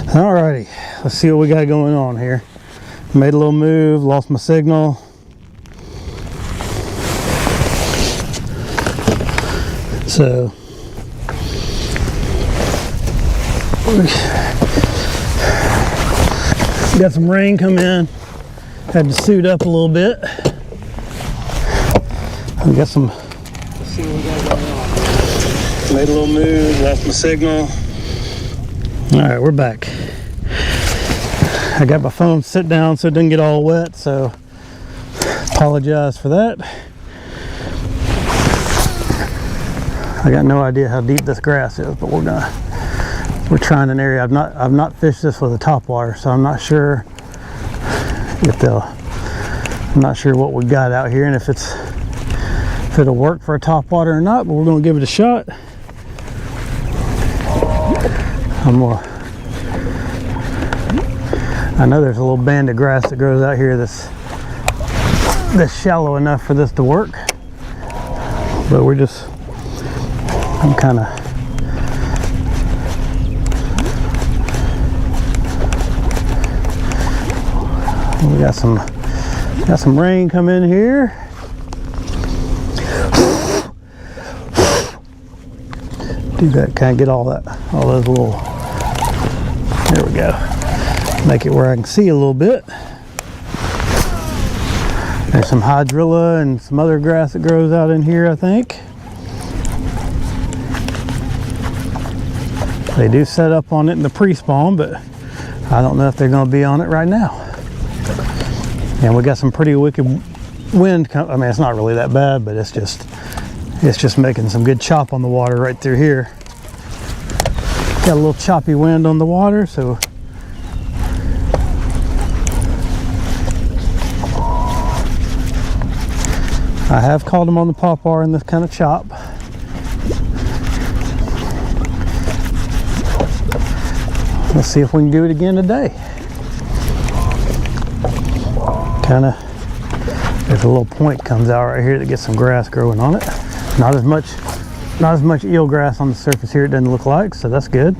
Alrighty, let's see what we got going on here. Made a little move, lost my signal. So we got some rain come in. Had to suit up a little bit. We got some. Let's see what we got going on. Made a little move, lost my signal. All right, we're back. I got my phone sit down so it didn't get all wet, so apologize for that. I got no idea how deep this grass is, but we're trying an area. I've not fished this with a topwater, so I'm not sure I'm not sure what we got out here and if it'll work for a topwater or not, but we're gonna give it a shot. I know there's a little band of grass that grows out here that's shallow enough for this to work, but I'm kind of we got some rain come in here. Do that, kind of get all those little, there we go. Make it where I can see a little bit. There's some hydrilla and some other grass that grows out in here, I think. They do set up on it in the pre-spawn, but I don't know if they're going to be on it right now. And we got some pretty wicked wind. I mean, it's not really that bad, but it's just making some good chop on the water right through here. Got a little choppy wind on the water, so I have caught them on the popper in this kind of chop. Let's see if we can do it again today. There's a little point comes out right here that gets some grass growing on it. Not as much eelgrass on the surface here, it doesn't look like, so that's good.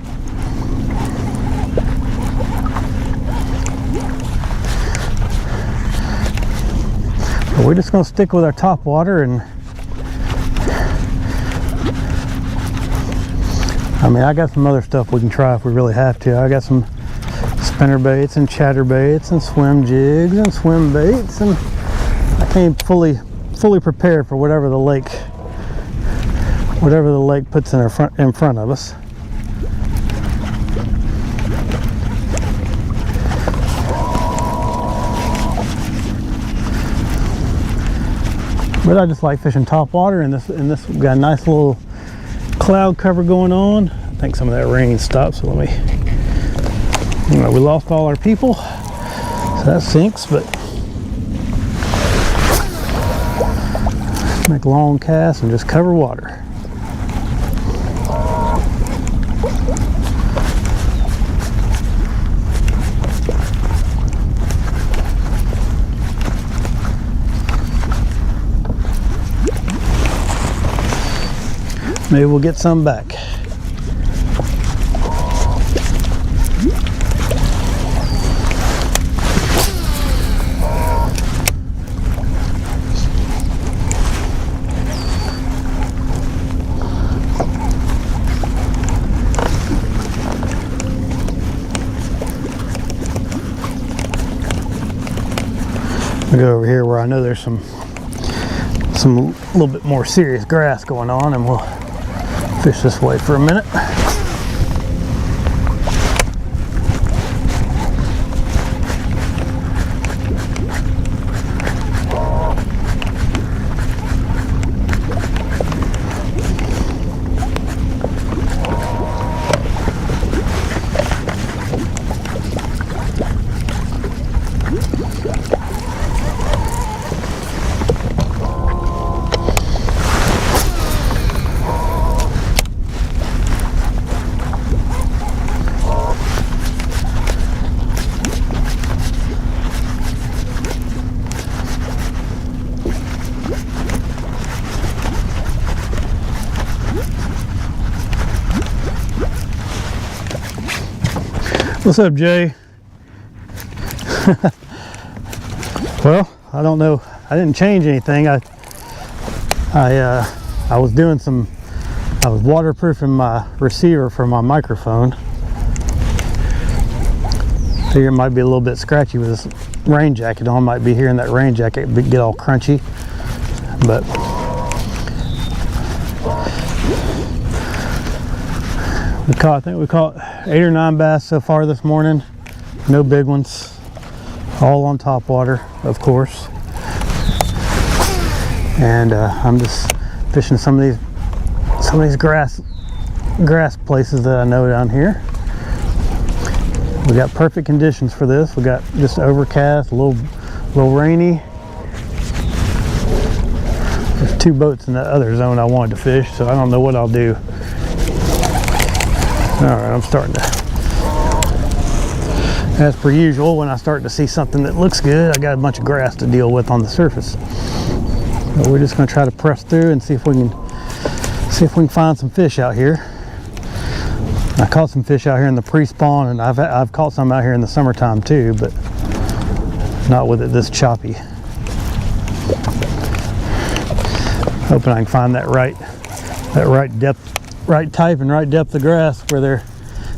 But we're just going to stick with our top water, and I mean, I got some other stuff we can try if we really have to. I got some spinner baits and chatter baits and swim jigs and swim baits, and I came fully prepared for whatever the lake puts in front of us. But I just like fishing top water, and this we got a nice little cloud cover going on. I think some of that rain stopped, so let me. We lost all our people, so that sinks, but make long casts and just cover water. Maybe we'll get some back. I'll go over here where I know there's some little bit more serious grass going on, and we'll fish this way for a minute. What's up, Jay? Well, I don't know. I didn't change anything. I was doing some. I was waterproofing my receiver for my microphone. Here it might be a little bit scratchy with this rain jacket on. Might be hearing that rain jacket get all crunchy, but I think we caught 8 or 9 bass so far this morning. No big ones. All on top water, of course. And I'm just fishing some of these grass places that I know down here. We got perfect conditions for this. We got just overcast, a little rainy. There's 2 boats in the other zone I wanted to fish, so I don't know what I'll do. All right, I'm starting to, as per usual, when I start to see something that looks good, I got a bunch of grass to deal with on the surface. But we're just gonna try to press through and see if we can find some fish out here. I caught some fish out here in the pre-spawn, and I've caught some out here in the summertime too, but not with it this choppy. Hoping I can find that right depth, right type and right depth of grass where they're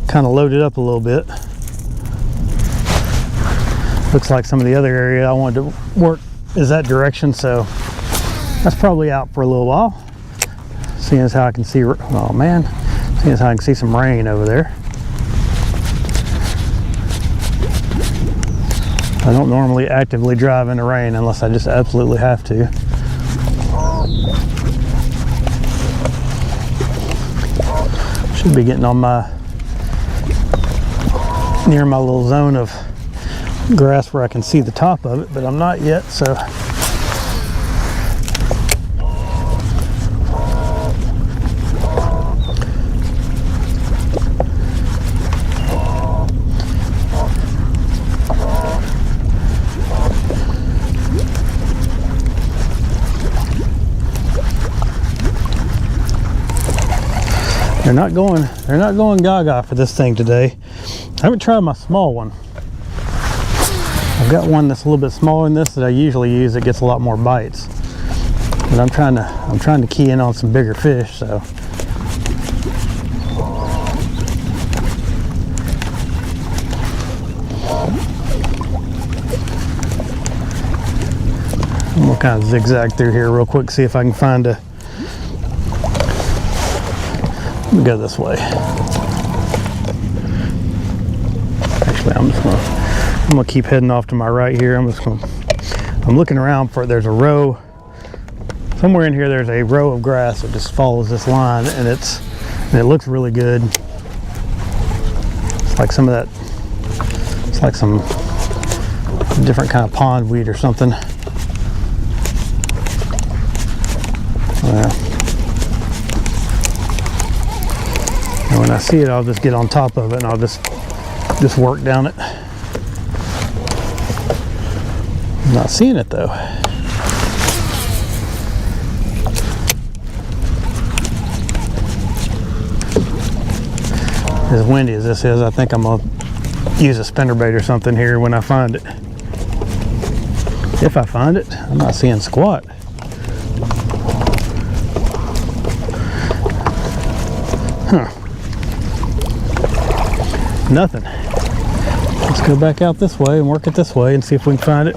kind of loaded up a little bit. Looks like some of the other area I wanted to work is that direction, so that's probably out for a little while. Seeing as how I can see, oh man, seeing as how I can see some rain over there. I don't normally actively drive in the rain unless I just absolutely have to. Should be getting on near my little zone of grass where I can see the top of it, but I'm not yet, so. They're not going gaga for this thing today. I haven't tried my small one. I've got one that's a little bit smaller than this that I usually use that gets a lot more bites. But I'm trying to key in on some bigger fish, so. I'm gonna kind of zigzag through here real quick, see if I can find a. Let me go this way. Actually, I'm gonna keep heading off to my right here. I'm looking around for, there's a row, somewhere in here there's a row of grass that just follows this line, and it looks really good. It's like some different kind of pondweed or something. Yeah. And when I see it, I'll just get on top of it and I'll just work down it. I'm not seeing it though. As windy as this is, I think I'm gonna use a spinnerbait or something here when I find it. If I find it, I'm not seeing squat. Huh. Nothing. Let's go back out this way and work it this way and see if we can find it.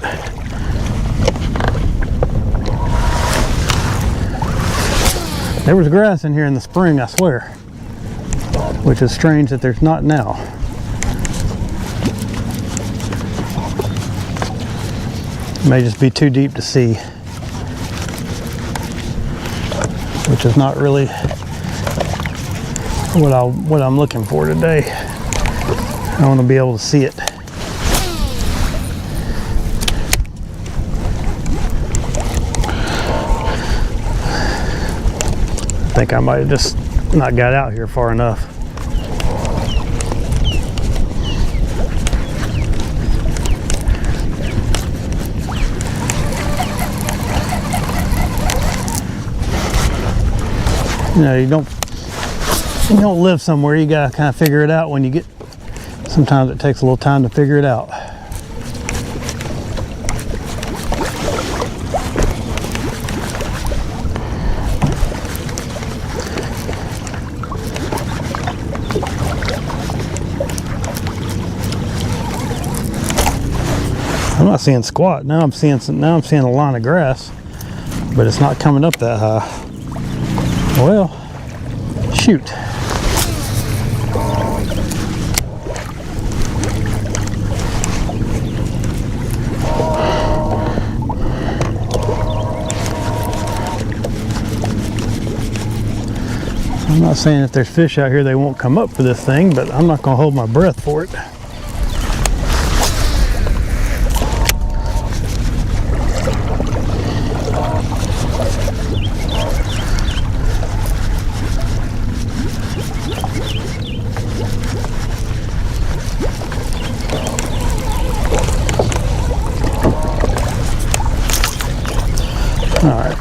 There was grass in here in the spring, I swear. Which is strange that there's not now. It may just be too deep to see. Which is not really what I'm looking for today. I want to be able to see it. I think I might have just not got out here far enough. You know, you don't live somewhere, you gotta kind of figure it out when you get Sometimes it takes a little time to figure it out. I'm not seeing squat. Now I'm seeing a line of grass, but it's not coming up that high. Well, shoot. I'm not saying if there's fish out here they won't come up for this thing, but I'm not going to hold my breath for it. All right,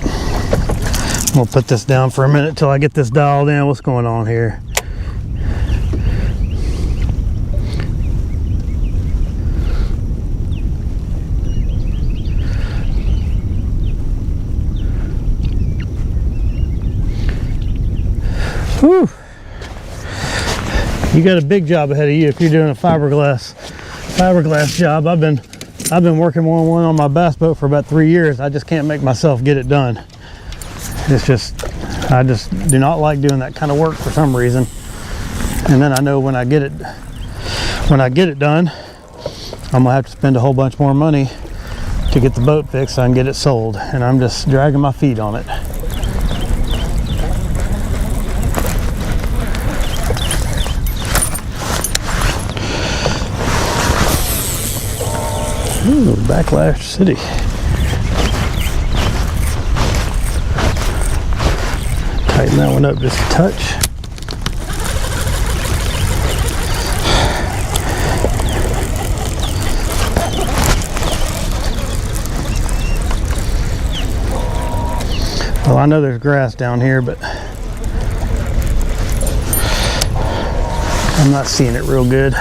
I'm gonna put this down for a minute till I get this dialed in. What's going on here? Whew. You got a big job ahead of you if you're doing a fiberglass job. I've been working one on my bass boat for about 3 years. I just can't make myself get it done. It's just, I just do not like doing that kind of work for some reason. And then I know when I get it done, I'm gonna have to spend a whole bunch more money to get the boat fixed so I can get it sold. And I'm just dragging my feet on it. Ooh, Backlash City. Tighten that one up just a touch. Well, I know there's grass down here, but I'm not seeing it real good.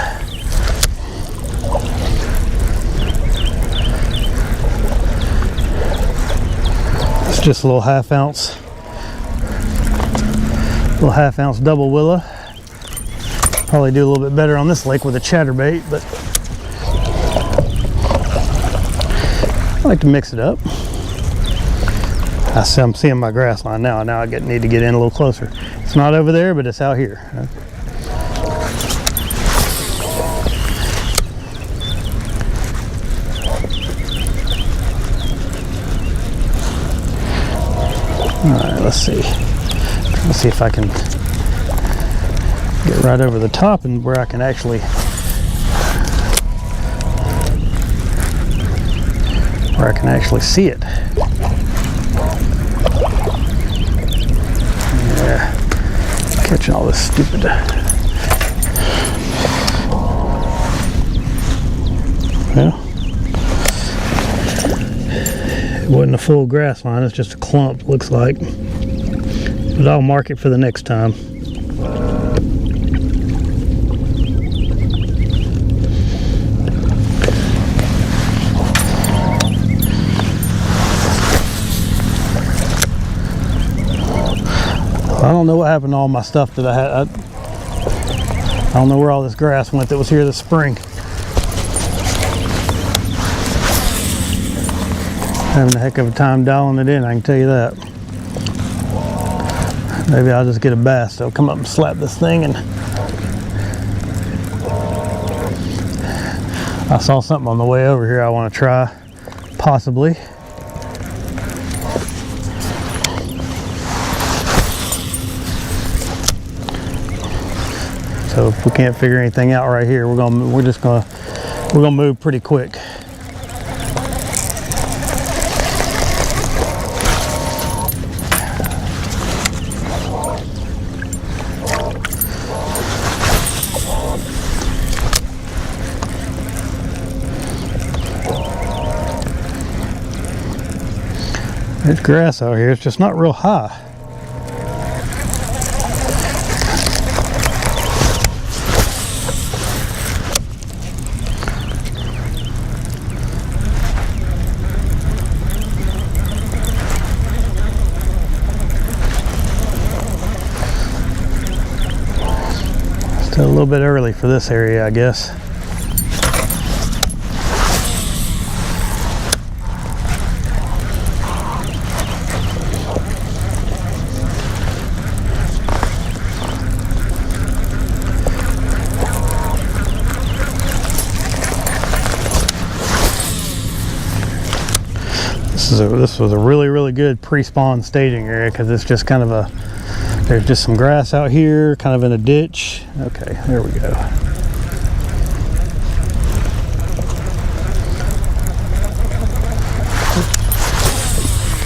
Just a little half ounce double willow. Probably do a little bit better on this lake with a chatterbait, but I like to mix it up. I'm seeing my grass line now. Now I need to get in a little closer. It's not over there, but it's out here. All right, let's see if I can get right over the top and where I can actually see it. Yeah, catching all this stupid. Well, it wasn't a full grass line, it's just a clump, looks like. But I'll mark it for the next time. I don't know what happened to all my stuff that I had. I don't know where all this grass went that was here this spring. Having a heck of a time dialing it in, I can tell you that. Maybe I'll just get a bass that'll come up and slap this thing. And I saw something on the way over here I want to try, possibly. So if we can't figure anything out right here, we're gonna move pretty quick. There's grass out here, it's just not real high. It's a little bit early for this area, I guess. This was a really good pre-spawn staging area because it's just kind of a, there's just some grass out here, kind of in a ditch. Okay, there we go.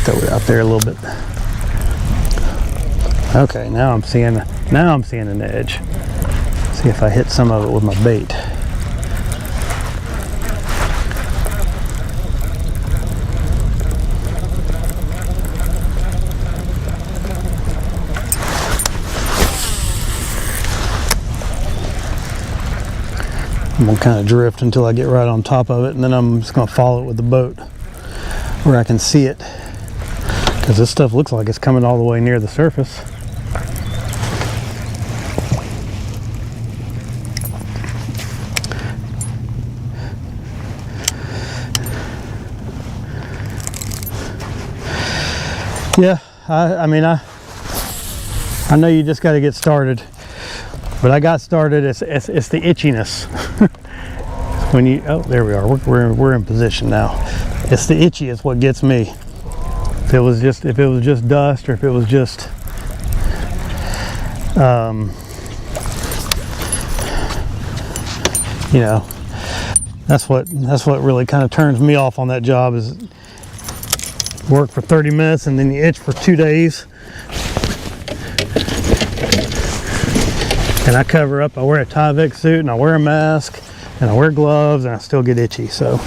Throw it out there a little bit. Okay, now I'm seeing an edge. See if I hit some of it with my bait. I'm gonna kind of drift until I get right on top of it, and then I'm just gonna follow it with the boat where I can see it, because this stuff looks like it's coming all the way near the surface. Yeah, I mean, I know you just got to get started. But I got started. It's the itchiness. When you, oh, there we are. We're in position now. It's the itchy is what gets me. If it was just dust, or if it was just you know, that's what really kind of turns me off on that job, is work for 30 minutes and then you itch for 2 days. And I cover up, I wear a Tyvek suit, and I wear a mask, and I wear gloves, and I still get itchy, so.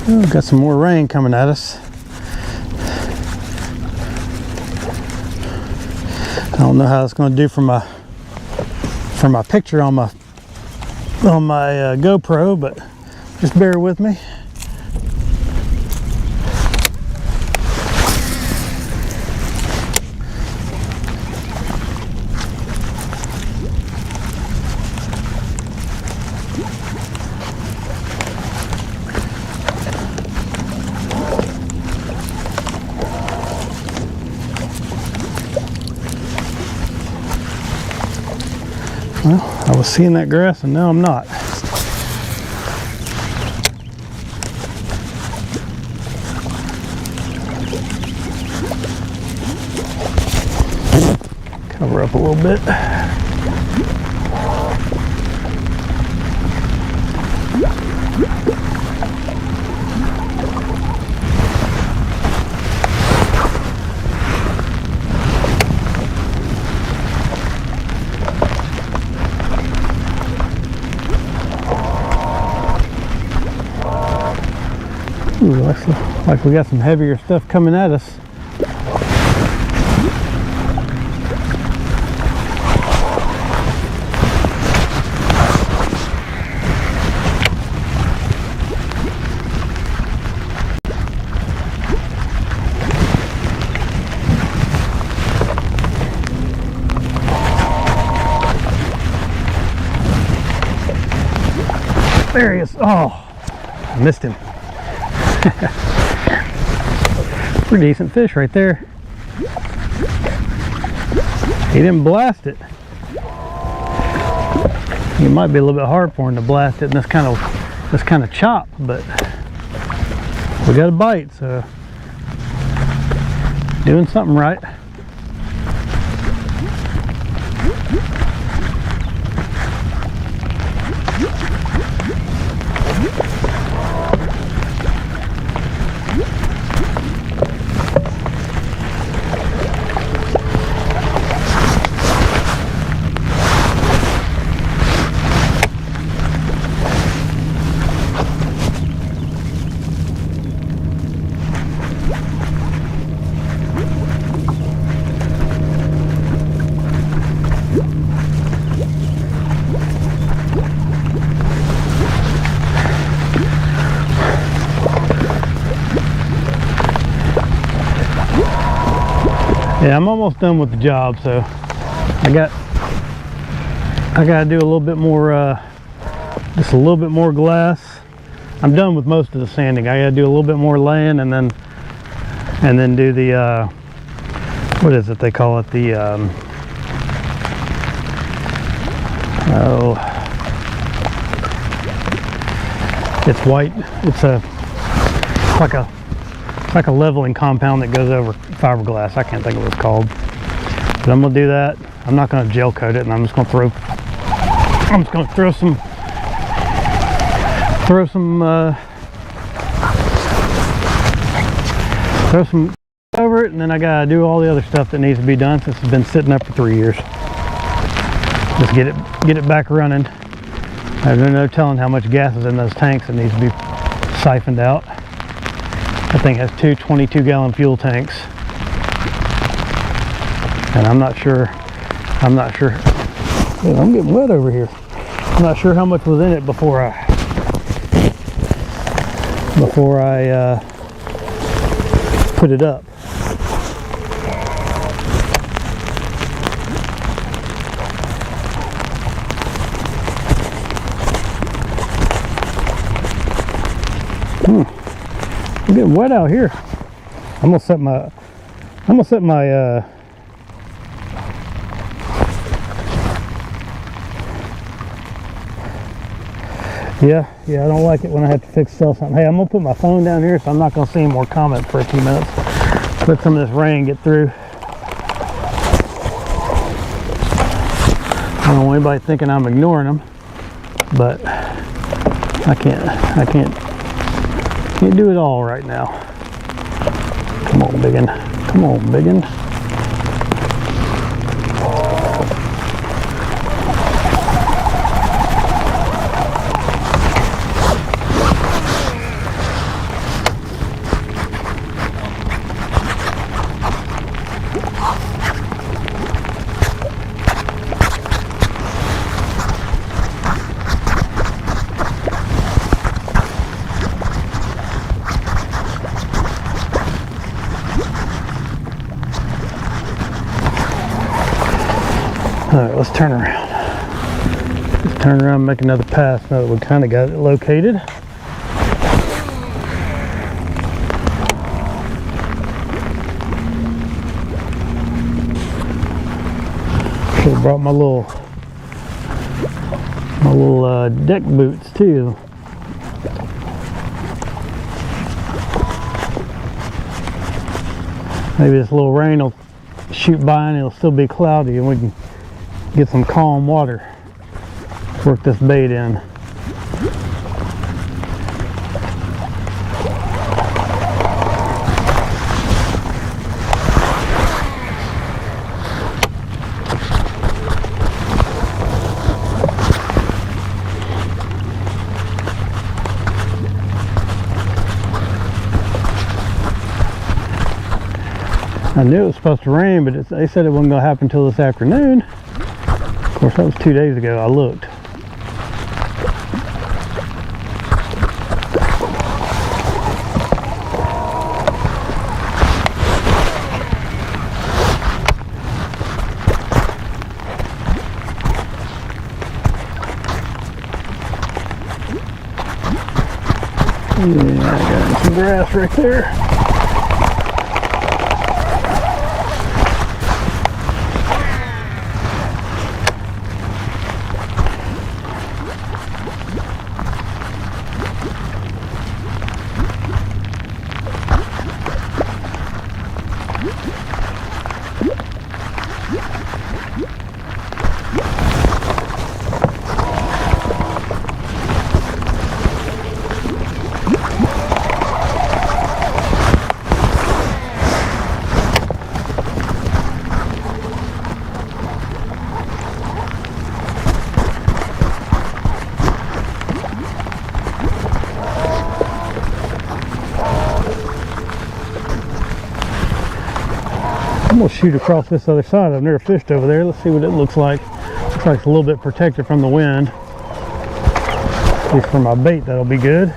Oh, got some more rain coming at us. I don't know how it's going to do for my picture on my GoPro, but just bear with me. Well, I was seeing that grass and now I'm not. Cover up a little bit. Ooh, looks like we got some heavier stuff coming at us. There he is. Oh, I missed him. Pretty decent fish right there. He didn't blast it. It might be a little bit hard for him to blast it in this kind of chop, but we got a bite, so doing something right. Yeah, I'm almost done with the job, so I gotta do a little bit more, just a little bit more glass. I'm done with most of the sanding. I gotta do a little bit more laying, and then do the what is it they call it, the oh, it's white. It's like a leveling compound that goes over fiberglass. I can't think of what it's called, but I'm gonna do that. I'm not gonna gel coat it, and I'm just gonna throw some over it, and then I gotta do all the other stuff that needs to be done since it's been sitting up for 3 years. Just get it back running. There's no telling how much gas is in those tanks that needs to be siphoned out. That thing has two 22-gallon fuel tanks, and I'm not sure. Dude, I'm getting wet over here. I'm not sure how much was in it before I put it up. I'm getting wet out here. I'm gonna set my yeah, I don't like it when I have to sell something. Hey, I'm gonna put my phone down here, so I'm not gonna see any more comments for a few minutes. Let some of this rain get through. I don't want anybody thinking I'm ignoring them, but I can't do it all right now. Come on, biggin. Come on, biggin. Alright, let's turn around. Let's turn around and make another pass now that we kind of got it located. Should have brought my little deck boots too. Maybe this little rain will shoot by and it'll still be cloudy, and we can get some calm water. Work this bait in. I knew it was supposed to rain, but they said it wasn't going to happen until this afternoon. Of course, that was 2 days ago. I looked. Yeah, I got some grass right there. I'm gonna shoot across this other side. I've never fished over there. Let's see what it looks like. Looks like it's a little bit protected from the wind. At least for my bait, that'll be good.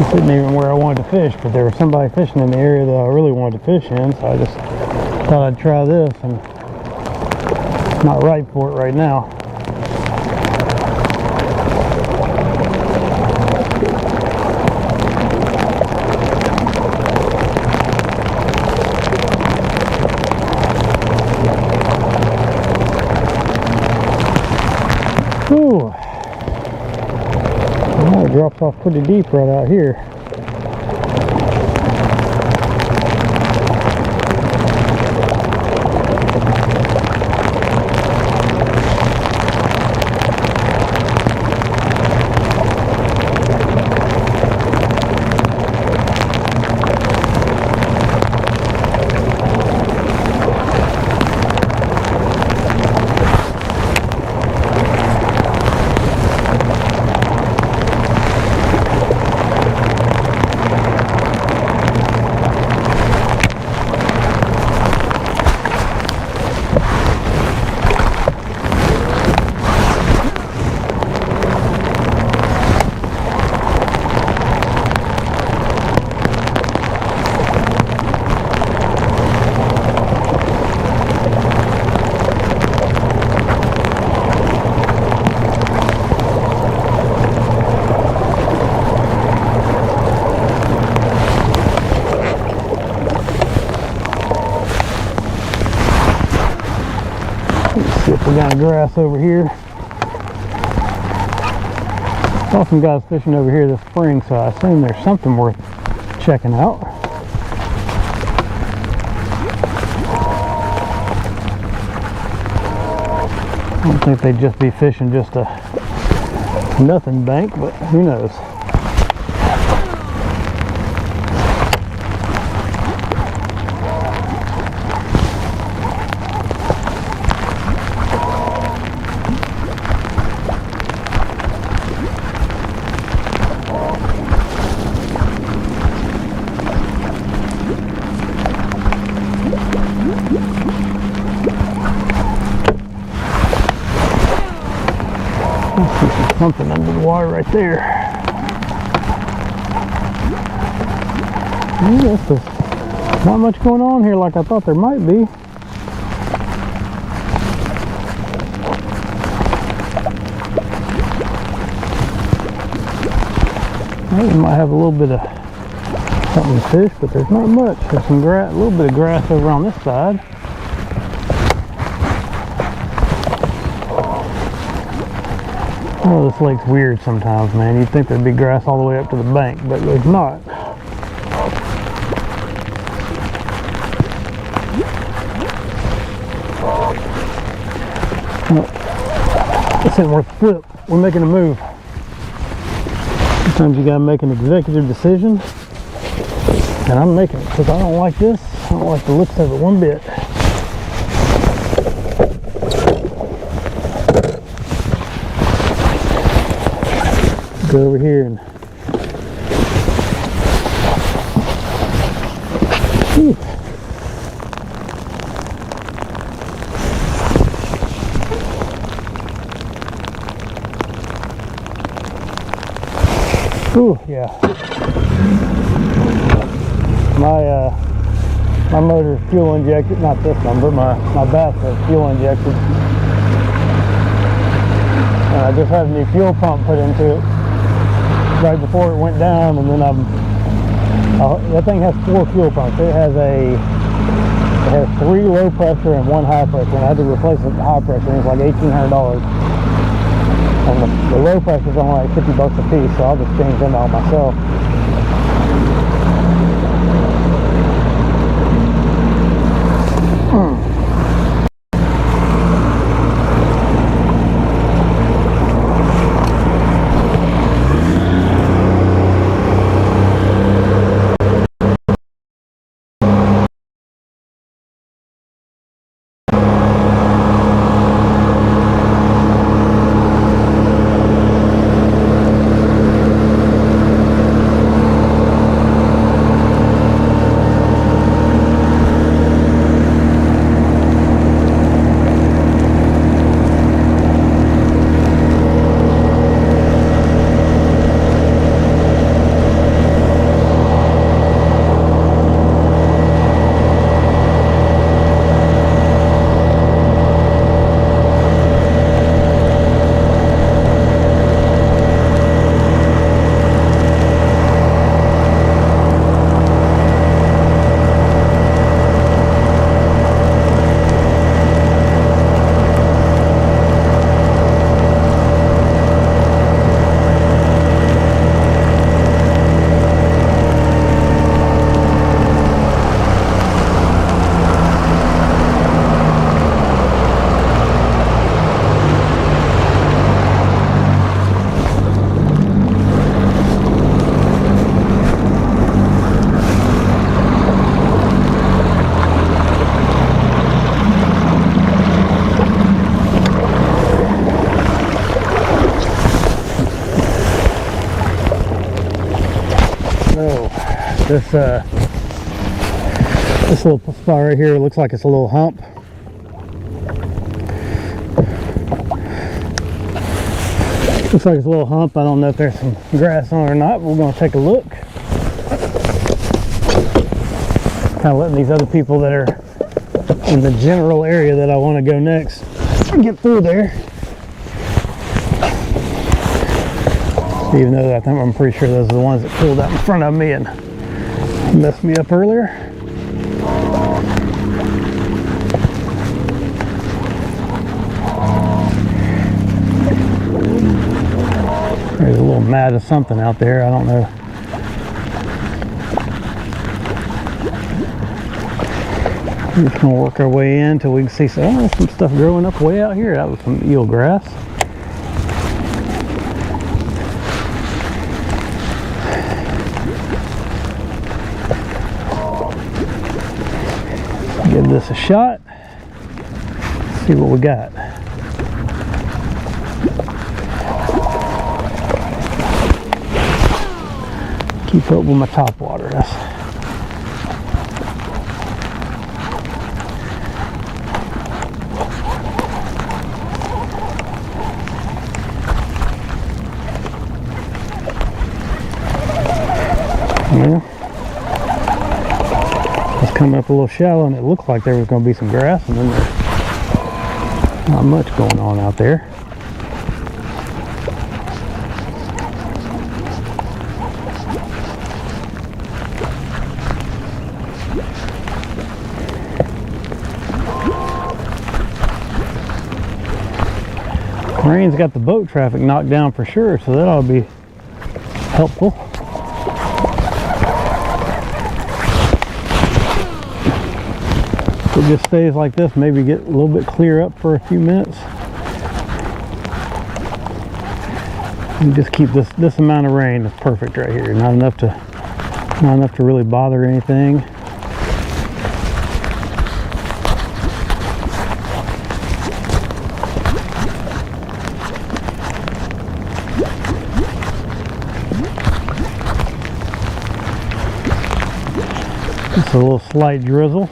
This isn't even where I wanted to fish, but there was somebody fishing in the area that I really wanted to fish in, so I just thought I'd try this, and it's not right for it right now. Ooh. Well, it drops off pretty deep right out here. See if we got grass over here. Saw some guys fishing over here this spring, so I assume there's something worth checking out. I don't think they'd just be fishing just a nothing bank, but who knows. Something under the water right there. There's not much going on here like I thought there might be. We might have a little bit of something to fish, but there's not much. There's some grass, a little bit of grass over on this side. Oh, this lake's weird sometimes, man. You'd think there'd be grass all the way up to the bank, but there's not. Well, this ain't worth a flip. We're making a move. Sometimes you gotta make an executive decision, and I'm making it because I don't like this. I don't like the looks of it one bit. Go over here and whew. Ooh, yeah. My motor is fuel injected, not this one, but my bass is fuel injected. And I just had a new fuel pump put into it right before it went down, and then that thing has 4 fuel pumps. It has 3 low pressure and 1 high pressure, and I had to replace the high pressure, and it was like $1,800. And the low pressure is only like $50 a piece, so I'll just change them out myself. So this little spot right here looks like it's a little hump. Looks like it's a little hump. I don't know if there's some grass on it or not, but we're going to take a look. Kind of letting these other people that are in the general area that I want to go next get through there. Even though I'm pretty sure those are the ones that pulled out in front of me and messed me up earlier. There's a little mat of something out there, I don't know. We're just gonna work our way in until we can see some stuff growing up way out here. That was some eel grass. Give this a shot. See what we got. Keep up with my top water. Yeah. It's coming up a little shallow, and it looked like there was going to be some grass, and then there's not much going on out there. Rain's got the boat traffic knocked down for sure, so that ought to be helpful. If it just stays like this, maybe get a little bit clear up for a few minutes. And just keep this amount of rain is perfect right here. Not enough to really bother anything. Just a little slight drizzle.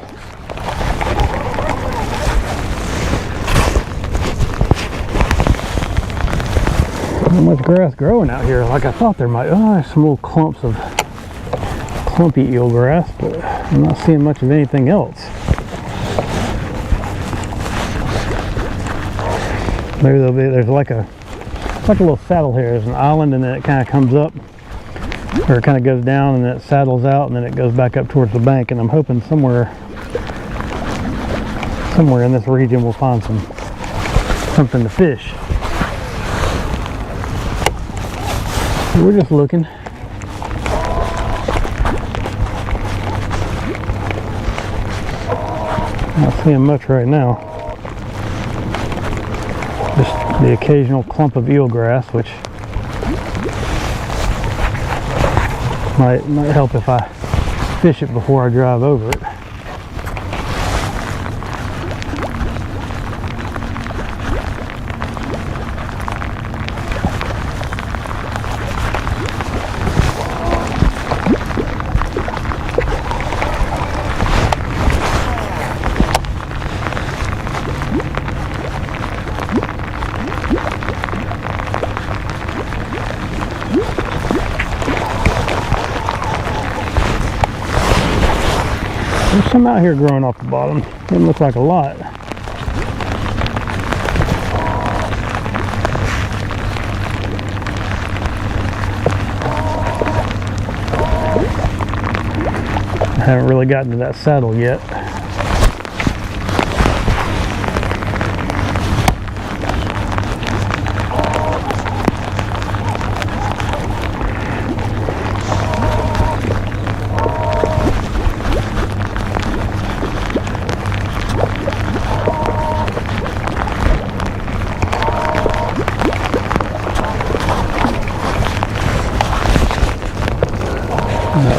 Not much grass growing out here like I thought there might. Oh, there's some little clumps of clumpy eel grass, but I'm not seeing much of anything else. Maybe there's like a little saddle here. There's an island, and then it kind of comes up, or it kind of goes down, and then it saddles out, and then it goes back up towards the bank. And I'm hoping somewhere in this region we'll find something to fish. We're just looking. Not seeing much right now. Just the occasional clump of eelgrass, which might help if I fish it before I drive over it. There's some out here growing off the bottom. Doesn't look like a lot. I haven't really gotten to that saddle yet.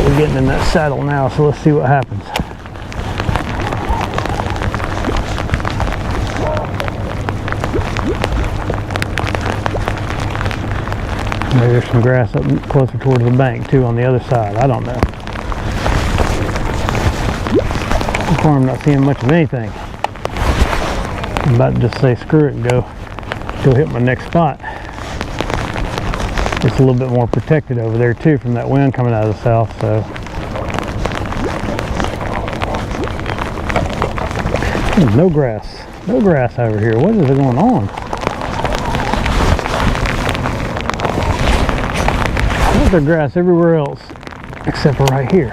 We're getting in that saddle now, so let's see what happens. Maybe there's some grass up closer towards the bank too on the other side. I don't know. So far I'm not seeing much of anything. I'm about to just say screw it and go hit my next spot. It's a little bit more protected over there too from that wind coming out of the south, so no grass over here. What is going on? There's grass everywhere else except for right here.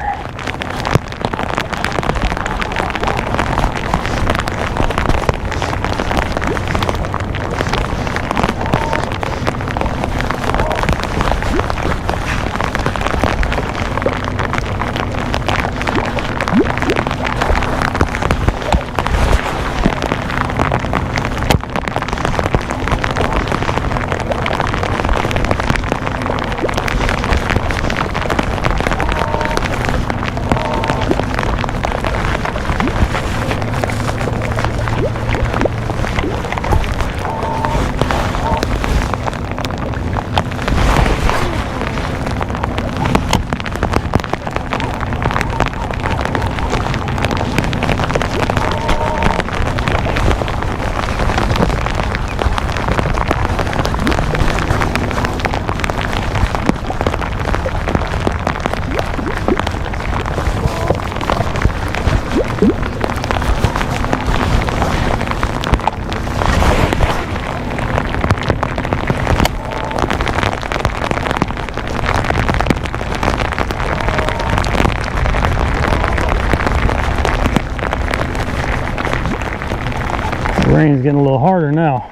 The rain's getting a little harder now.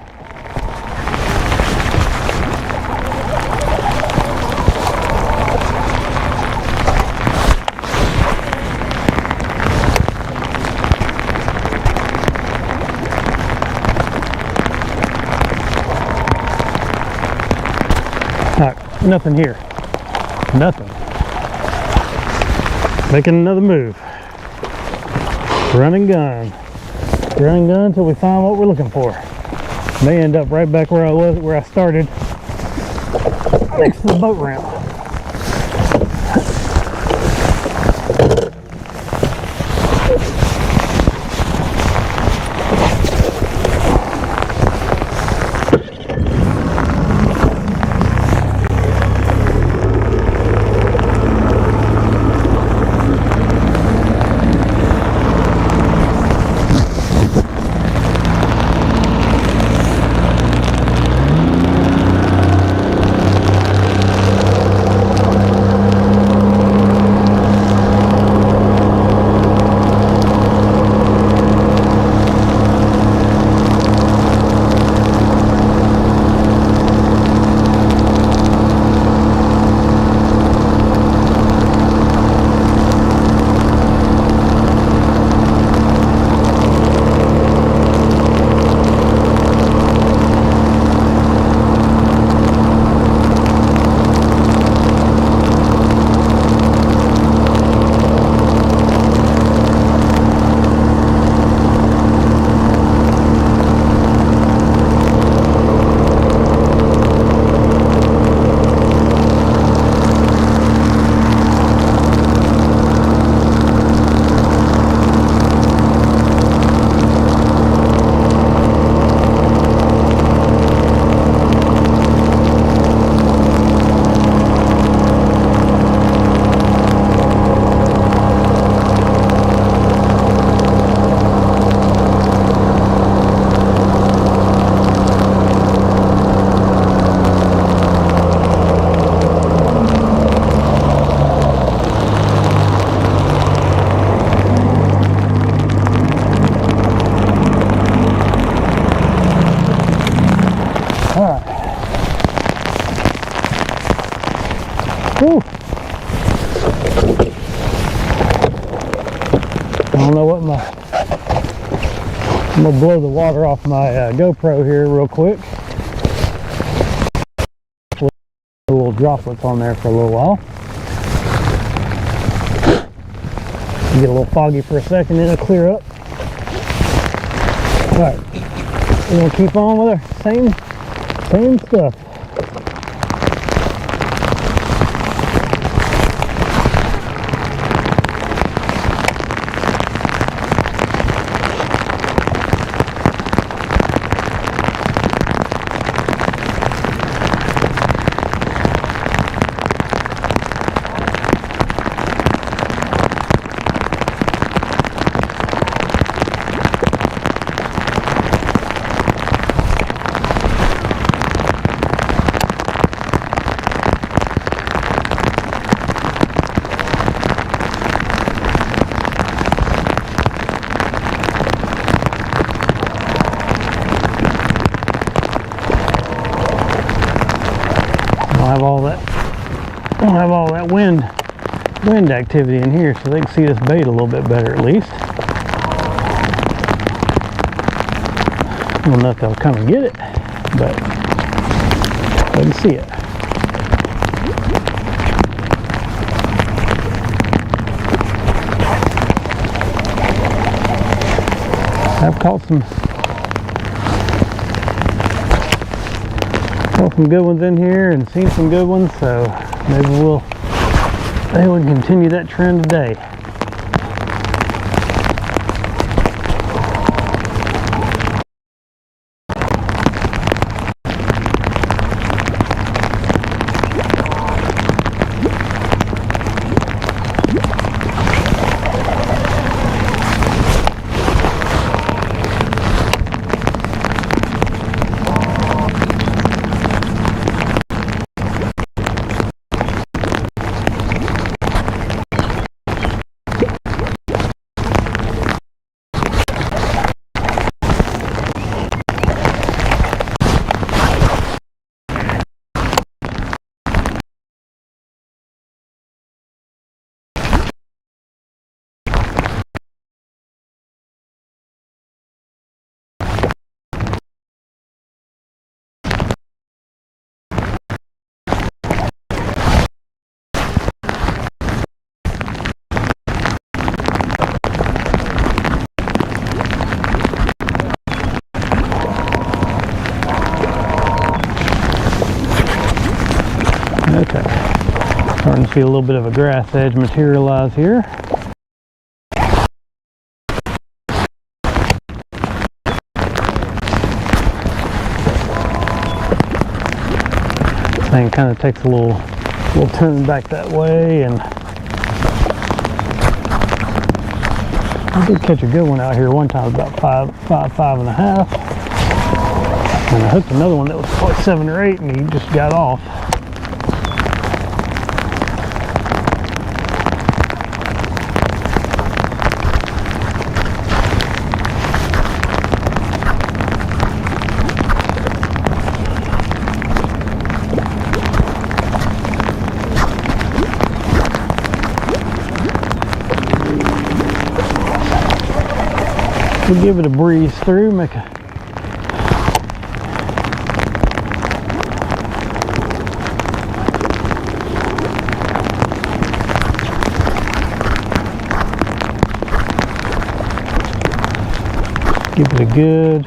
Alright, nothing here. Nothing. Making another move. Run and gun. Run and gun until we find what we're looking for. May end up right back where I started, next to the boat ramp. Whew. I don't know what I'm gonna blow the water off my GoPro here real quick. Little droplets on there for a little while. Get a little foggy for a second, then it'll clear up. Alright, we're gonna keep on with our same stuff. have all that wind activity in here, so they can see this bait a little bit better at least. I don't know if they'll come and get it, but they can see it. I've caught some good ones in here and seen some good ones, so maybe we'll continue that trend today. Okay, starting to see a little bit of a grass edge materialize here. Thing kind of takes a little turn back that way, and I did catch a good one out here one time, about five and a half, and I hooked another one that was probably 7 or 8, and he just got off. We'll give it a breeze through, make a give it a good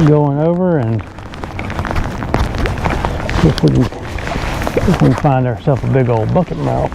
going over, and see if we can find ourselves a big old bucket mouth.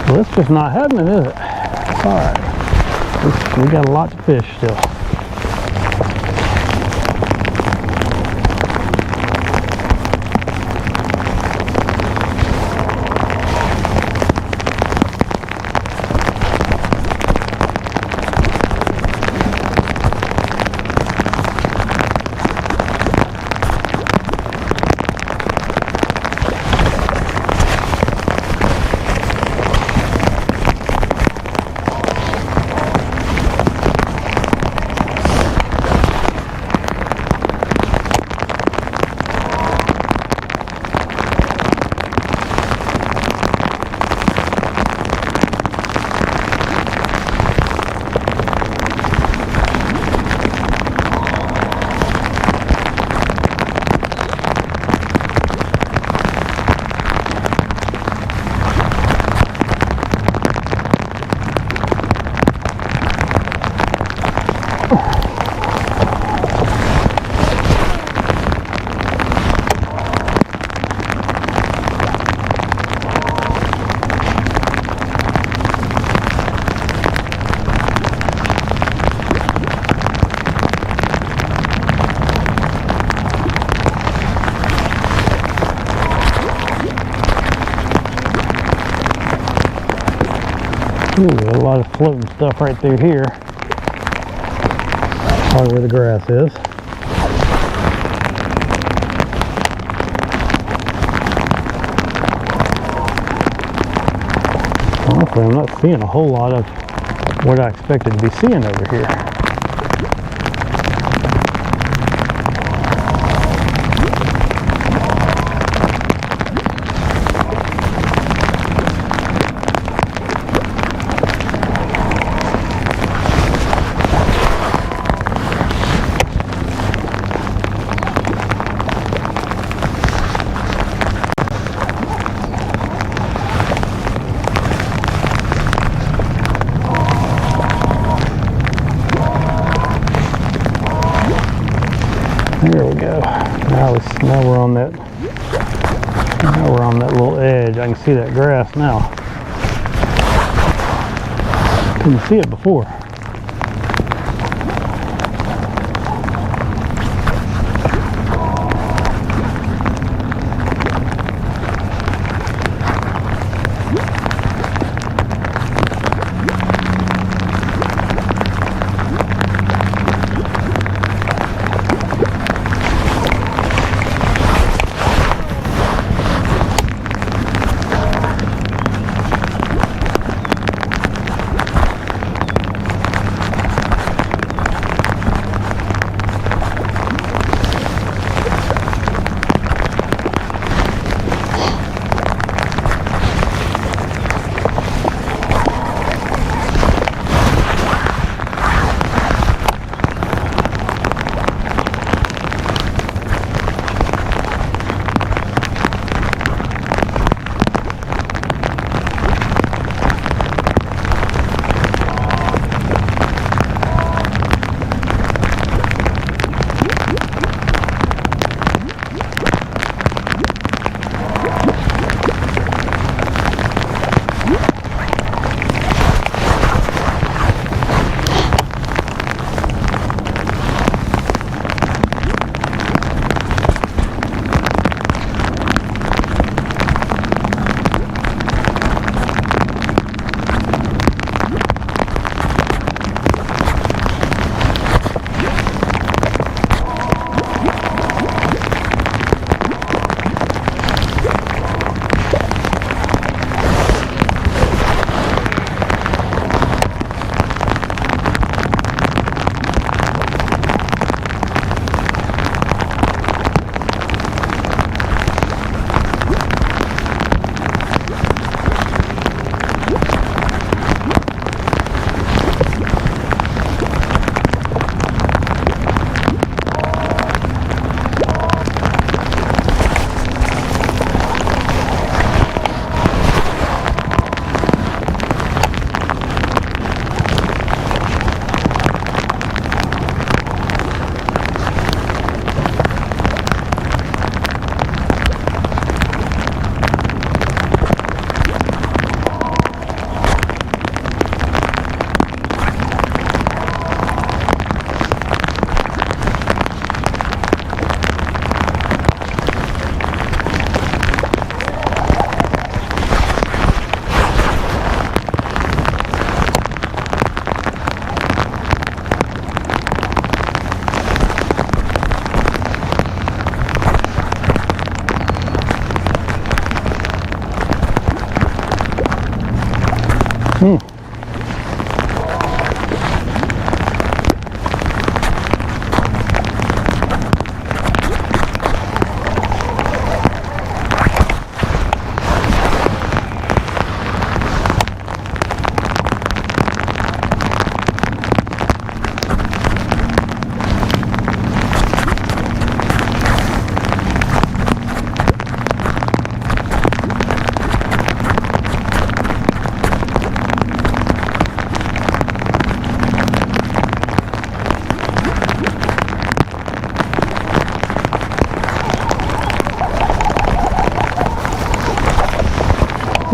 Well, it's just not happening, is it? It's all right. We got a lot to fish still. Ooh, a lot of floating stuff right through here. Probably where the grass is. Honestly, I'm not seeing a whole lot of what I expected to be seeing over here. There we go. Now we're on that. Now we're on that little edge. I can see that grass now. Couldn't see it before.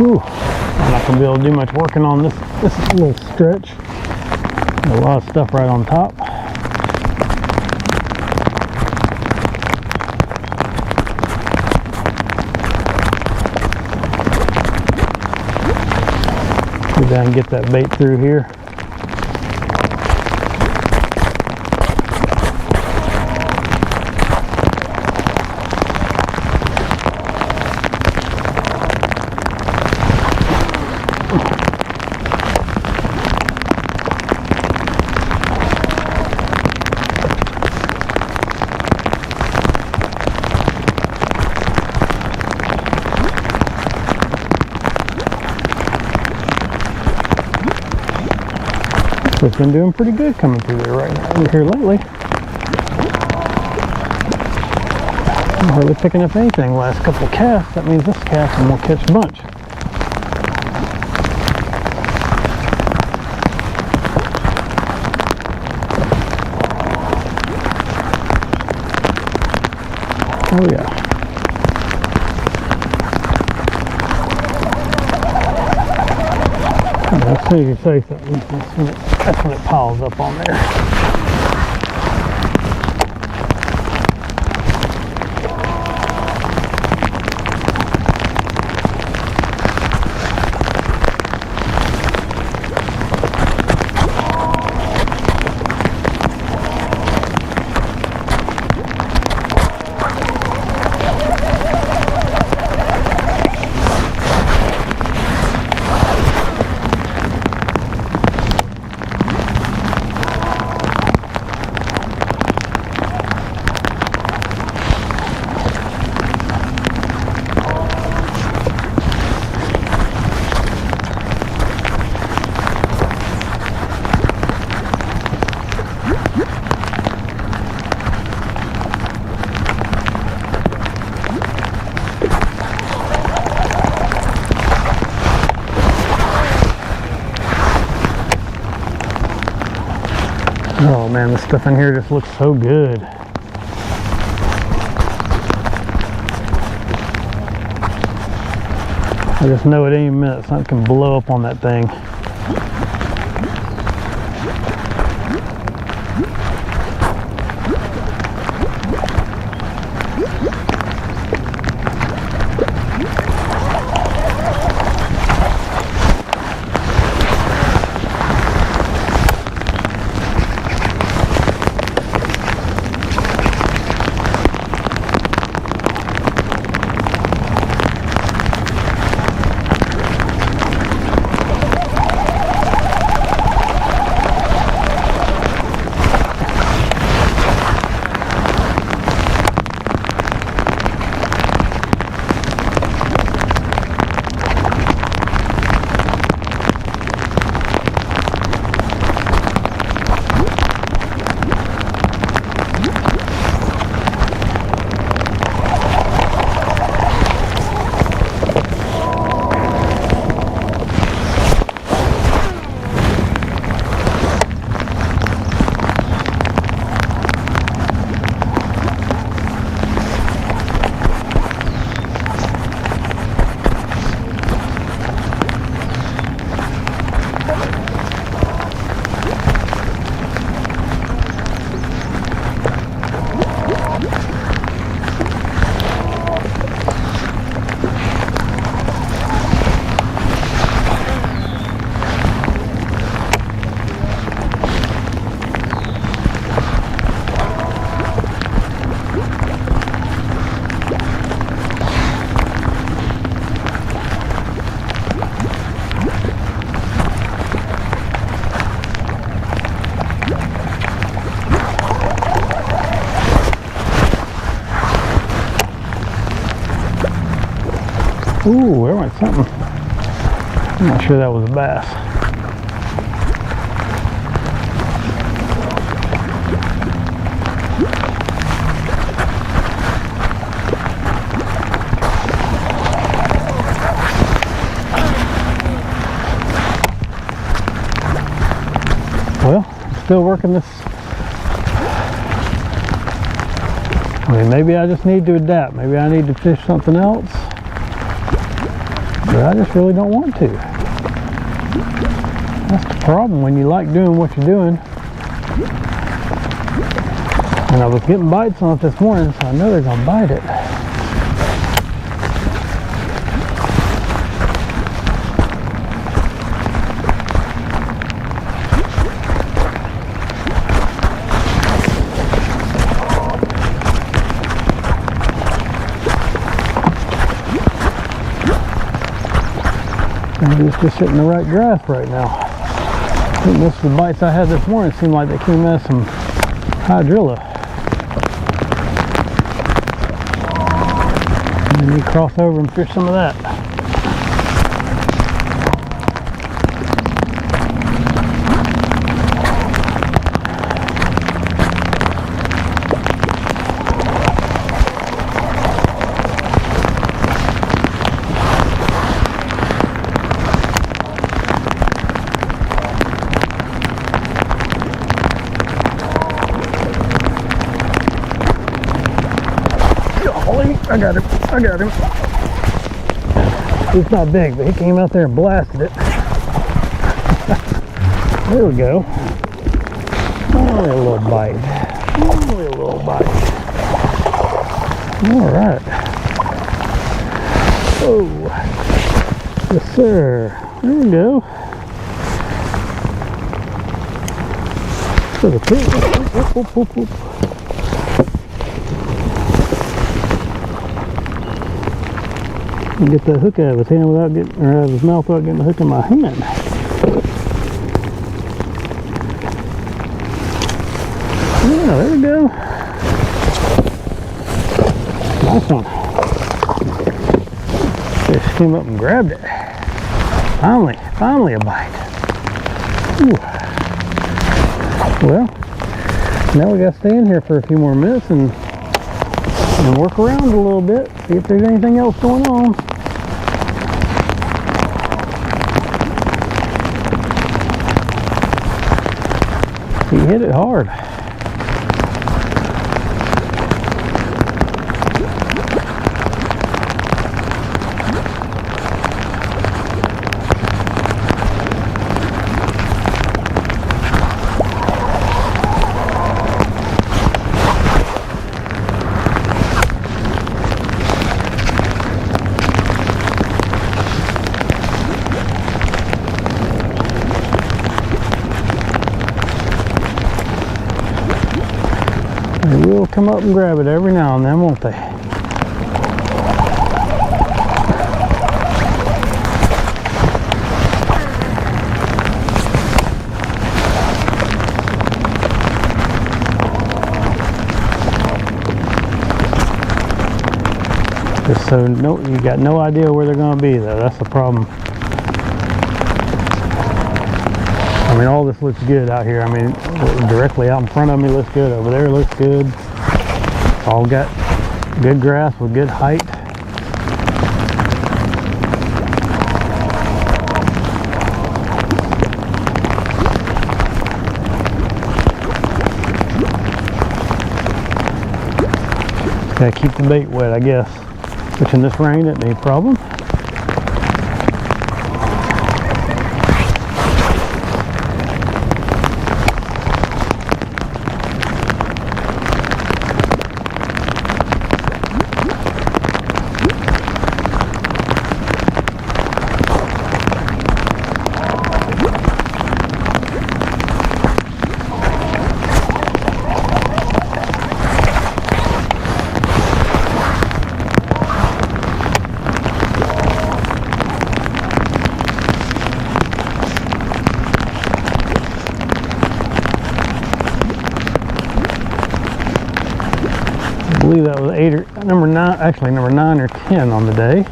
Whew. I'm not going to be able to do much working on this little stretch. A lot of stuff right on top. See if I can get that bait through here. It's been doing pretty good coming through there right now here lately. I'm hardly picking up anything last couple of casts. That means this cast I'm gonna catch a bunch. Oh yeah. As soon as you say something, that's when it piles up on there. Oh man, this stuff in here just looks so good. I just know at any minute something can blow up on that thing. Ooh, there went something. I'm not sure that was a bass. Well, I'm still working this. I mean, maybe I just need to adapt. Maybe I need to fish something else. But I just really don't want to. That's the problem when you like doing what you're doing. And I was getting bites on it this morning, so I know they're gonna bite it. Maybe it's just hitting the right grass right now. I think most of the bites I had this morning seemed like they came out of some hydrilla. And then you cross over and fish some of that. I got him. I got him. He's not big, but he came out there and blasted it. There we go. Only a little bite. Only a little bite. All right. Oh, yes, sir. There we go. So the whoop. Get that hook out of his hand without getting, or out of his mouth without getting the hook in my hand. Yeah, there we go. Nice one. Just came up and grabbed it. Finally a bite. Ooh. Well, now we got to stay in here for a few more minutes and work around a little bit, see if there's anything else going on. He hit it hard. They will come up and grab it every now and then, won't they? Just so you got no idea where they're going to be, though. That's the problem. I mean, all this looks good out here. I mean, directly out in front of me looks good. Over there looks good. All got good grass with good height. Gotta keep the bait wet, I guess. Which in this rain isn't any problem. I believe that was number 9 or 10 on the day.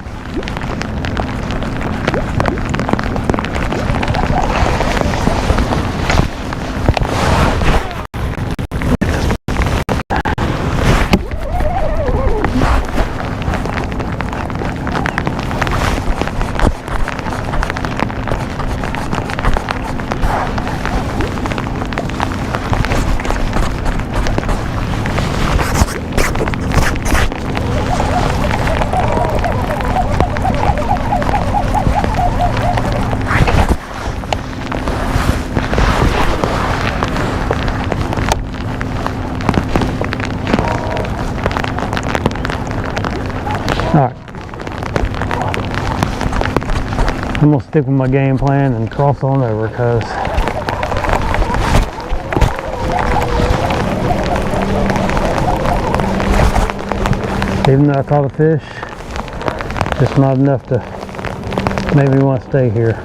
Alright, I'm going to stick with my game plan and cross on over because even though I caught a fish, just not enough to Made me want to stay here.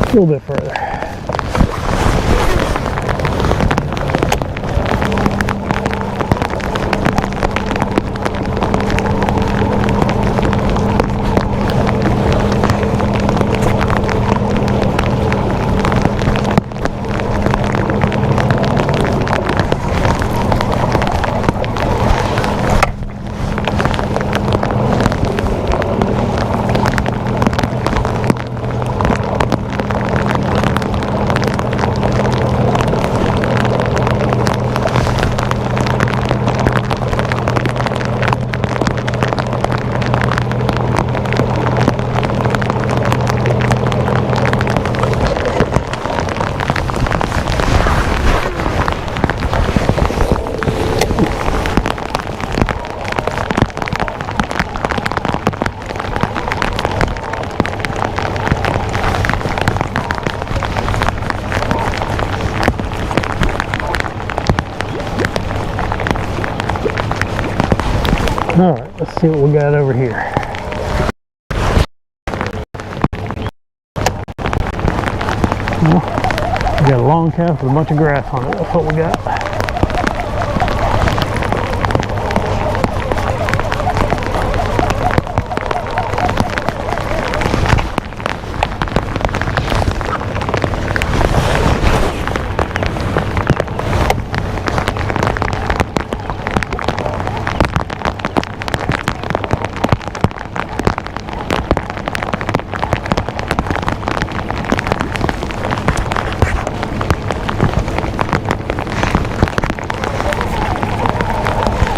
A little bit further. All right, let's see what we got over here. Well, we got a long calf with a bunch of grass on it. That's what we got.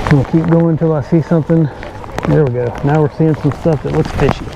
I'm gonna keep going until I see something. There we go. Now we're seeing some stuff that looks fishy.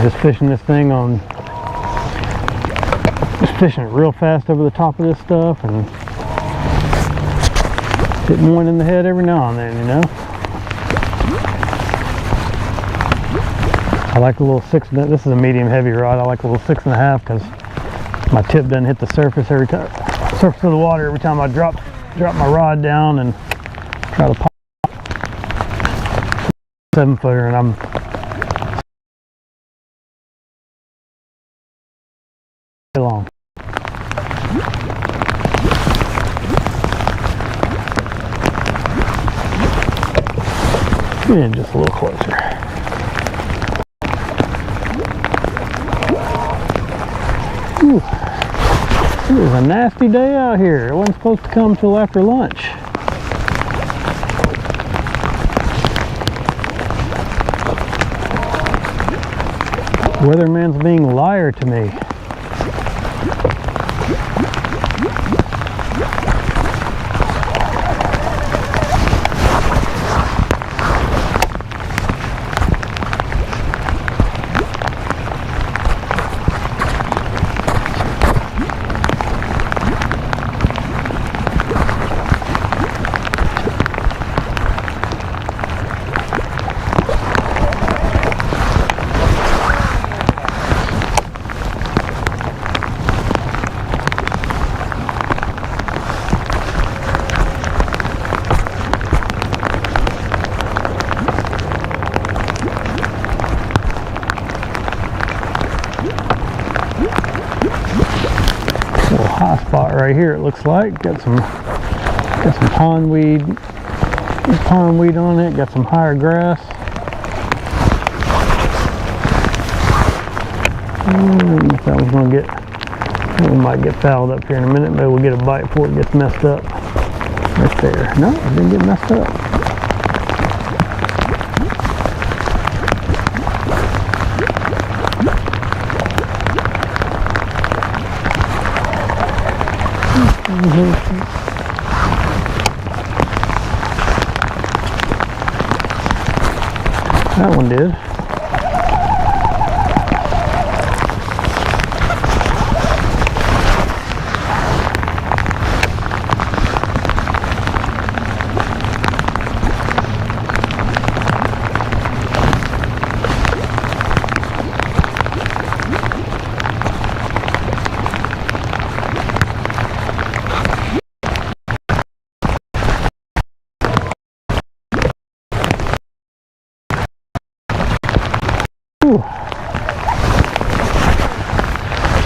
Just fishing this thing on fishing it real fast over the top of this stuff and hitting one in the head every now and then, you know. I like a little this is a medium heavy rod. I like a little 6.5 because my tip doesn't hit the surface surface of the water every time I drop my rod down and try to pop 7-footer, and I'm long. Get in just a little closer. Ooh. It was a nasty day out here. It wasn't supposed to come till after lunch. Weatherman's being a liar to me. High spot right here, it looks like. Got some pondweed on it. Got some higher grass. If that was gonna get, we might get fouled up here in a minute. Maybe we'll get a bite before it gets messed up. Right there. No, it didn't get messed up. That one did.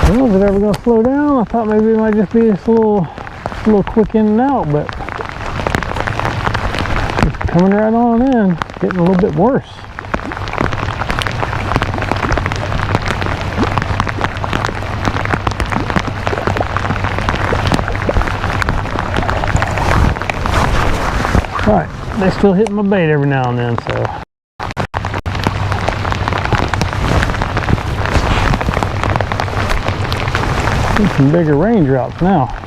Well, is it ever going to slow down? I thought maybe it might just be just a little quick in and out, but it's coming right on in. It's getting a little bit worse. All right, they're still hitting my bait every now and then, so. Some bigger raindrops now.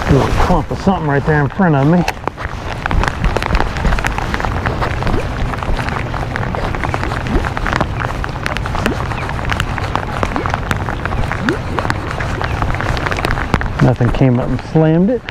A little clump of something right there in front of me. Nothing came up and slammed it.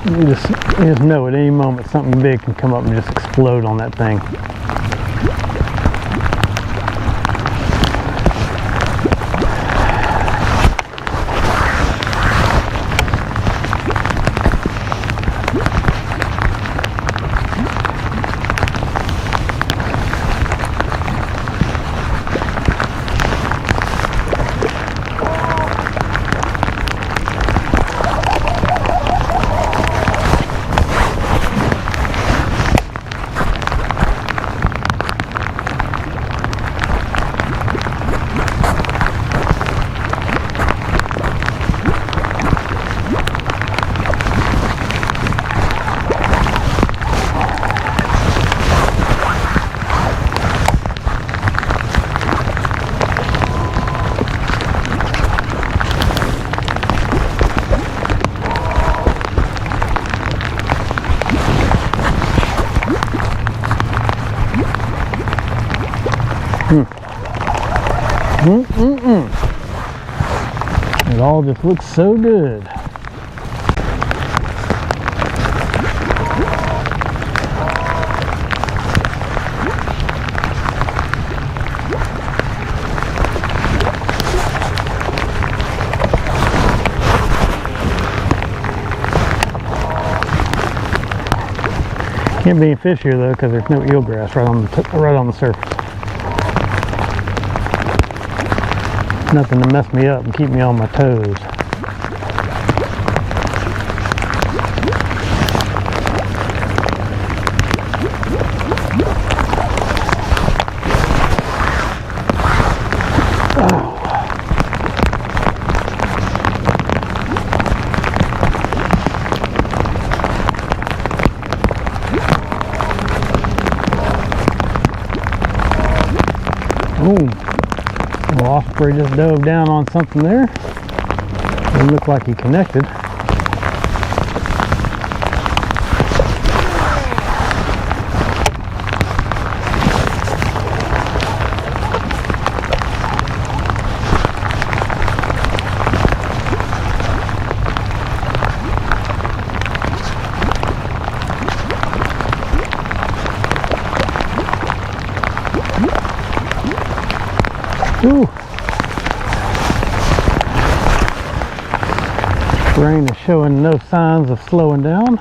You just know at any moment something big can come up and just explode on that thing. It all just looks so good. Can't be any fish here though, because there's no eelgrass right on the surface. Nothing to mess me up and keep me on my toes. The osprey just dove down on something there. It looked like he connected. Ooh. Rain is showing no signs of slowing down.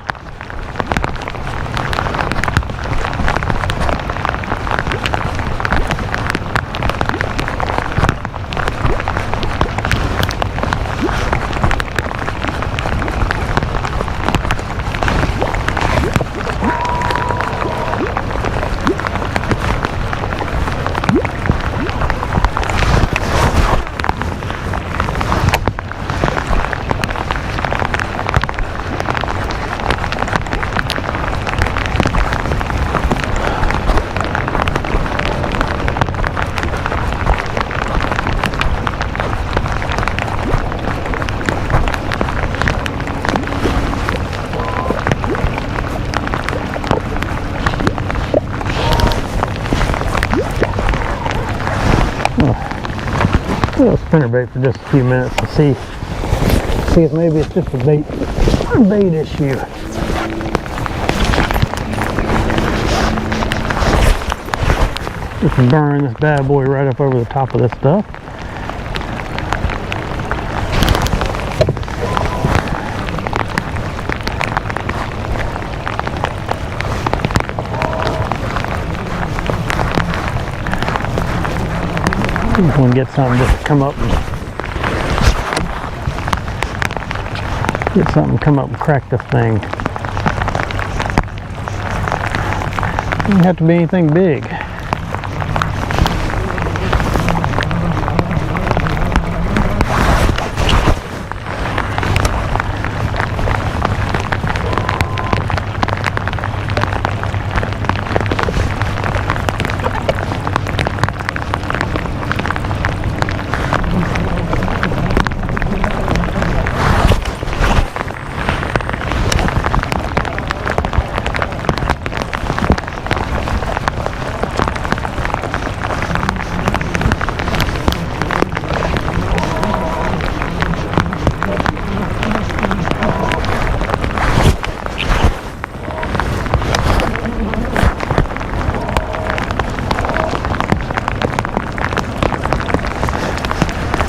little spinnerbait for just a few minutes to see if maybe it's just a bait issue. Just burn this bad boy right up over the top of this stuff. Just want to get something just to come up and crack this thing. Doesn't have to be anything big.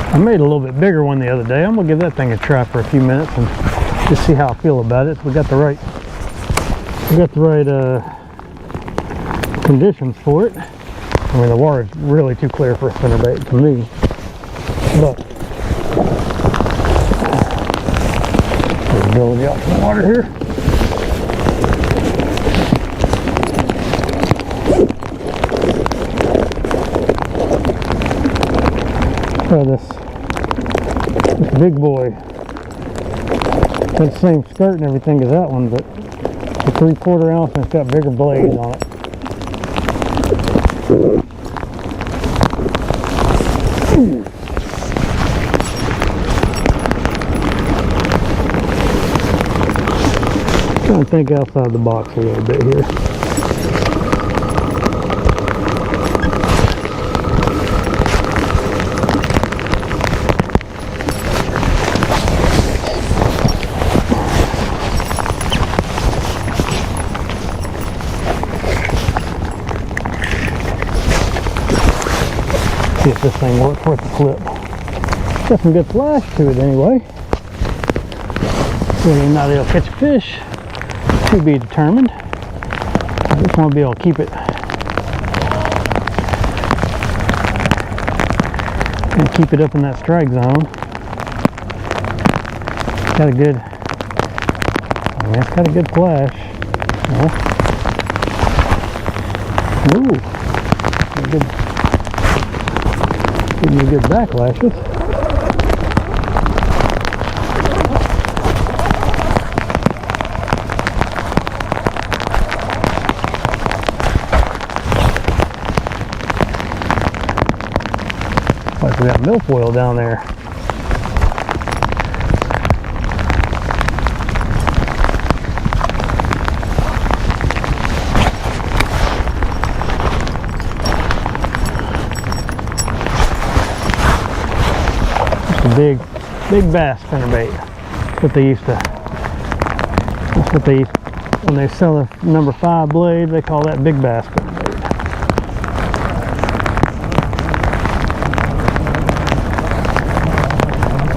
I made a little bit bigger one the other day. I'm gonna give that thing a try for a few minutes and just see how I feel about it. We got the right conditions for it. I mean, the water's really too clear for a spinnerbait to me, but build you out some water here. Try this big boy. Got the same skirt and everything as that one, but the 3/4 ounce and it's got bigger blades on it. Trying to think outside the box a little bit here. See if this thing works worth the flip. Got some good flash to it anyway. Whether or not it'll catch a fish, to be determined. I just want to be able to keep it up in that strike zone. Got a good, I mean, it's got a good flash. Ooh, giving me good backlashes. Like we got milfoil down there. Big bass spinnerbait. That's what they used to. That's what they, when they sell a number 5 blade, they call that big bass spinnerbait.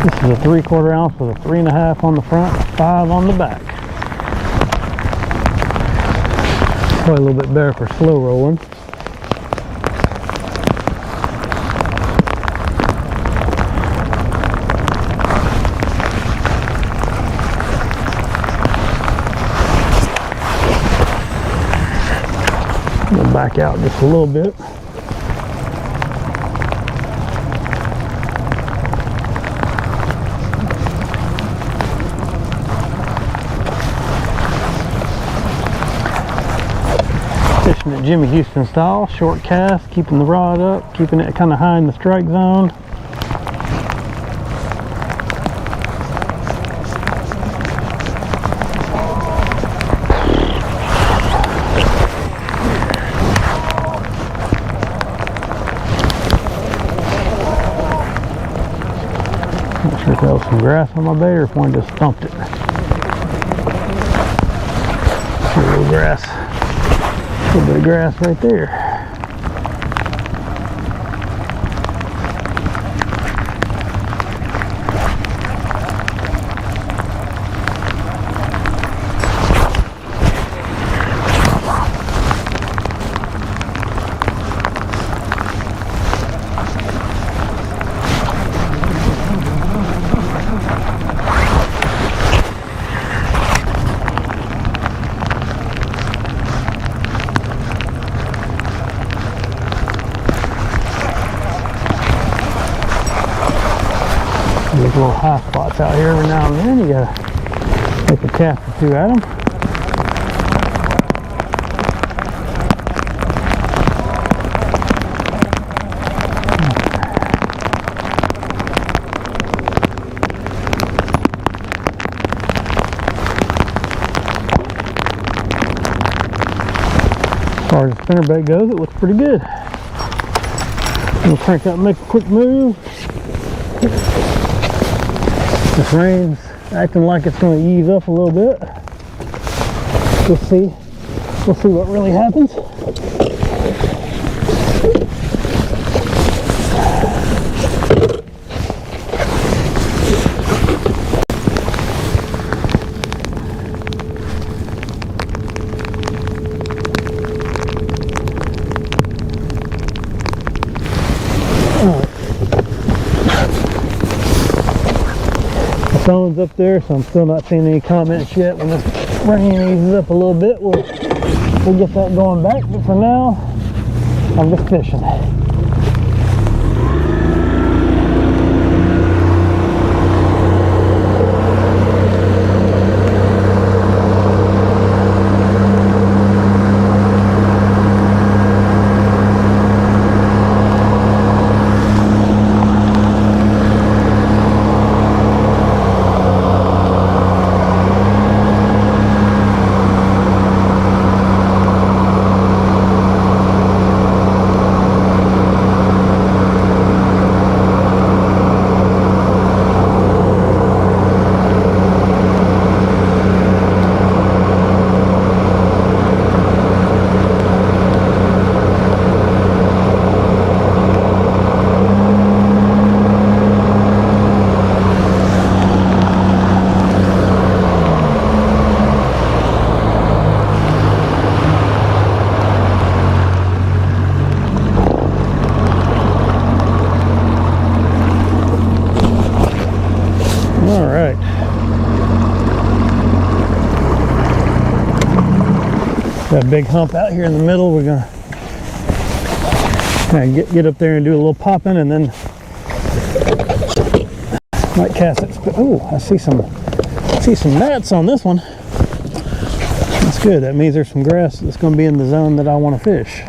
This is a 3/4 ounce with a 3.5 on the front, 5 on the back. Probably a little bit better for slow rolling. Back out just a little bit. Fishing it Jimmy Houston style, short cast, keeping the rod up, keeping it kind of high in the strike zone. sure if that was some grass on my bait or if one just thumped it. See a little grass. A little bit of grass right there. There's little high spots out here every now and then. You gotta take a cast or two at them. As far as the spinnerbait goes, it looks pretty good. We'll crank up and make a quick move. This rain's acting like it's going to ease up a little bit. We'll see. We'll see what really happens. Phone's up there, so I'm still not seeing any comments yet. When this rain eases up a little bit, we'll get that going back. But for now, I'm just fishing. Got a big hump out here in the middle. We're gonna kind of get up there and do a little popping, and then might cast it. Oh, I see some gnats on this one. That's good. That means there's some grass that's going to be in the zone that I want to fish.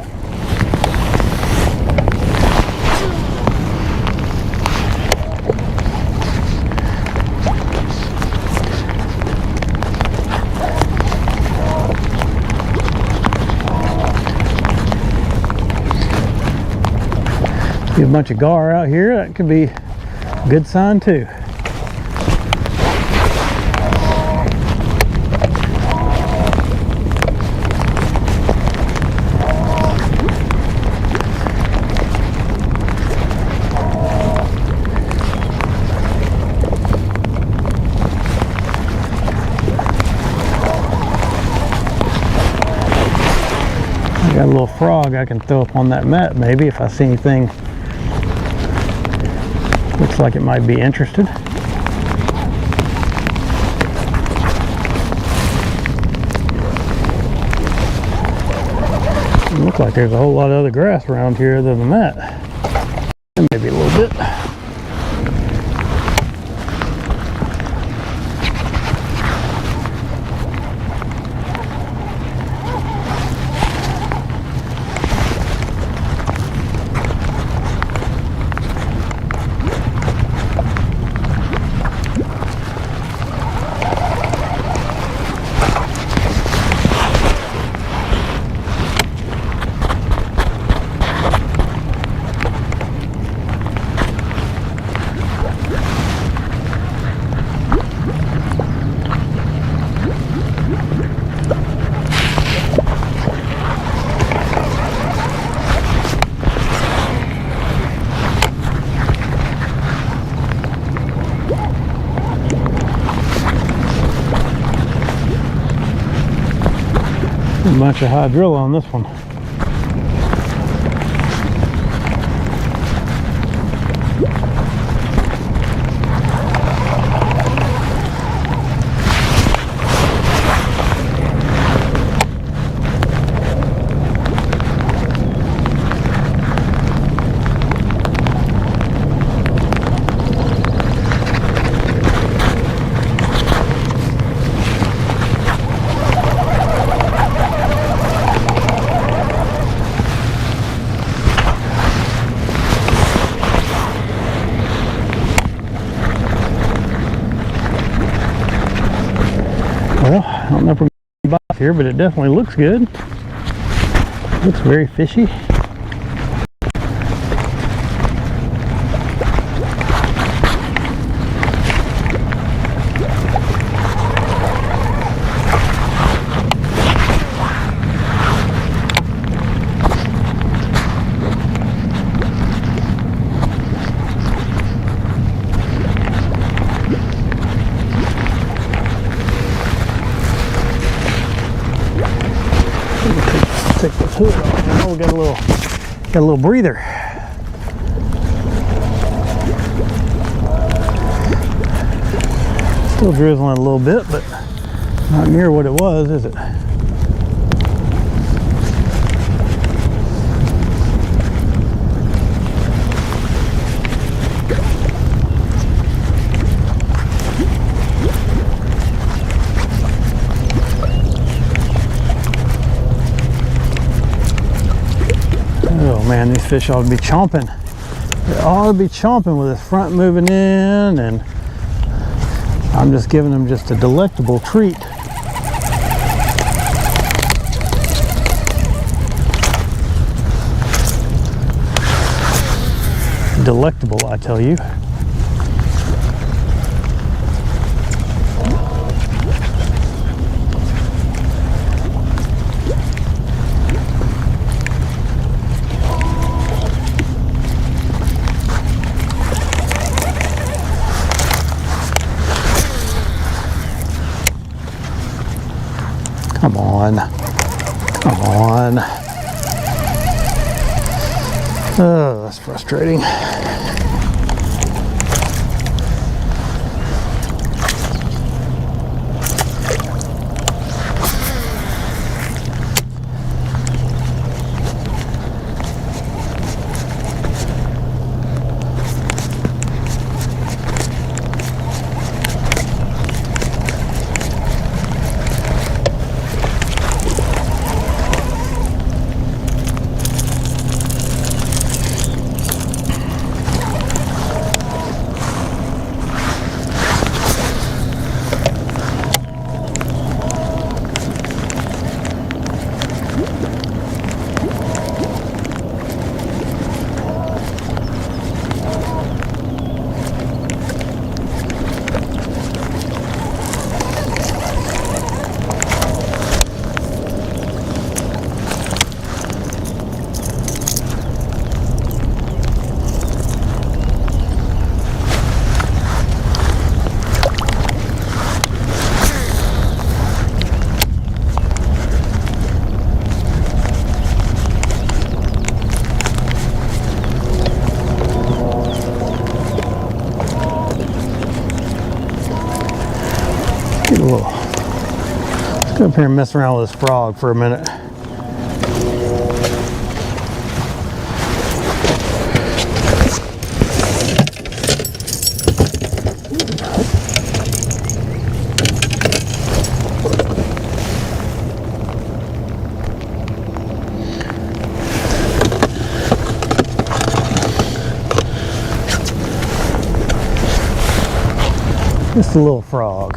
See a bunch of gar out here. That could be a good sign too. I got a little frog I can throw up on that mat maybe if I see anything looks like it might be interested. It looks like there's a whole lot of other grass around here other than that. Maybe a little bit. bunch of hydrilla on this one. Well, I don't know if we're going to bite here, but it definitely looks good. Looks very fishy. Take this hood off now. We got a little breather. Still drizzling a little bit, but not near what it was, is it? Oh man, these fish ought to be chomping. They ought to be chomping with this front moving in, and I'm just giving them just a delectable treat. Delectable, I tell you. Come on. Come on. Oh, that's frustrating. Let's go up here and mess around with this frog for a minute. Just a little frog.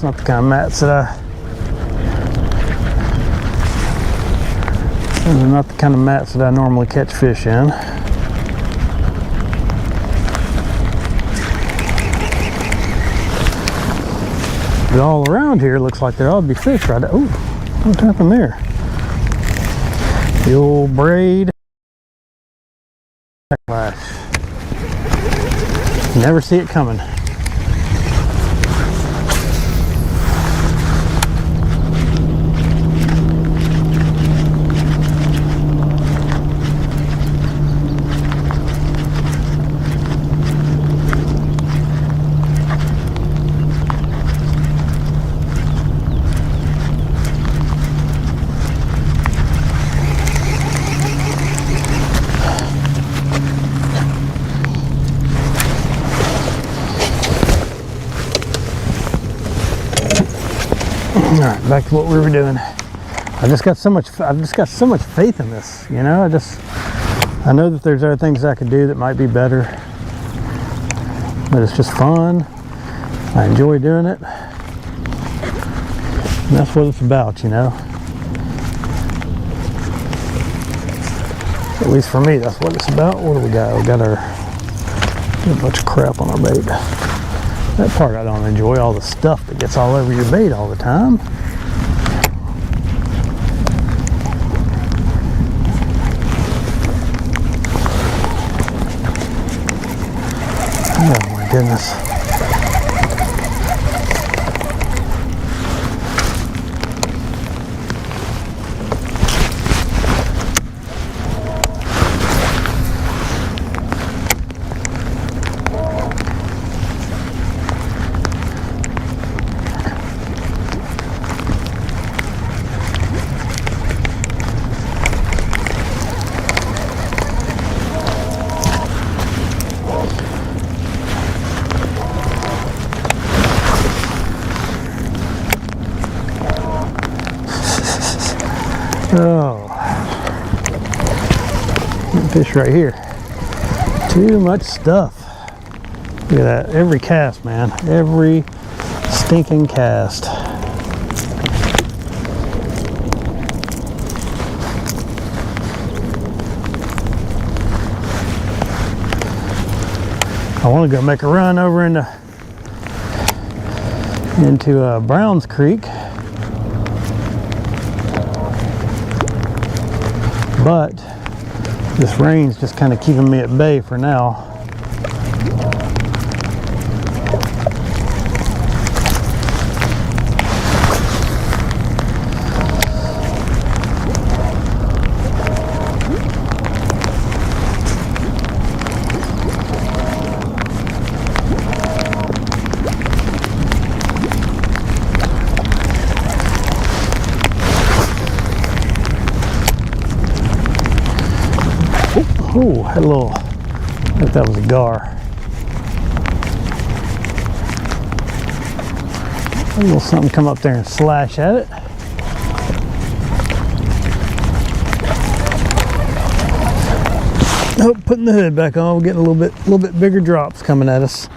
It's not the kind of mats that these are not the kind of mats that I normally catch fish in. But all around here looks like there ought to be fish right there. Oh, what happened there? The old braid. Backlash. Never see it coming. All right, back to what we were doing. I've just got so much faith in this, you know. I know that there's other things I could do that might be better, but it's just fun. I enjoy doing it, and that's what it's about, you know. At least for me, that's what it's about. What do we got? We got a bunch of crap on our bait. That part I don't enjoy, all the stuff that gets all over your bait all the time. Oh my goodness. Oh, fish right here. Too much stuff. Look at that. Every cast, man. Every stinking cast. I want to go make a run over into Browns Creek. But this rain's just kind of keeping me at bay for now. Oh, had a little, I think that was a gar. A little something come up there and slash at it. Oh, putting the hood back on, we're getting a little bit bigger drops coming at us.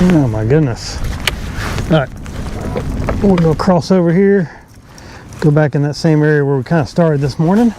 Oh my goodness. All right, we're gonna cross over here, go back in that same area where we kind of started this morning.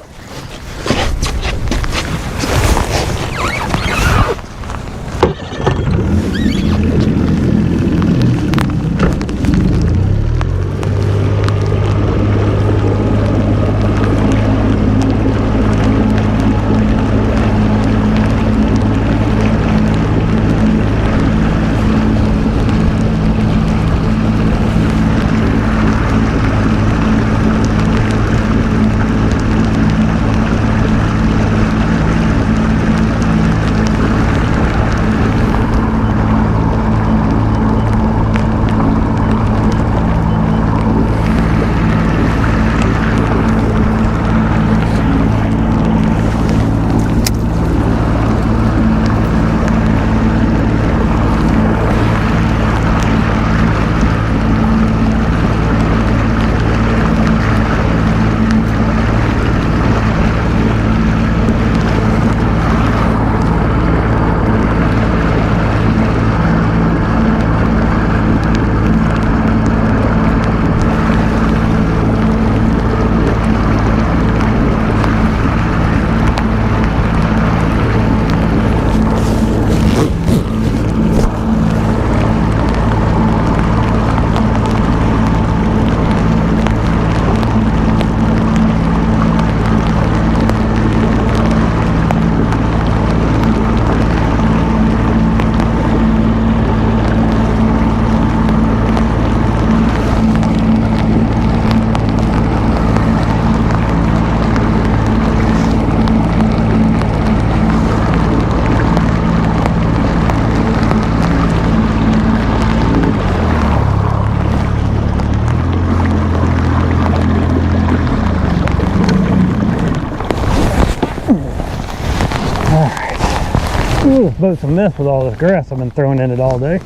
Ooh, this boat's a mess with all this grass I've been throwing in it all day.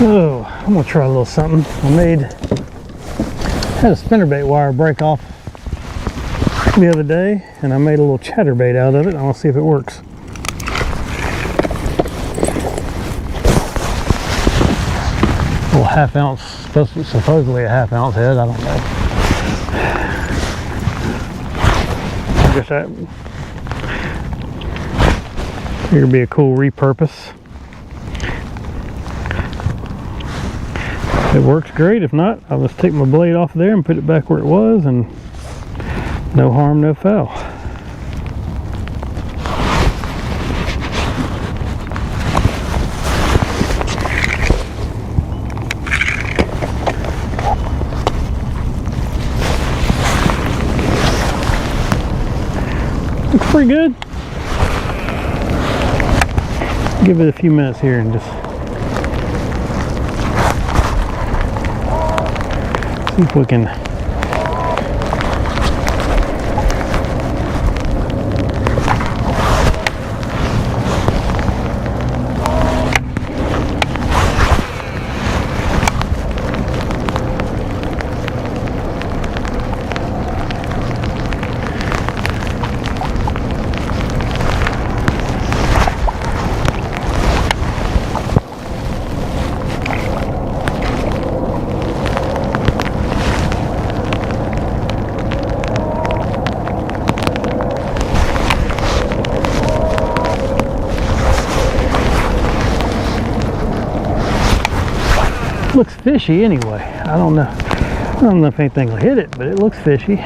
So I'm gonna try a little something. Had a spinnerbait wire break off the other day, and I made a little chatterbait out of it. I want to see if it works. A little half ounce, supposedly a half ounce head. I don't know. I guess that here would be a cool repurpose. If it works, great. If not, I'll just take my blade off there and put it back where it was, and no harm, no foul. Looks pretty good. Give it a few minutes here and just see if we can Looks fishy anyway. I don't know if anything will hit it, but it looks fishy.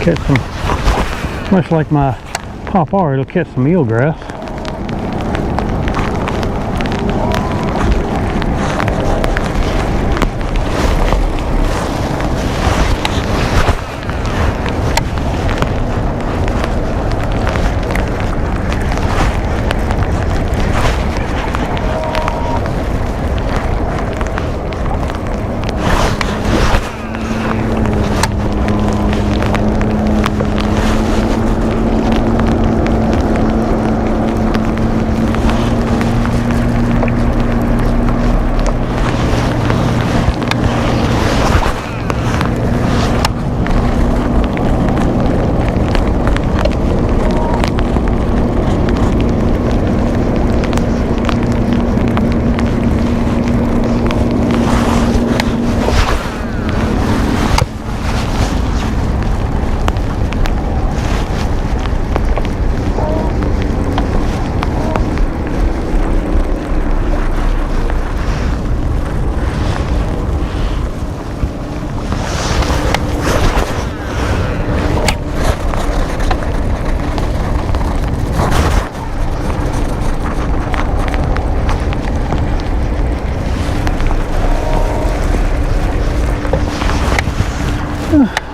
Catch some, much like my popar, it'll catch some eelgrass.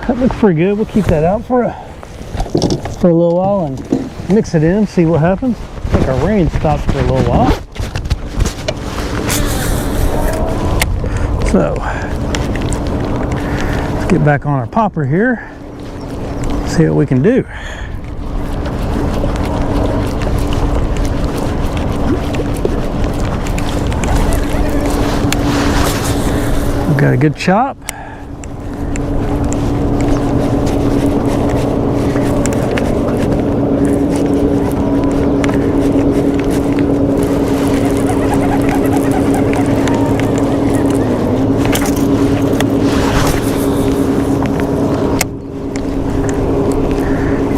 That looks pretty good. We'll keep that out for a little while and mix it in, see what happens. I think our rain stops for a little while. So let's get back on our popper here, see what we can do. We've got a good chop.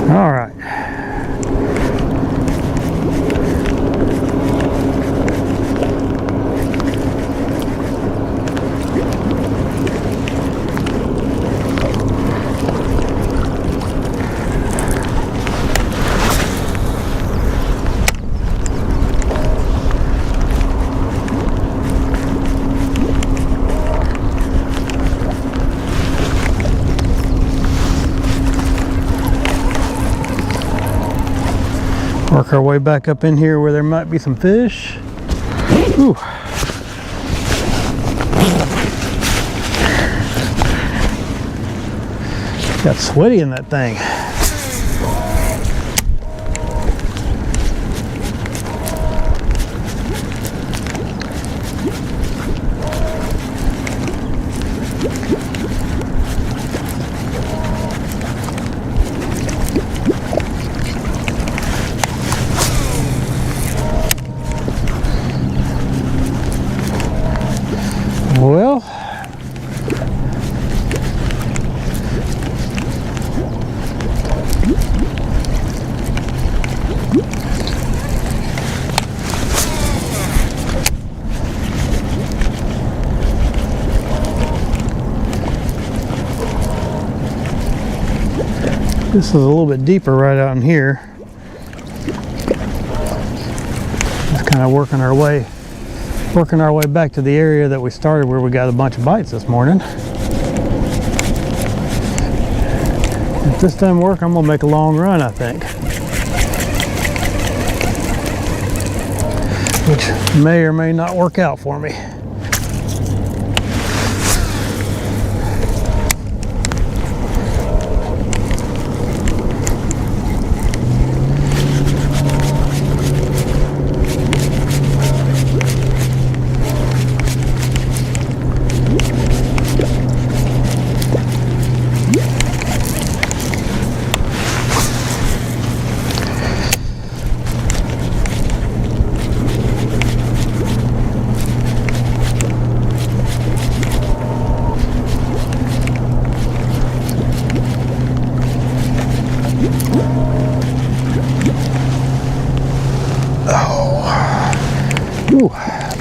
All right. Work our way back up in here where there might be some fish. Ooh. Got sweaty in that thing. Well, this is a little bit deeper right out in here. Just kind of working our way back to the area that we started where we got a bunch of bites this morning. If this doesn't work, I'm gonna make a long run, I think. Which may or may not work out for me.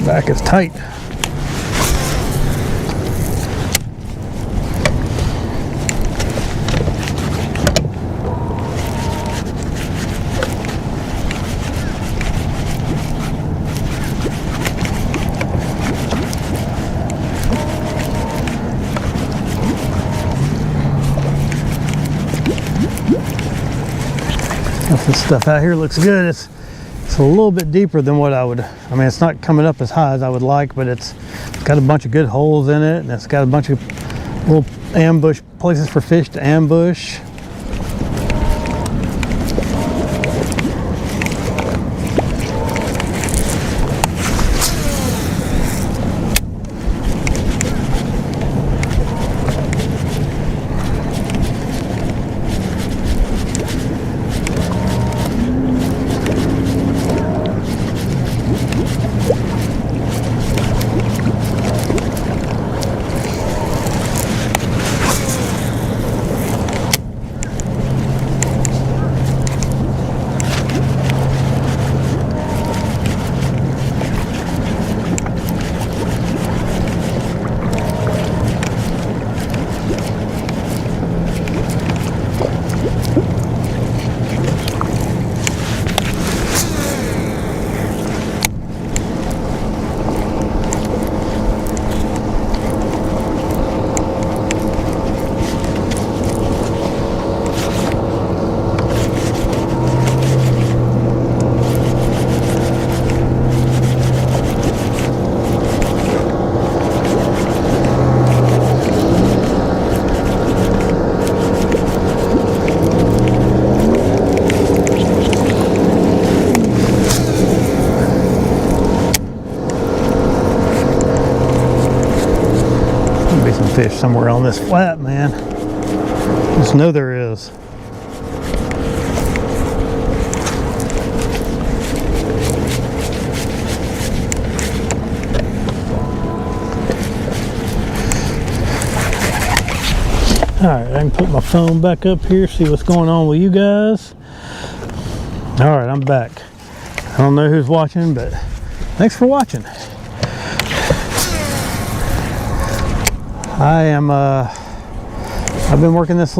Back is tight. This stuff out here looks good. It's a little bit deeper than what I mean, it's not coming up as high as I would like, but it's got a bunch of good holes in it, and it's got a bunch of little ambush places for fish to ambush. Fish somewhere on this flat, man. Just know there is. Alright, I can put my phone back up here, see what's going on with you guys. Alright, I'm back. I don't know who's watching, but thanks for watching. I've been working this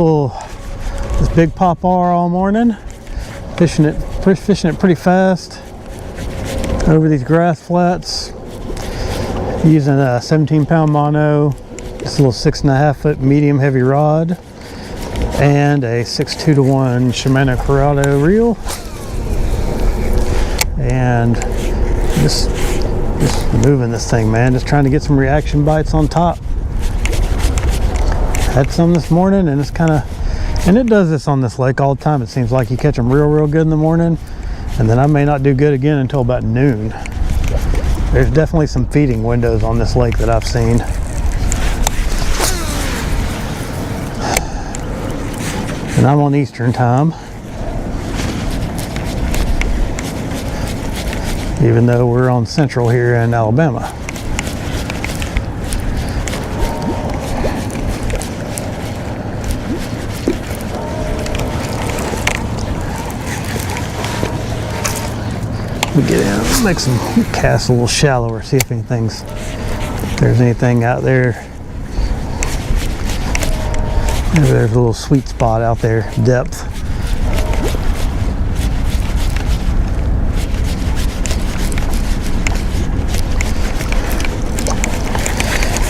big popar all morning, fishing it pretty fast over these grass flats, using a 17-pound mono, this little 6.5 foot medium heavy rod, and a 6.2-to-1 Shimano Corrado reel, and just moving this thing, man, just trying to get some reaction bites on top. Had some this morning, and and it does this on this lake all the time. It seems like you catch them real good in the morning, and then I may not do good again until about noon. There's definitely some feeding windows on this lake that I've seen. And I'm on Eastern time, even though we're on Central here in Alabama. We get in, make some casts a little shallower, see if there's anything out there. Maybe there's a little sweet spot out there, depth.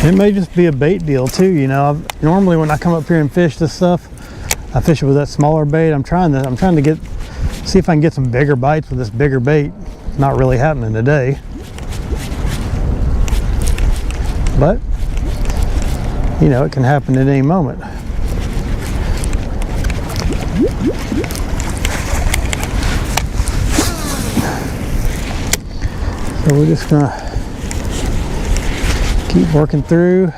It may just be a bait deal too, you know. Normally when I come up here and fish this stuff, I fish it with that smaller bait. I'm trying to see if I can get some bigger bites with this bigger bait. Not really happening today, but you know, it can happen at any moment. So we're just gonna keep working through.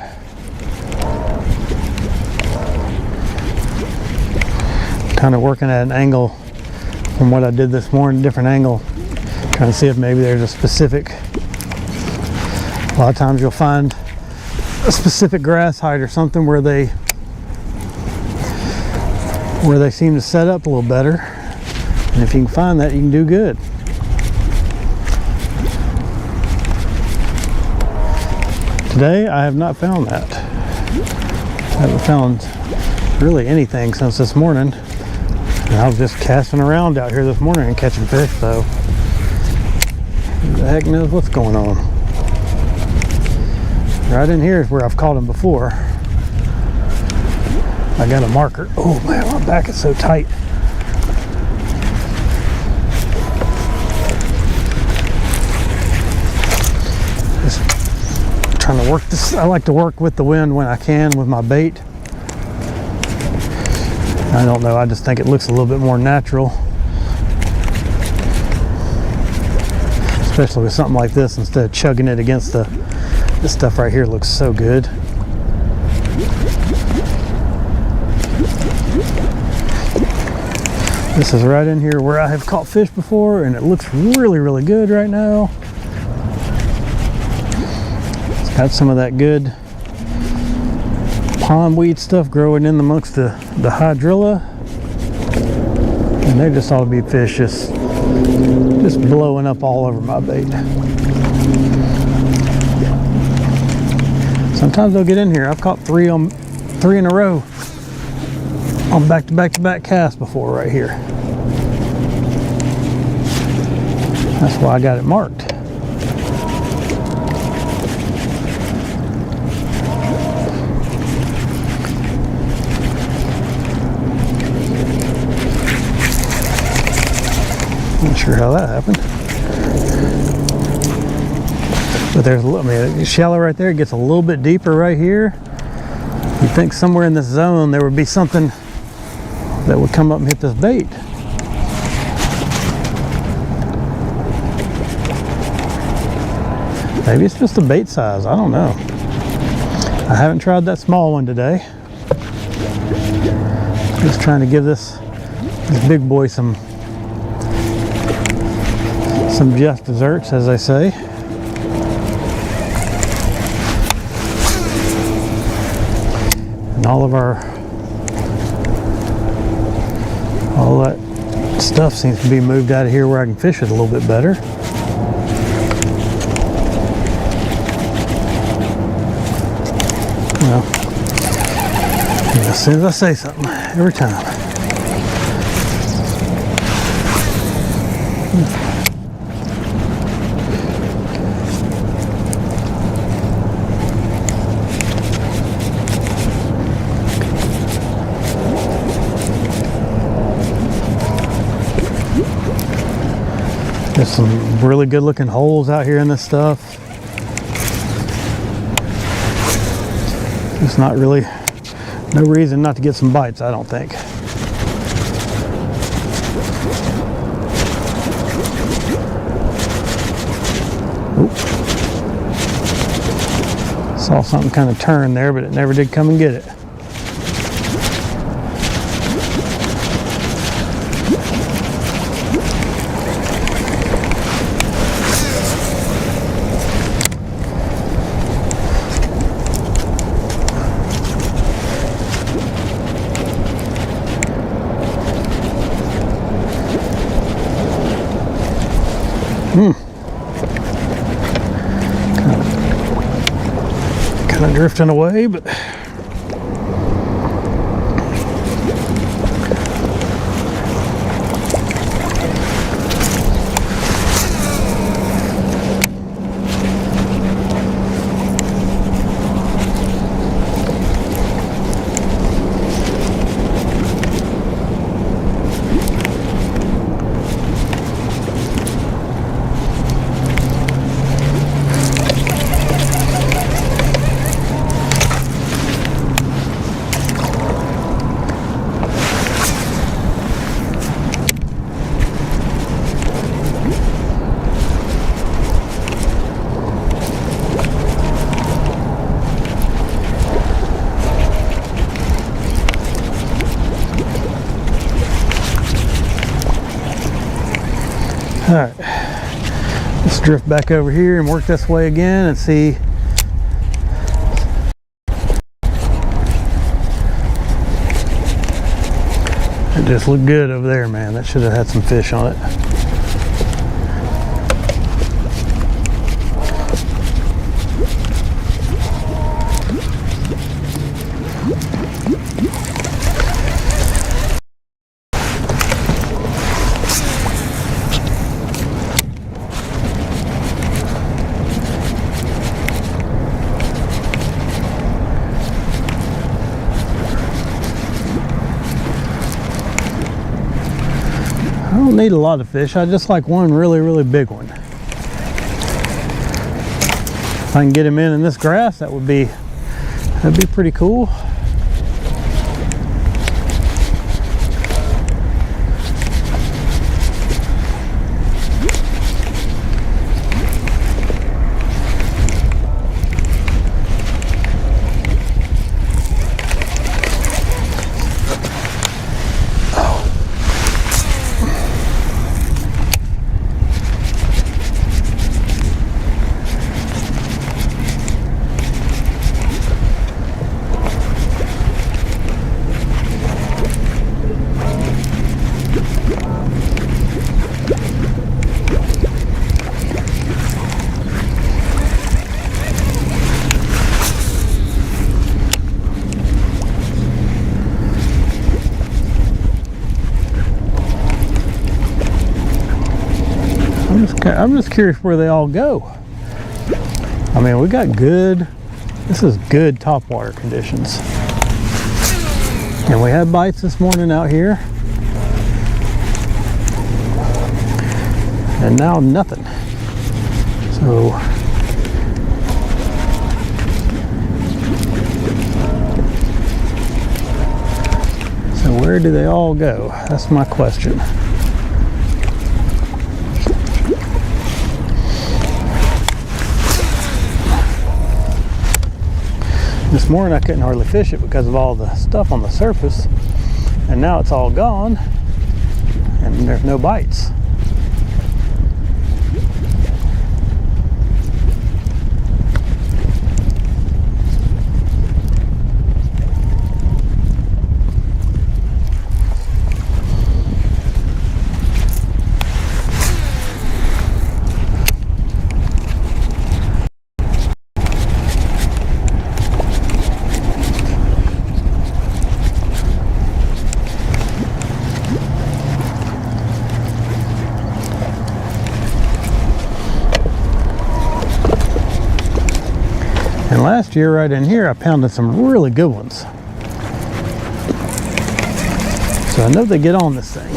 Kind of working at an angle from what I did this morning, different angle. Trying to see if maybe there's a specific, a lot of times you'll find a specific grass height or something where they seem to set up a little better. And if you can find that, you can do good. Today I have not found that. I haven't found really anything since this morning. And I was just casting around out here this morning and catching fish, so who the heck knows what's going on. Right in here is where I've caught them before. I got a marker. Oh man, my back is so tight. Just trying to work this. I like to work with the wind when I can with my bait. I don't know, I just think it looks a little bit more natural. Especially with something like this, instead of chugging it against this stuff right here looks so good. This is right in here where I have caught fish before, and it looks really, really good right now. It's got some of that good pondweed stuff growing in amongst the hydrilla, and there just ought to be fish just blowing up all over my bait. Sometimes they'll get in here. I've caught three in a row on back-to-back casts before right here. That's why I got it marked. Not sure how that happened. But there's a little, I mean, shallow right there. It gets a little bit deeper right here. You'd think somewhere in this zone there would be something that would come up and hit this bait. Maybe it's just the bait size. I don't know. I haven't tried that small one today. Just trying to give this big boy some just desserts, as they say. And all that stuff seems to be moved out of here where I can fish it a little bit better. Well, as soon as I say something, every time. There's some really good looking holes out here in this stuff. It's not really, no reason not to get some bites, I don't think. Oop. Saw something kind of turn there, but it never did come and get it. Kind of drifting away, but all right, let's drift back over here and work this way again and see. It just looked good over there, man. That should have had some fish on it. don't need a lot of fish. I just like one really, really big one. If I can get him in this grass, that'd be pretty cool. I'm just curious where they all go. I mean, we got this is good topwater conditions. And we had bites this morning out here. And now nothing. So where do they all go? That's my question. This morning I couldn't hardly fish it because of all the stuff on the surface, and now it's all gone and there's no bites. And last year right in here I pounded some really good ones. So I know they get on this thing.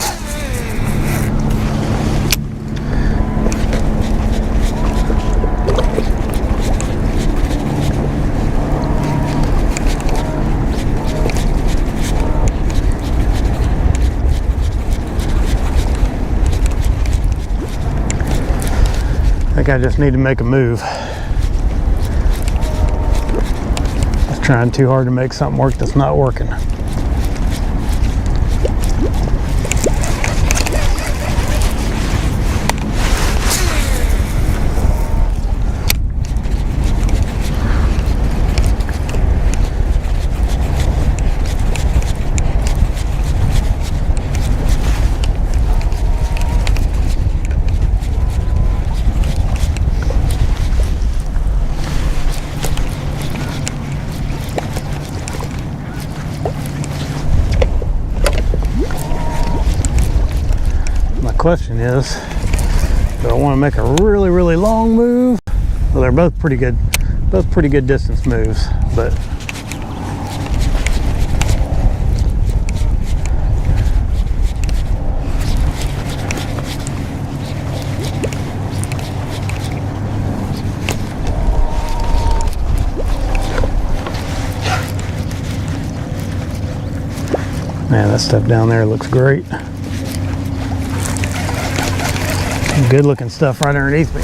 I think I just need to make a move. Trying too hard to make something work that's not working. Question is, do I want to make a really, really long move? Well, they're both pretty good distance moves, but man, that stuff down there looks great. Good looking stuff right underneath me.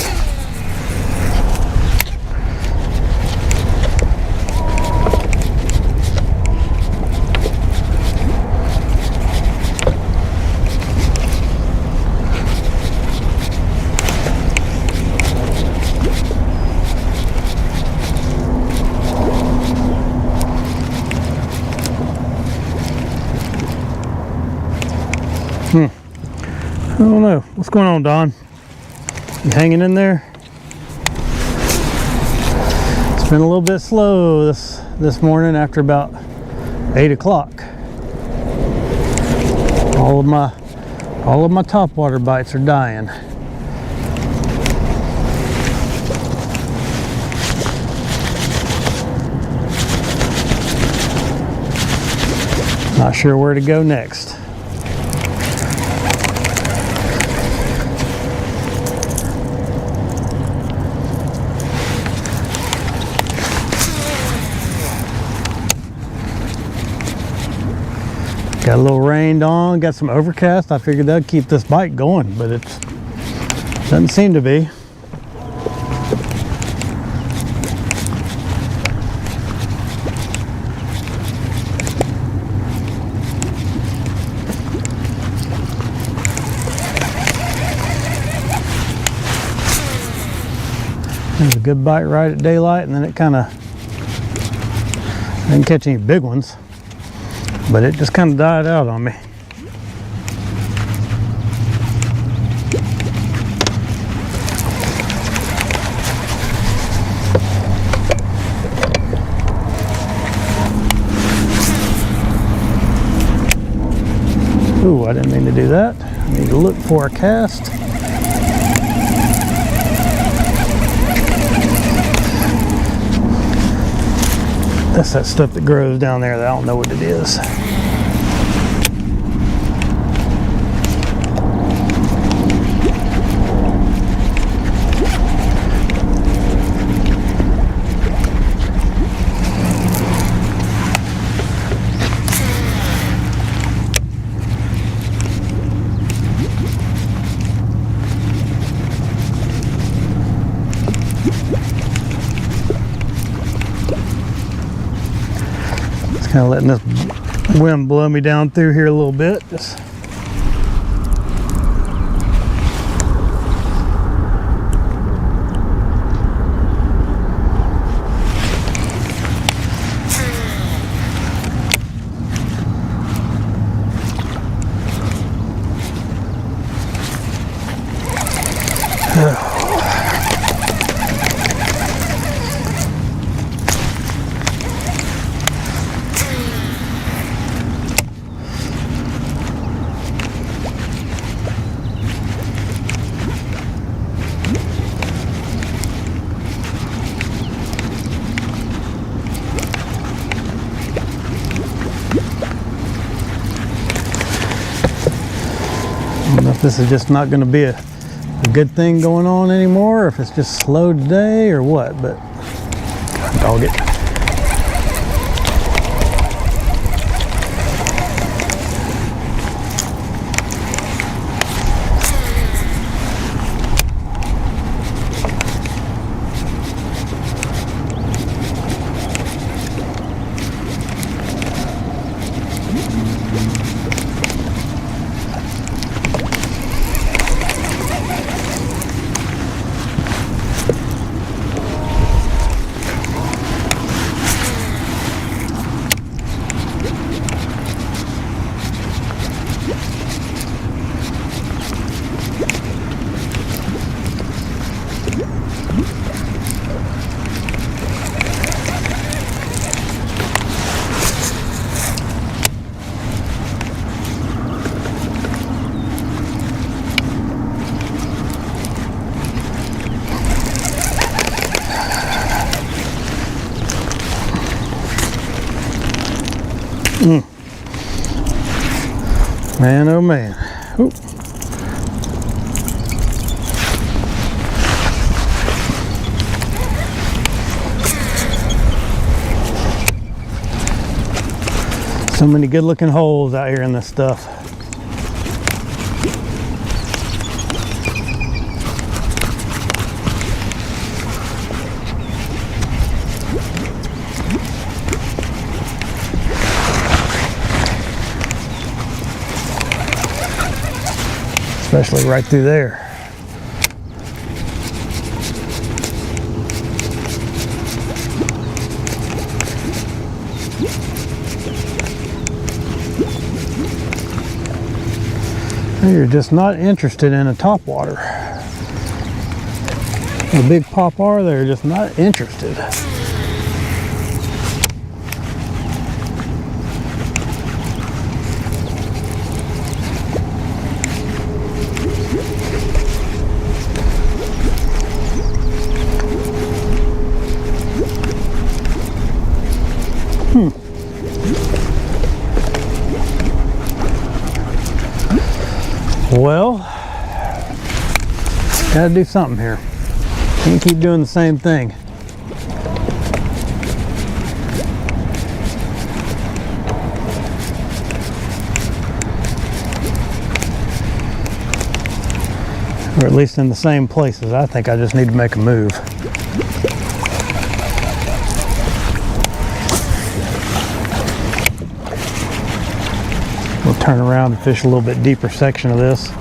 I don't know. What's going on, Don? You hanging in there? It's been a little bit slow this morning after about 8 o'clock. All of my topwater bites are dying. Not sure where to go next. Got a little rained on, got some overcast. I figured that'd keep this bite going, but it doesn't seem to be. There's a good bite right at daylight, and then it kind of didn't catch any big ones, but it just kind of died out on me. Ooh, I didn't mean to do that. I need to look for a cast. That's that stuff that grows down there that I don't know what it is. Kind of letting this wind blow me down through here a little bit. Just I don't know if this is just not going to be a good thing going on anymore, or if it's just slow today or what, but dog it. Man, oh man. Ooh. So many good looking holes out here in this stuff. Especially right through there. You're just not interested in a topwater. A big popper, they're just not interested. Well, gotta do something here. Can't keep doing the same thing. or at least in the same places. I think I just need to make a move. We'll turn around and fish a little bit deeper section of this.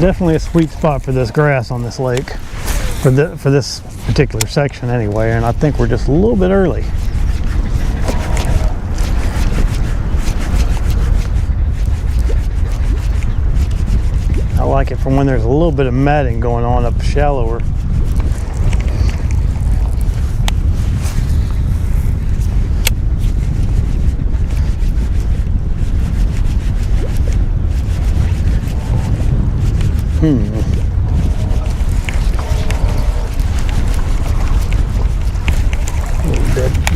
Definitely a sweet spot for this grass on this lake, for this particular section anyway, and I think we're just a little bit early. I like it from when there's a little bit of matting going on up shallower.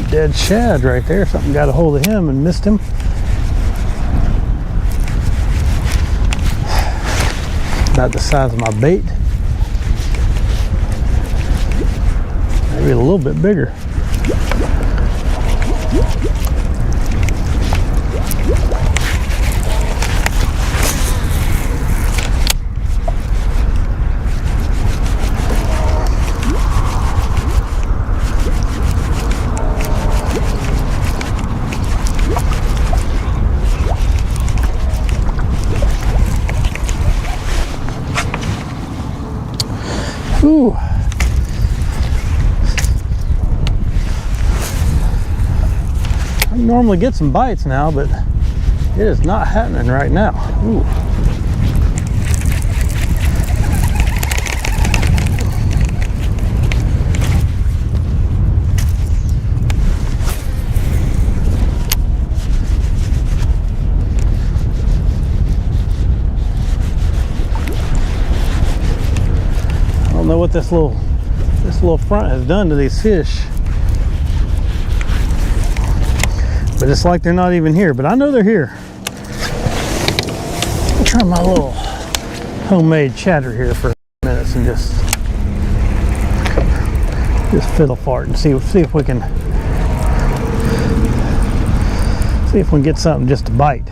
Dead shad right there. Something got a hold of him and missed him. About the size of my bait. Maybe a little bit bigger. Ooh. I normally get some bites now, but it is not happening right now. Ooh. I don't know what this little front has done to these fish, but it's like they're not even here, but I know they're here. I'll try my little homemade chatter here for a minute and just fiddle fart and see if we can get something just to bite.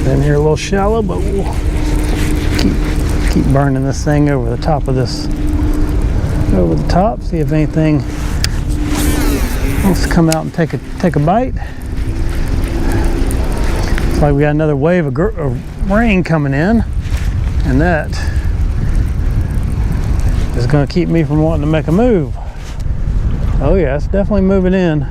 in here a little shallow, but we'll keep burning this thing over the top of this, over the top, see if anything wants to come out and take a bite. Looks like we got another wave of rain coming in, and that is going to keep me from wanting to make a move. Oh yeah, it's definitely moving in.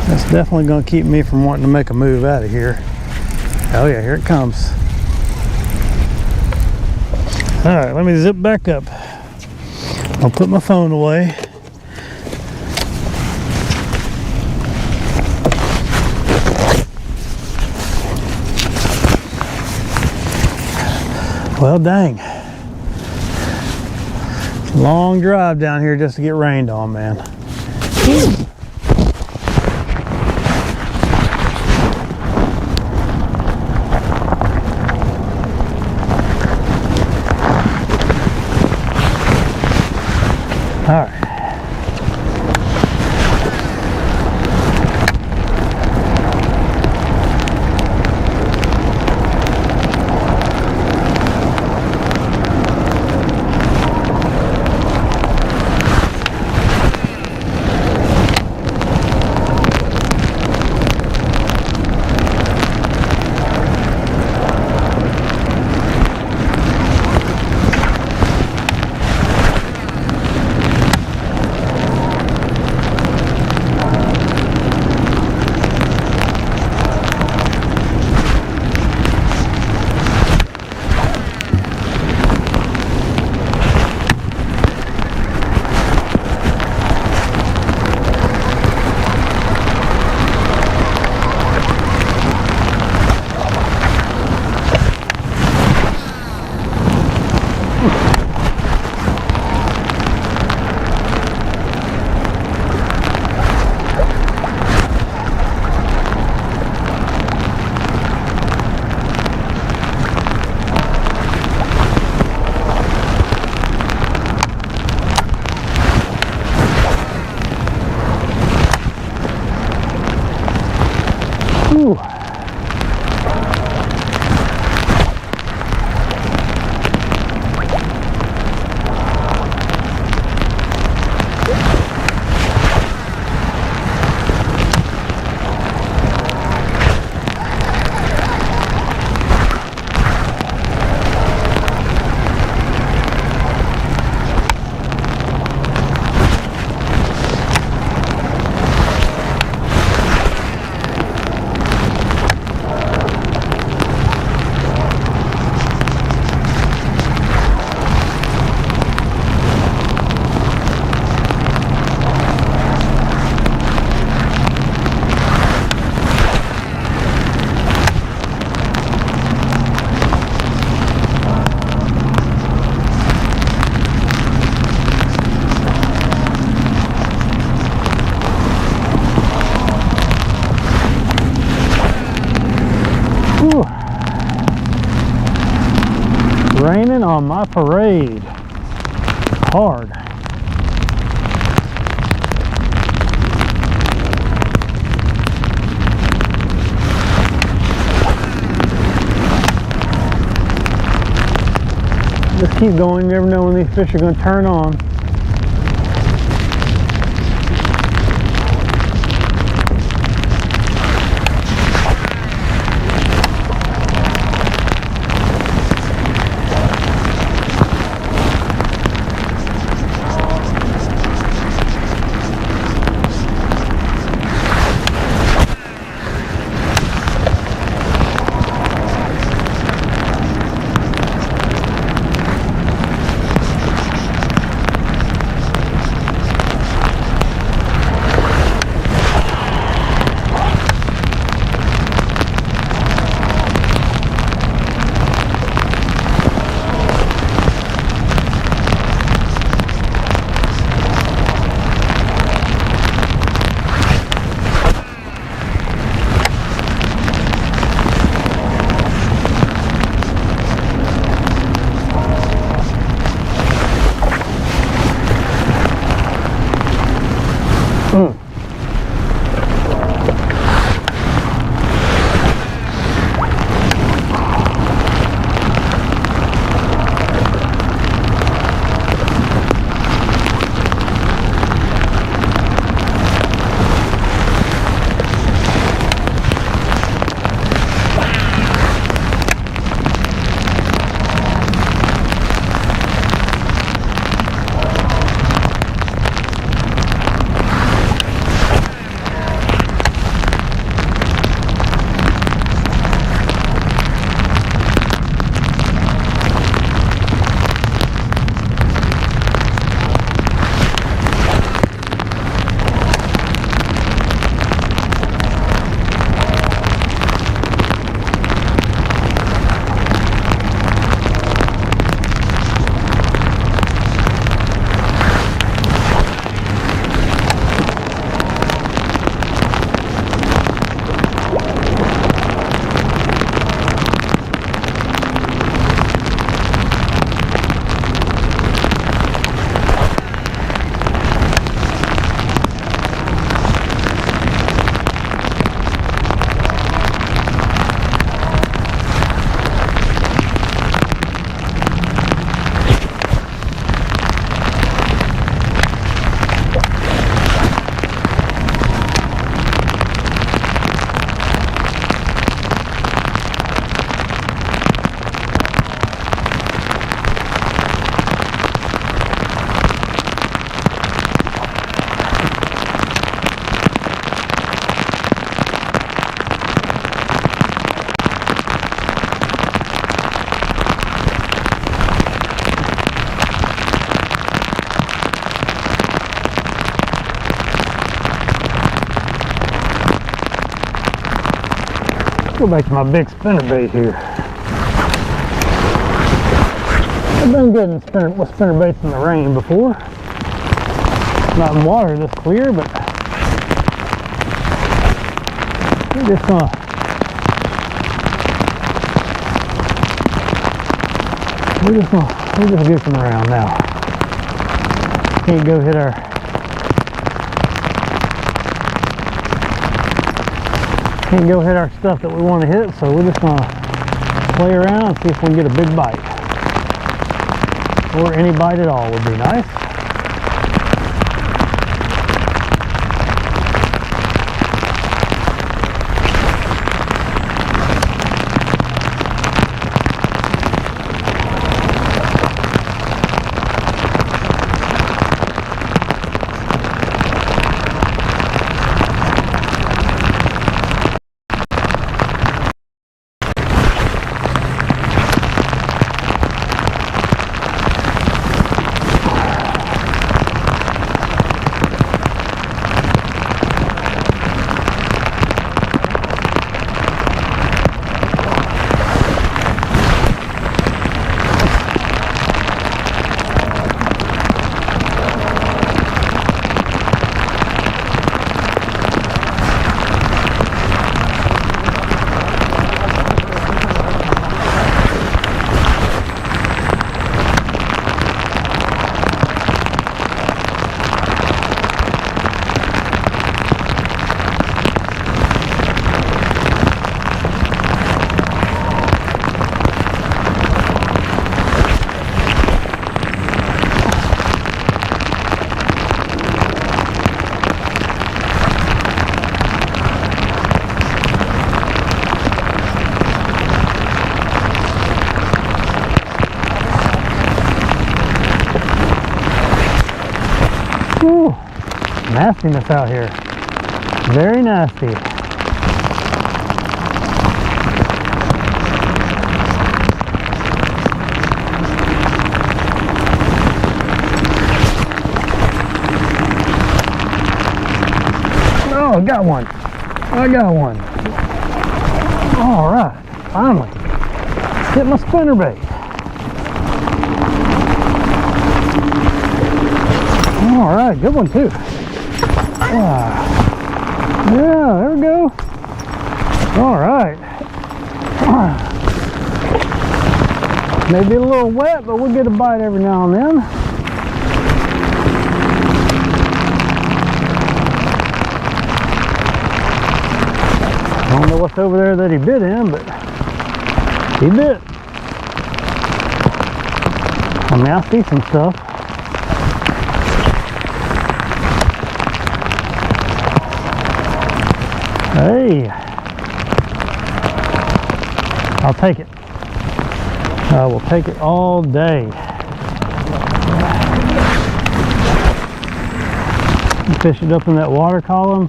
That's definitely going to keep me from wanting to make a move out of here. Oh yeah, here it comes. All right, let me zip back up. I'll put my phone away. Well, dang. Long drive down here just to get rained on, man. All right. Whew. Raining on my parade. Hard. Just keep going, you never know when these fish are going to turn on. Go back to my big spinnerbait here. I've been good with spinnerbaits in the rain before. Not in water this clear, but we're just goofing around now. Can't go hit our stuff that we want to hit, so we're just gonna play around and see if we can get a big bite. Or any bite at all would be nice. Whew, nastiness out here. Very nasty. Oh, I got one. I got one. All right, finally. Hit my spinnerbait. All right, good one too. Yeah, there we go. All right. Maybe a little wet, but we'll get a bite every now and then. I don't know what's over there that he bit in, but he bit. I mean, I see some stuff. Hey, I'll take it. I will take it all day. Fish it up in that water column.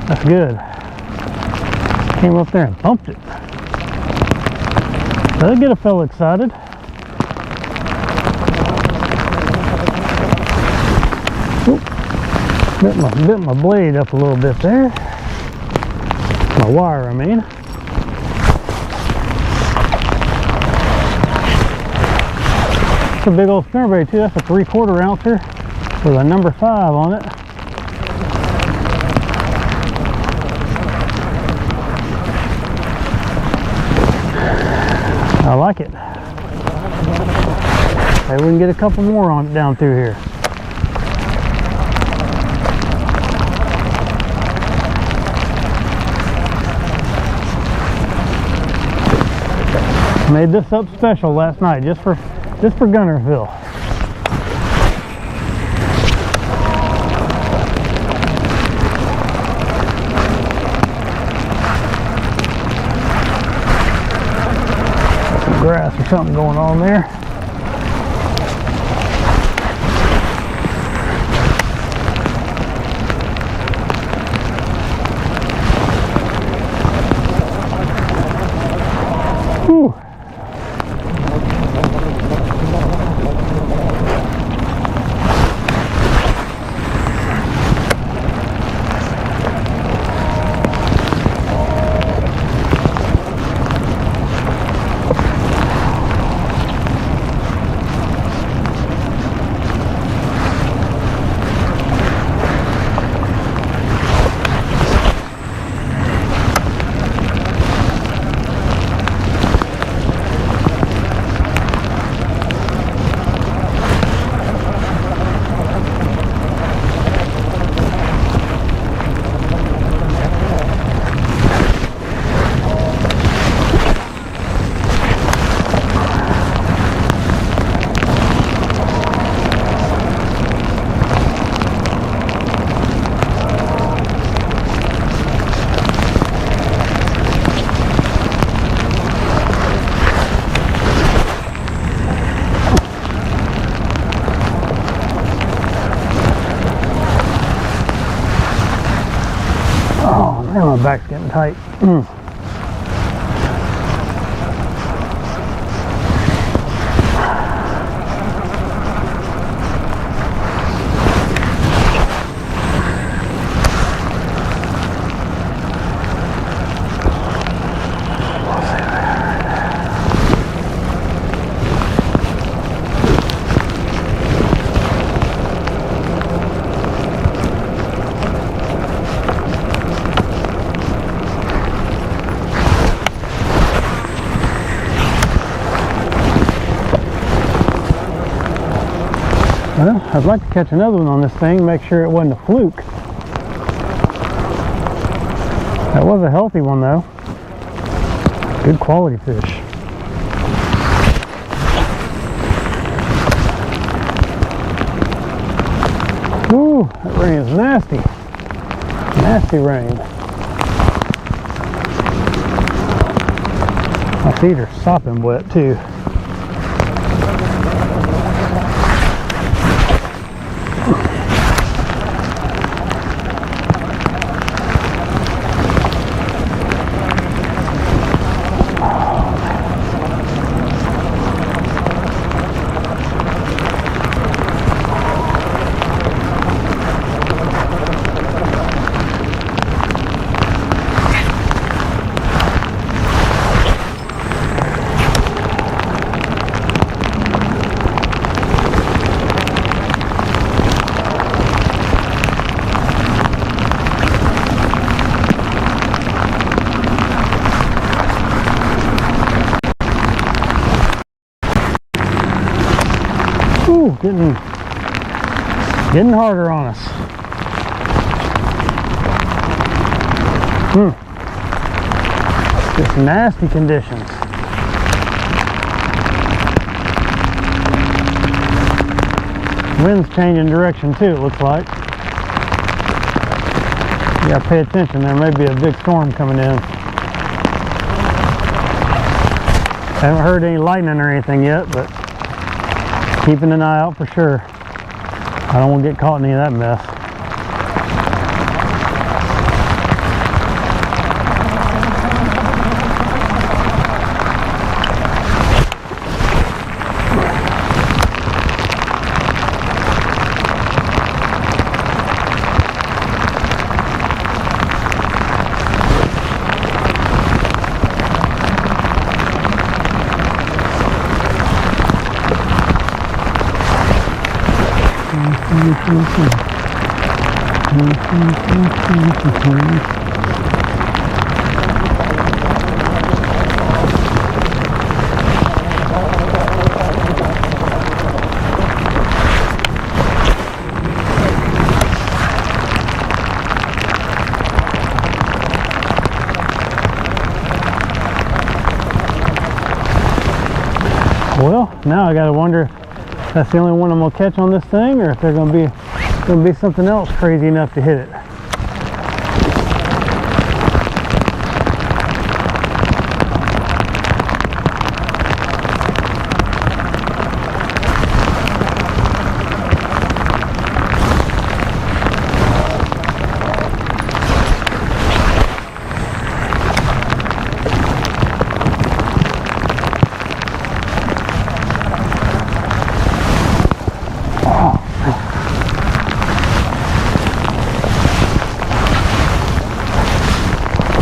That's good. Came up there and pumped it. That'll get a fella excited. Oop. Bit my blade up a little bit there. My wire, I mean. It's a big old spinnerbait too. That's a 3/4 ouncer with a number 5 on it. I like it. Maybe we can get a couple more on it down through here. Made this up special last night just for Guntersville. Some grass or something going on there. Whew. Oh man, my back's getting tight. Well, I'd like to catch another one on this thing, make sure it wasn't a fluke. That was a healthy one though. Good quality fish. Ooh, that rain is nasty. Nasty rain. My feet are sopping wet too. Ooh, getting harder on us. Just nasty conditions. Wind's changing direction too, it looks like. You gotta pay attention, there may be a big storm coming in. Haven't heard any lightning or anything yet, but keeping an eye out for sure. I don't want to get caught in any of that mess. Well, now I gotta wonder if that's the only one I'm gonna catch on this thing, or if there's gonna be something else crazy enough to hit it.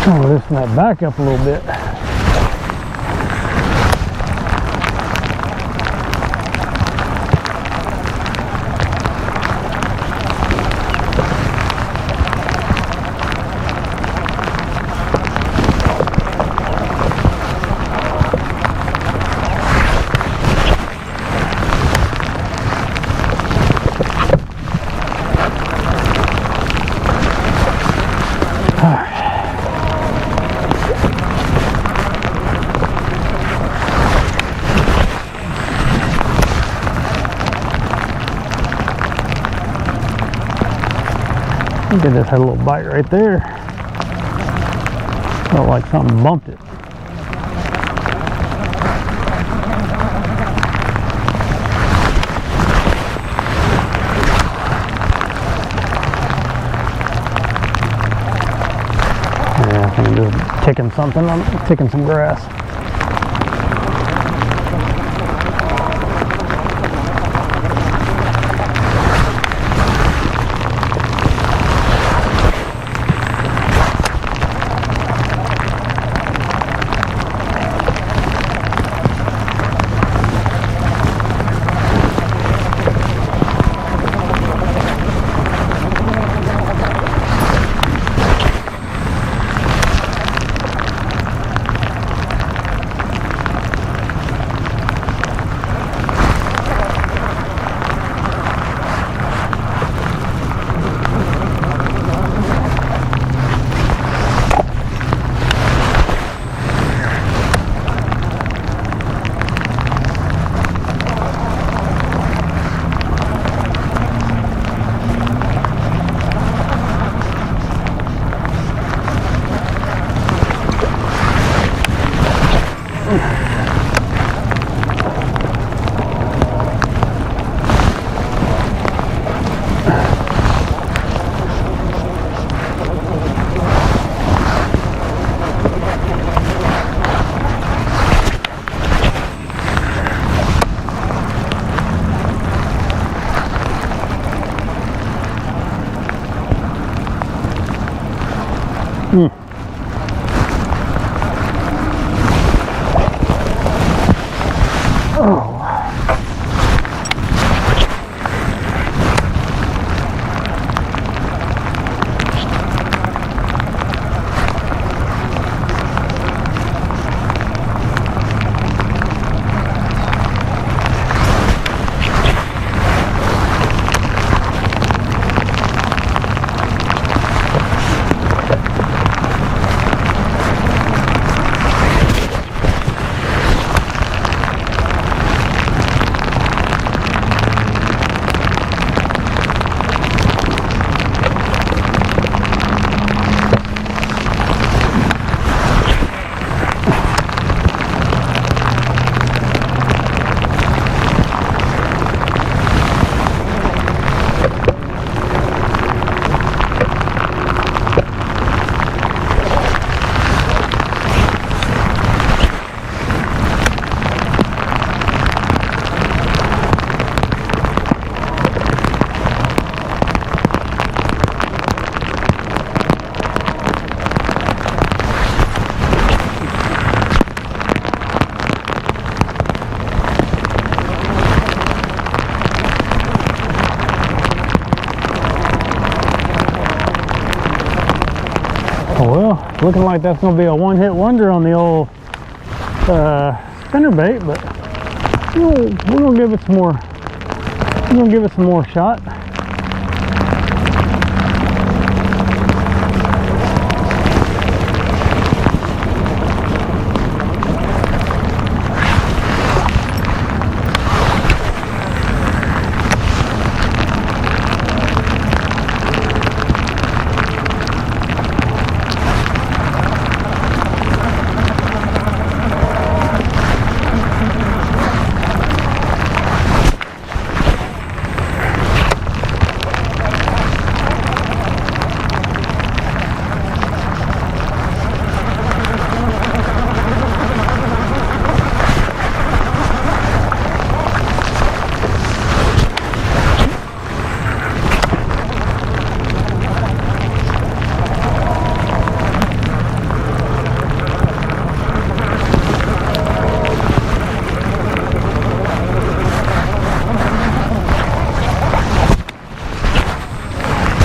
I'll loosen that back up a little bit. I think I just had a little bite right there. Felt like something bumped it. Yeah, I think just ticking something. I'm ticking some grass. Well, looking like that's going to be a one-hit wonder on the old spinnerbait, but we're going to give it some more. We're going to give it some more shot.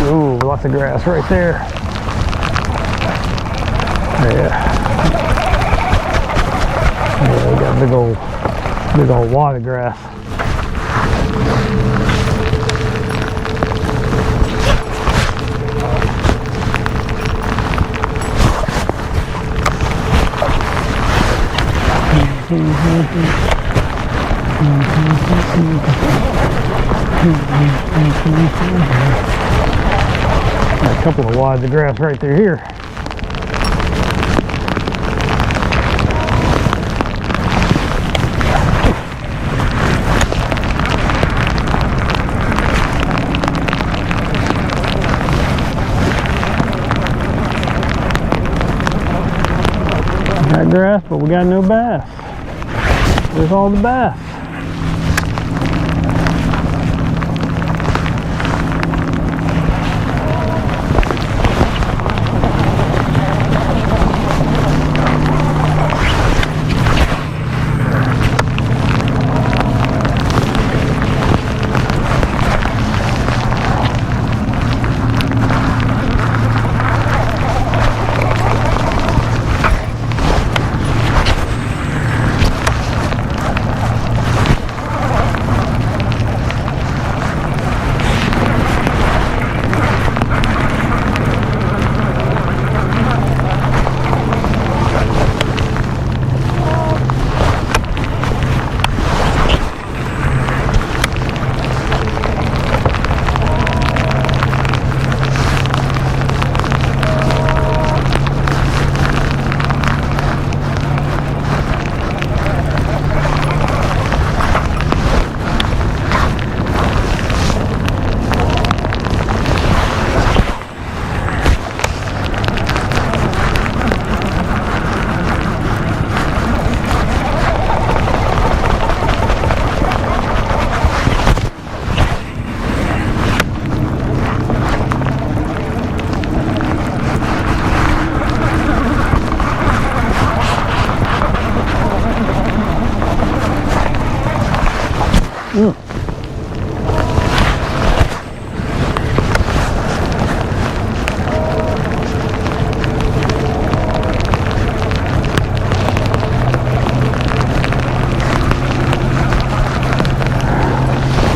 Ooh, lots of grass right there. Yeah. Yeah, we got a big old wad of grass. A couple of wads of grass right through here. That grass, but we got no bass. There's all the bass.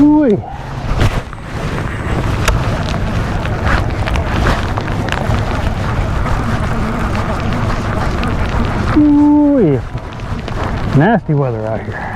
Ooh-wee. Ooh-wee. Nasty weather out here.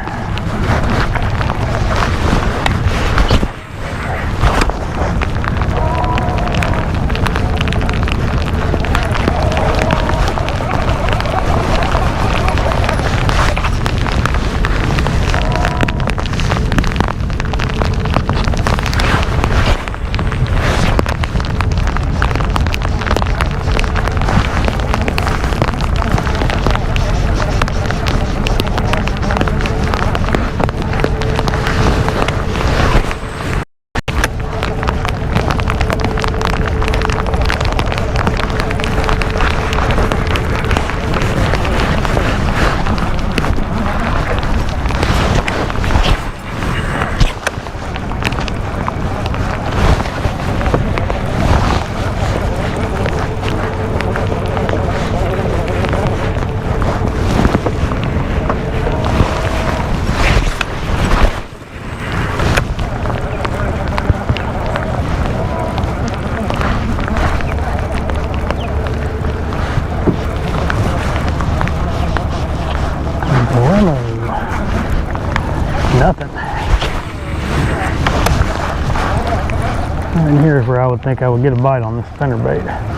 Nothing. And here's where I would think I would get a bite on this spinnerbait.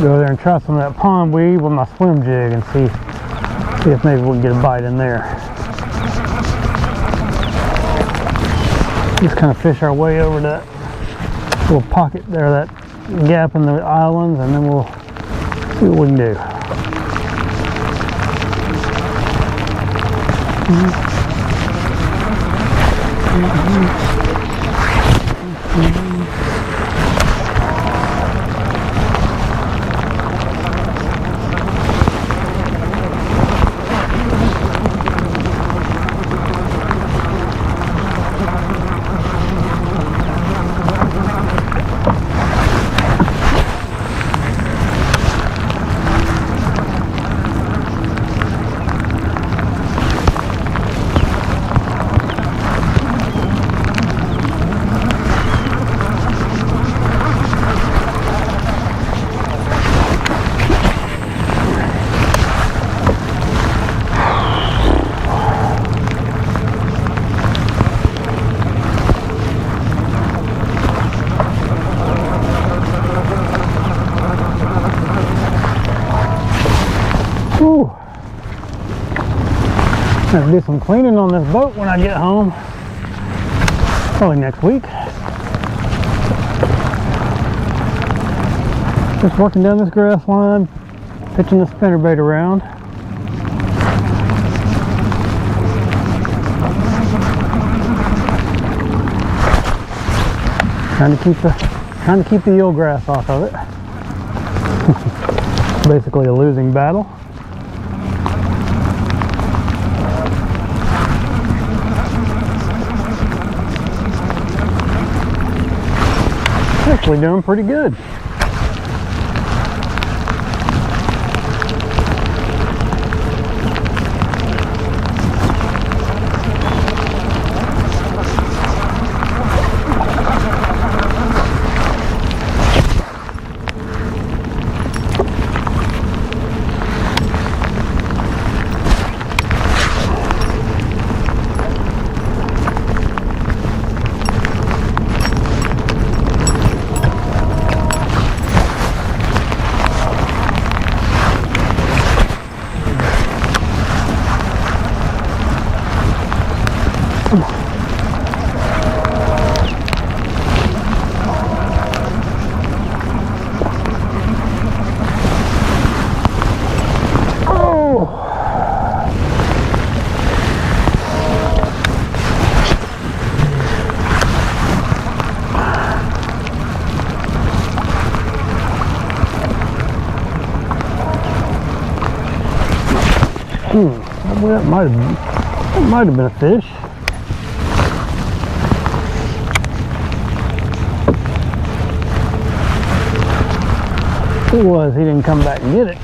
Go there and try some of that pond weed with my swim jig and see if maybe we can get a bite in there. Just kind of fish our way over that little pocket there, that gap in the islands, and then we'll see what we can do. Whew. Have to do some cleaning on this boat when I get home. Probably next week. Just working down this grass line, pitching the spinnerbait around. Trying to keep the eelgrass off of it. Basically a losing battle. Actually doing pretty good. Well, that might have been a fish. If it was, he didn't come back and get it.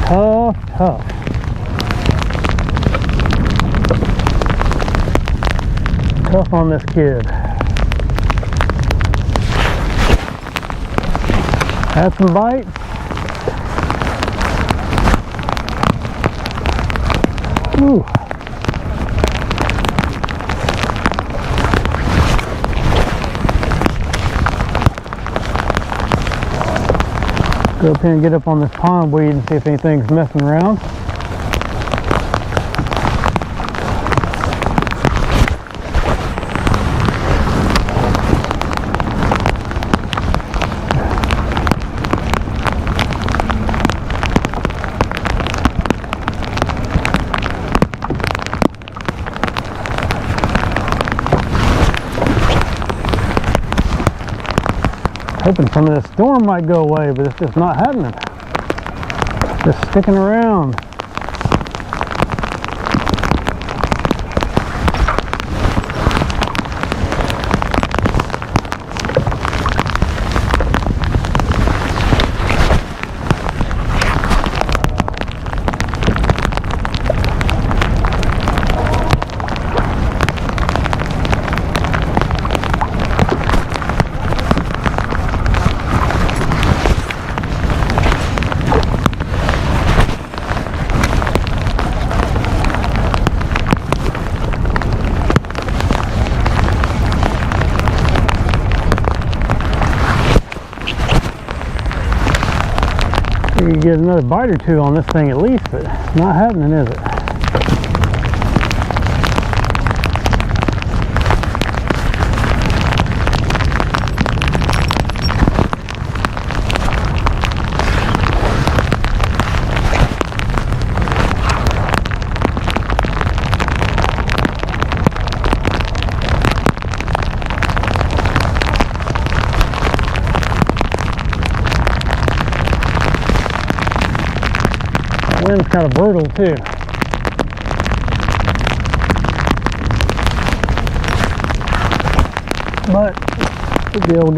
Tough, tough. Tough on this kid. Had some bites. Ooh. Go up here and get up on this pondweed and see if anything's messing around. Hoping some of this storm might go away, but it's just not happening. Just sticking around. You can get another bite or two on this thing at least, but it's not happening, is it? Wind's kind of brutal too. But should be able to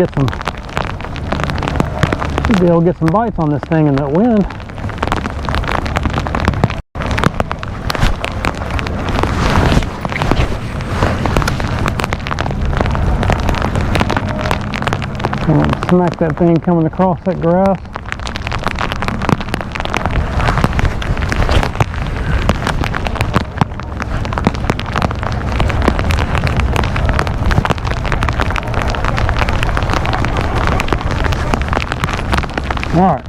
get some bites on this thing in that wind. I'm gonna smack that thing coming across that grass. All right.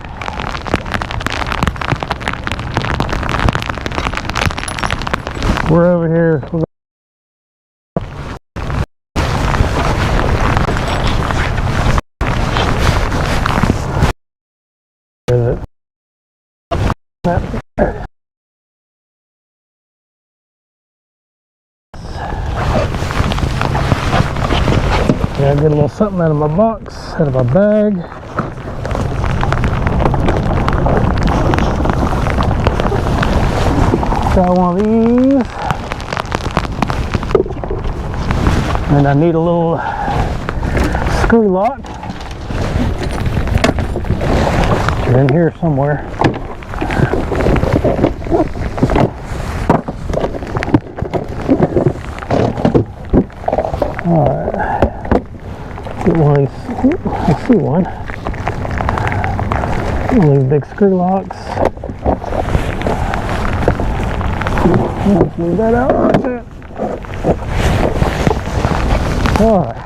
We're over here. Yeah, get a little something out of my box, out of my bag. Try one of these, and I need a little screw lock. They're in here somewhere. All right, get one of these. I see one. One of these big screw locks. Let's move that out like that. All right.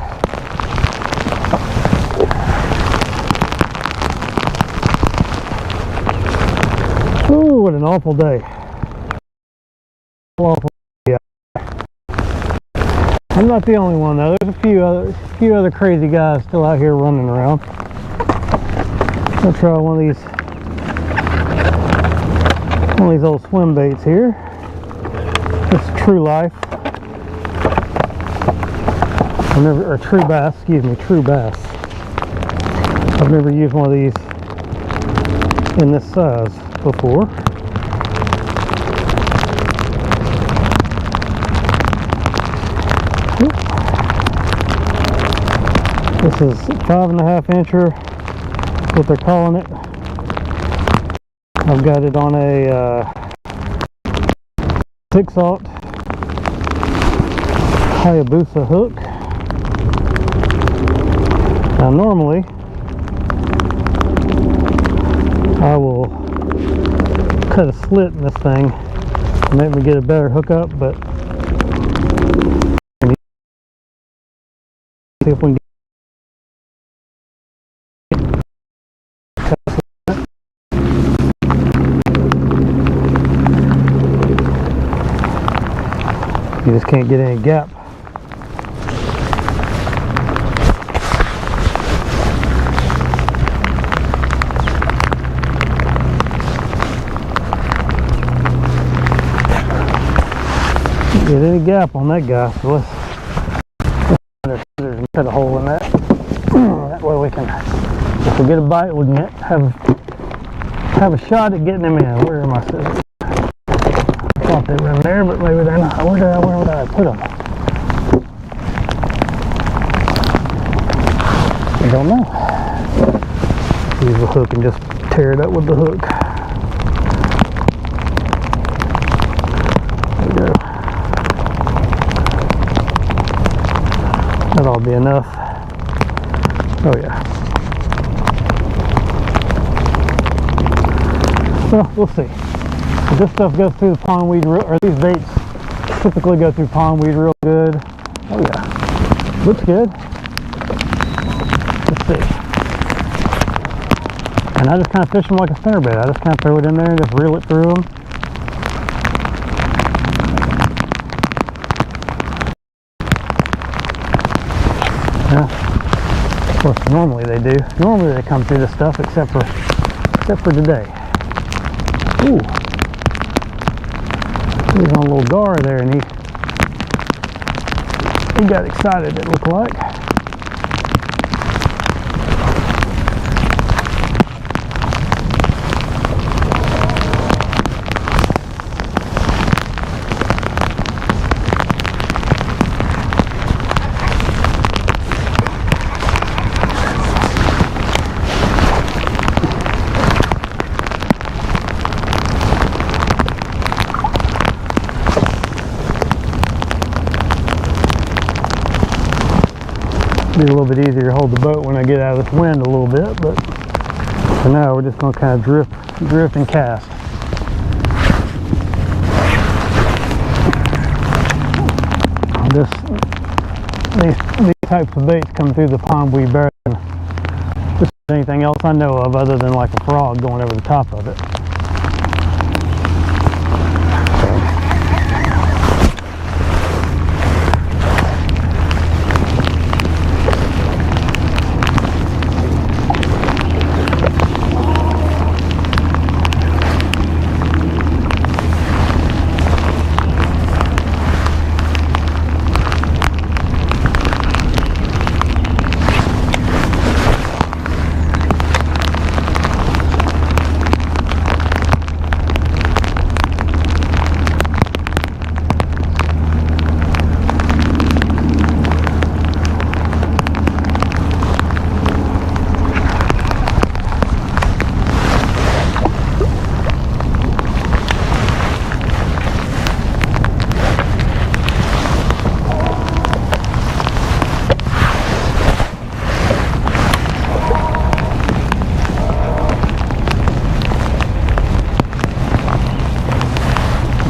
Ooh, what an awful day. Awful day. I'm not the only one though. There's a few other crazy guys still out here running around. I'll try one of these old swim baits here. This is True Life. Or True Bass, excuse me, True Bass. I've never used one of these in this size before. This is 5.5 incher, what they're calling it. I've got it on a 6/0 Hayabusa hook. Now normally I will cut a slit in this thing to make me get a better hookup, but see if we can you just can't get any gap. Can't get any gap on that guy, so let's cut a hole in that. That way we can, if we get a bite, we can have a shot at getting him in. Where are my scissors? I thought they were in there, but maybe they're not. Where did I put them? I don't know. Use the hook and just tear it up with the hook. There we go. That'll be enough. Oh yeah. Well, we'll see. If this stuff goes through the pondweed, or these baits typically go through pondweed real good. Oh yeah, looks good. Let's see. And I just kind of fish them like a spinnerbait. I just kind of throw it in there and just reel it through them. Yeah. Of course, normally they do. Normally they come through this stuff, except for today. Ooh. He was on a little gar there, and he got excited, it looked like. Be a little bit easier to hold the boat when I get out of this wind a little bit, but for now we're just going to kind of drift and cast. These types of baits come through the pondweed better than just anything else I know of, other than like a frog going over the top of it.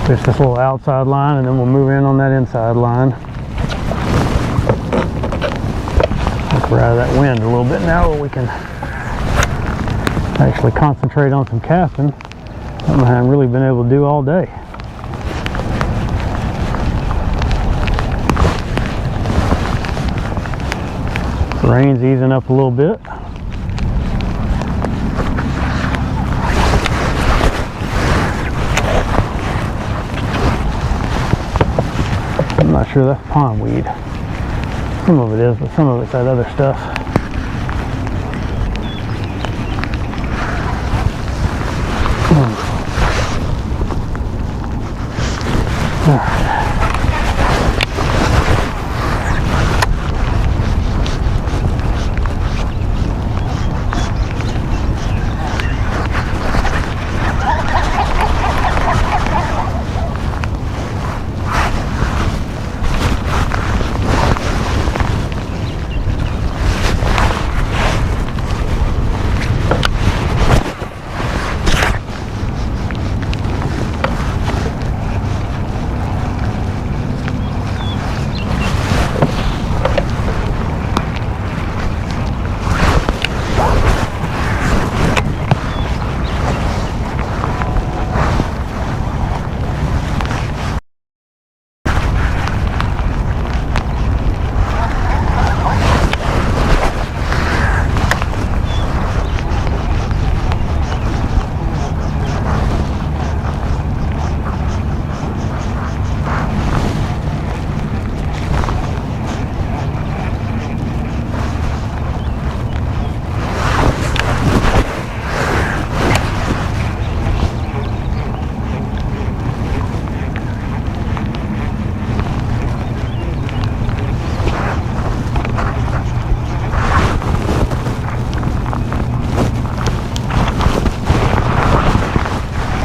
Fish this little outside line, and then we'll move in on that inside line. We're out of that wind a little bit now, where we can actually concentrate on some casting. Something I haven't really been able to do all day. The rain's easing up a little bit. I'm not sure that's pondweed. Some of it is, but some of it's that other stuff. All right.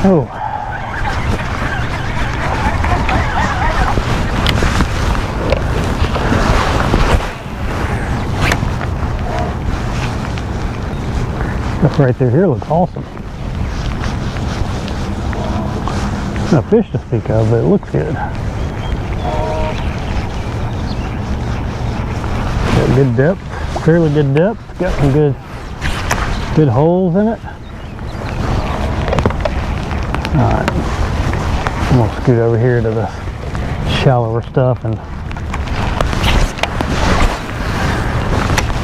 Oh. Stuff right through here looks awesome. No fish to speak of, but it looks good. Got good depth, fairly good depth. Got some good holes in it. Alright, I'm gonna scoot over here to the shallower stuff and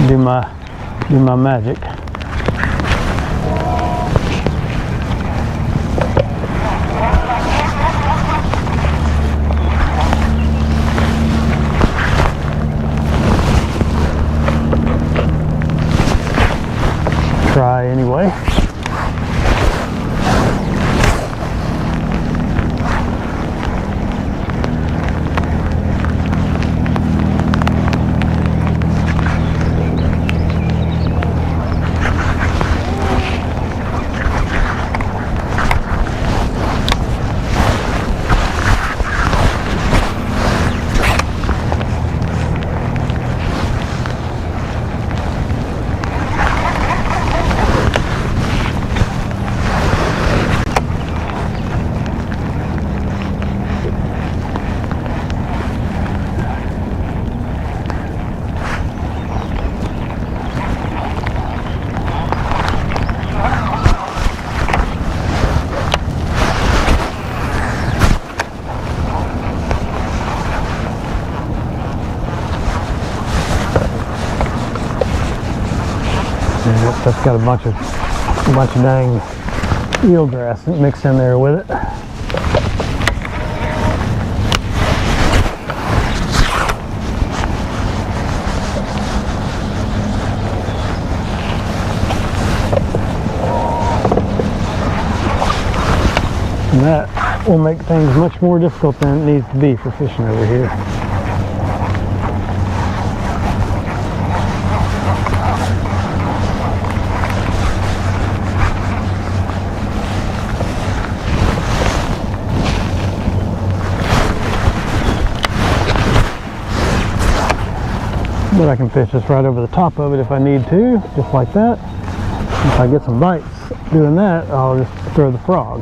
do my magic. Try anyway. That's got a bunch of dang eelgrass mixed in there with it. And that will make things much more difficult than it needs to be for fishing over here. But I can fish this right over the top of it if I need to, just like that. If I get some bites doing that, I'll just throw the frog.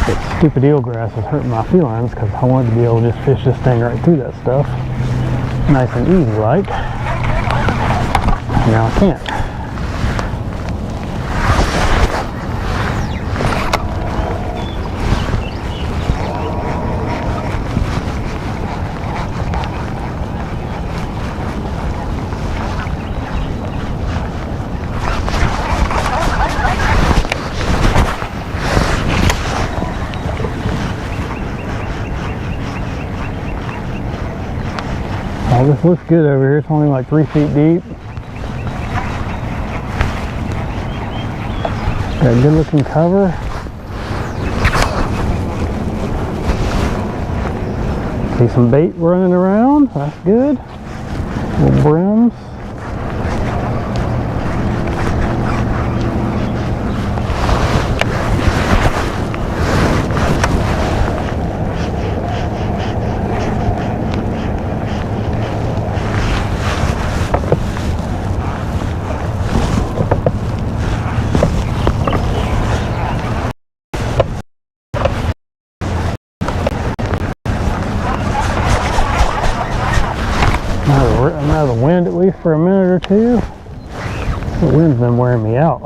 That stupid eelgrass is hurting my felines because I wanted to be able to just fish this thing right through that stuff. Nice and easy like. Now I can't. Oh, this looks good over here. It's only like 3 feet deep. Got a good looking cover. See some bait running around. That's good. Little brims. I'm out of the wind at least for a minute or two. The wind's been wearing me out.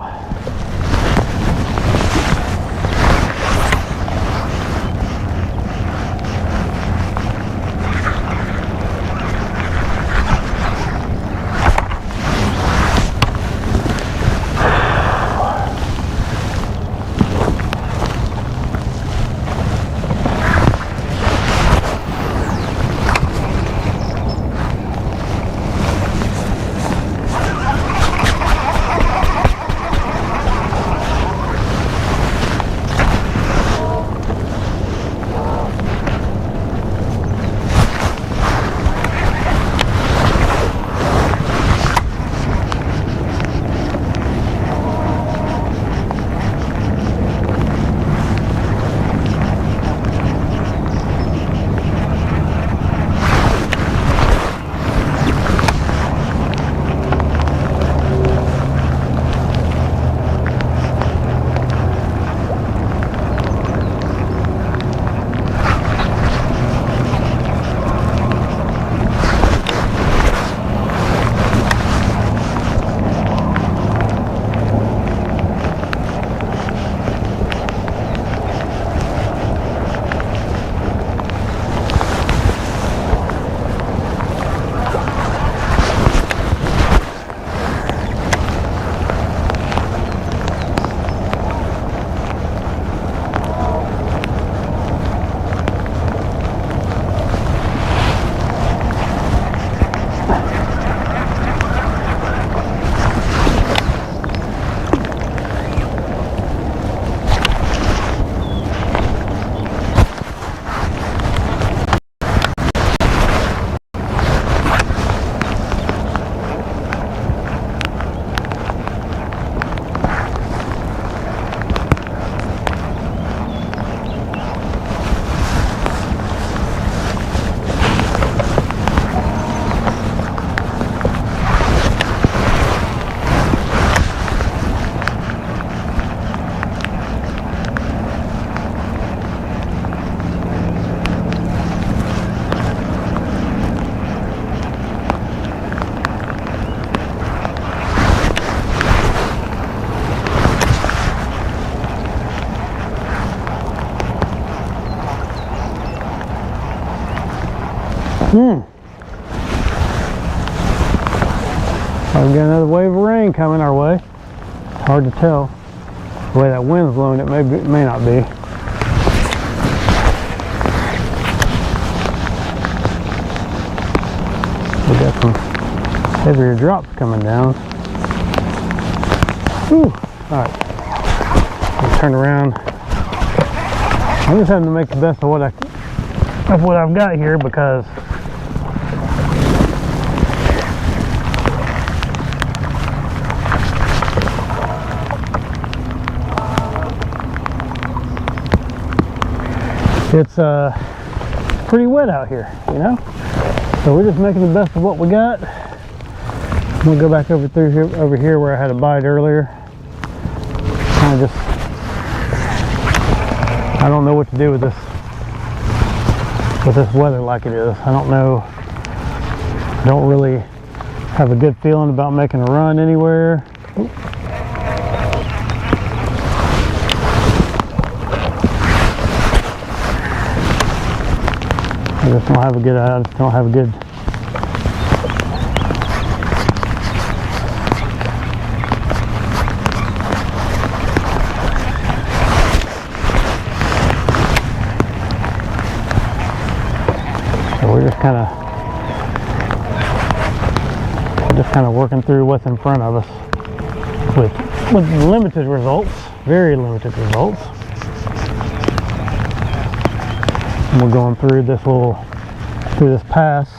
We've got another wave of rain coming our way. It's hard to tell. The way that wind's blowing, it may not be. We got some heavier drops coming down. Whew. Alright. Turn around. I'm just having to make the best of what I've got here, because it's pretty wet out here, you know? So we're just making the best of what we got. I'm gonna go back over here where I had a bite earlier. Kind of just, I don't know what to do with this weather like it is. I don't know. I don't really have a good feeling about making a run anywhere. I just don't have a good. So we're just kind of working through what's in front of us with limited results, very limited results. And we're going through this pass.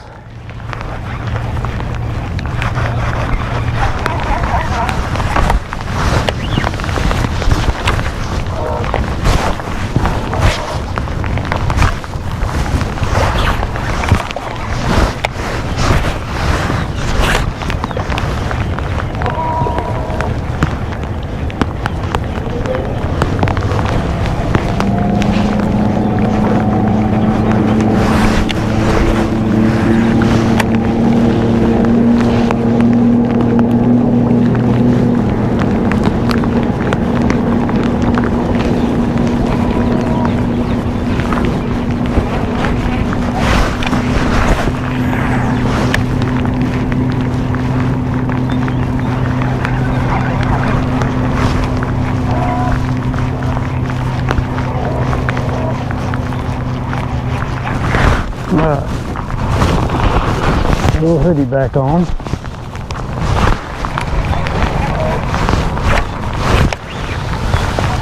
Little hoodie back on.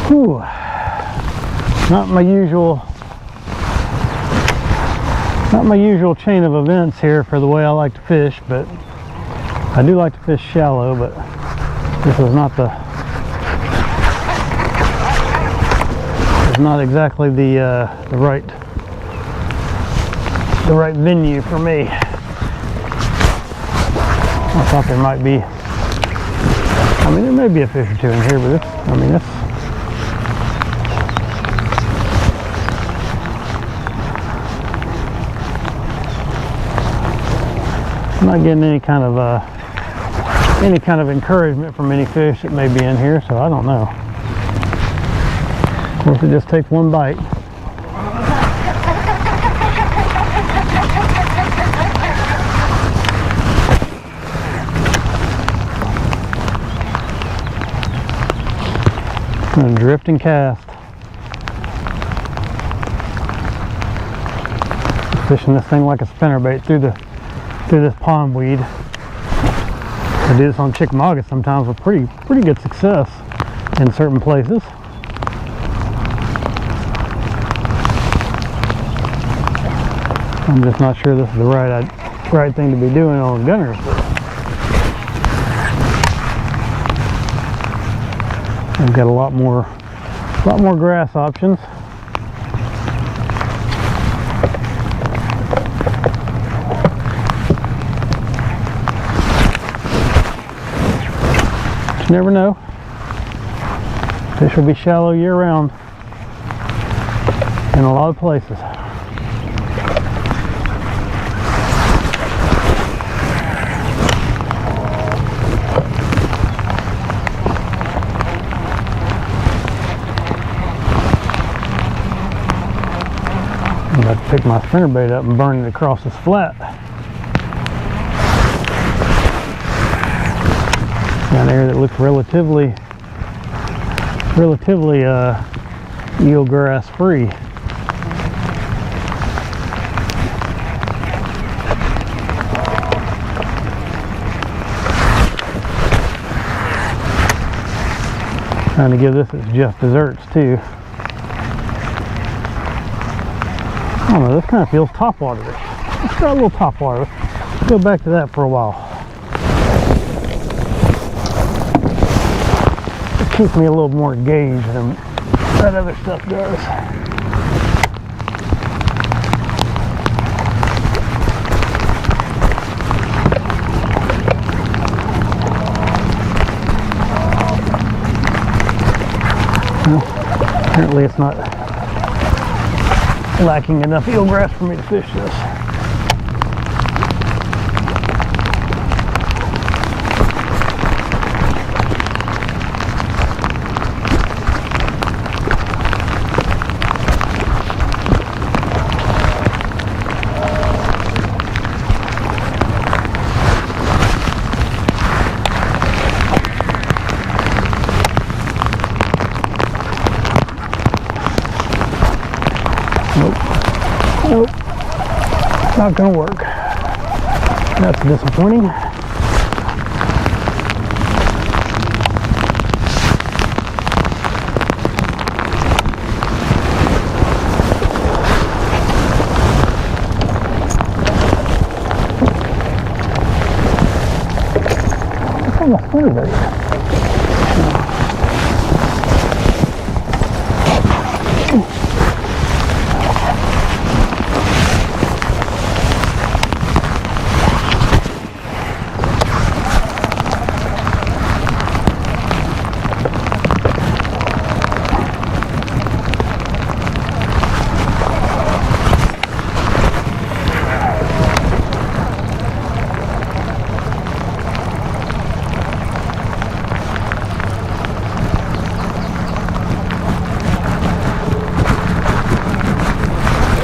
Whew. Not my usual chain of events here for the way I like to fish, but I do like to fish shallow, but this is not exactly the right venue for me. I thought there might be, I mean, there may be a fish or two in here, but I'm not getting any kind of encouragement from any fish that may be in here, so I don't know. Of course, it just takes one bite. And drift and cast. Fishing this thing like a spinnerbait through this pondweed. I do this on Chickamauga sometimes with pretty good success in certain places. I'm just not sure this is the right thing to be doing on Guntersville. I've got a lot more grass options. But you never know. Fish will be shallow year round in a lot of places. have to pick my spinnerbait up and burn it across this flat. Down there that looks relatively eelgrass free. Trying to give this its just desserts too. I don't know, this kind of feels topwater-ish. Let's try a little topwater. Let's go back to that for a while. It keeps me a little more engaged than that other stuff does. Well, apparently it's not lacking enough eelgrass for me to fish this. Nope, not gonna work. That's disappointing. What's on my spinnerbait?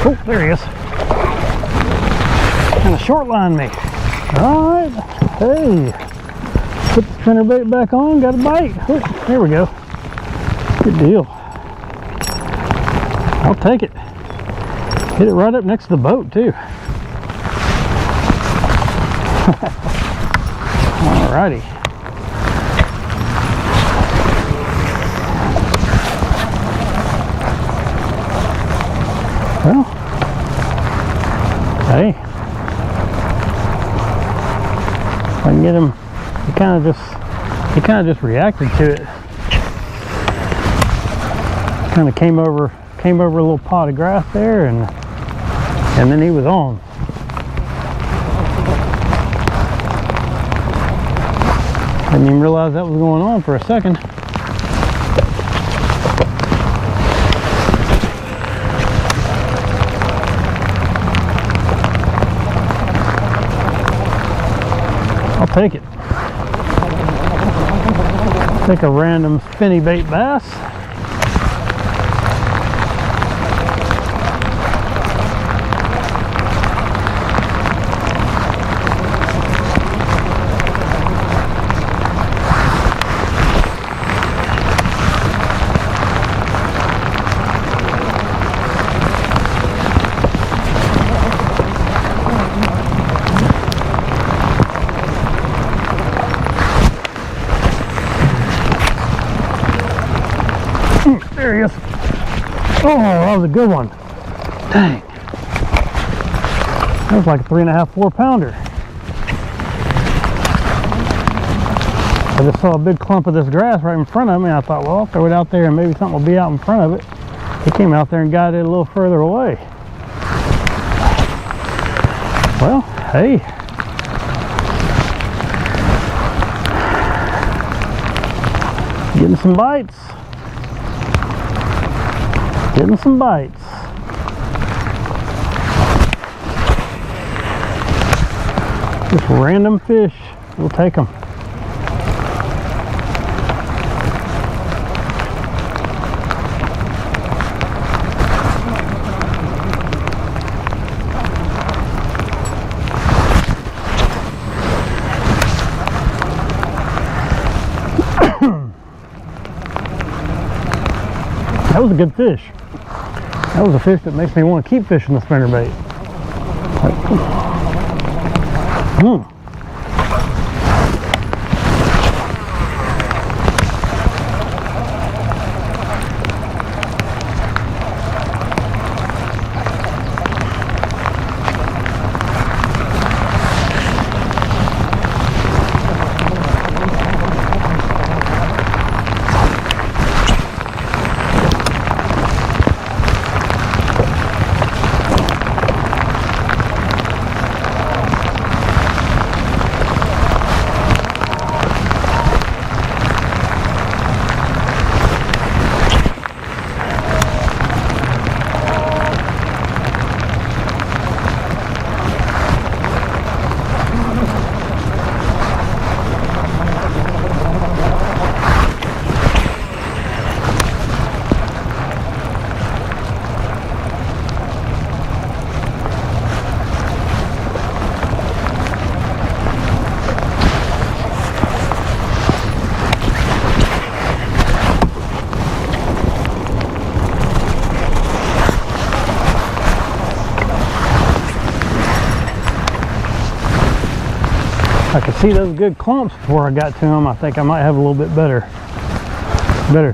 Oh, there he is. Kind of short line me. All right. Hey. Put the spinnerbait back on. Got a bite. Oh, there we go. Good deal. I'll take it. Hit it right up next to the boat, too. All righty. Well, hey, if I can get him, he kind of just reacted to it. Kind of came over a little pot of grass there, and then he was on. Didn't even realize that was going on for a second. I'll take it. Take a random spinny bait bass. There he is. Oh, that was a good one. Dang. That was like a 3.5, 4 pounder. I just saw a big clump of this grass right in front of me. I thought, well, I'll throw it out there and maybe something will be out in front of it. He came out there and got it a little further away. Well, hey. Getting some bites. Getting some bites. Just random fish. We'll take them. That was a good fish. That was a fish that makes me want to keep fishing the spinnerbait. I could see those good clumps before I got to them. I think I might have a little bit better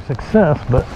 success, but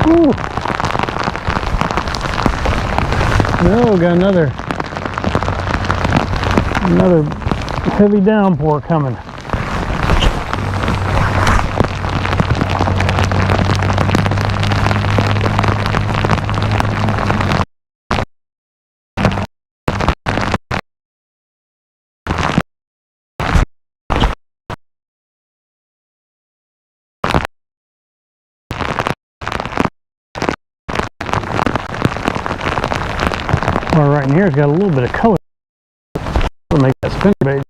Ooh. No, got another Another heavy downpour coming. Well, right in here, it's got a little bit of color to make that spinnerbait.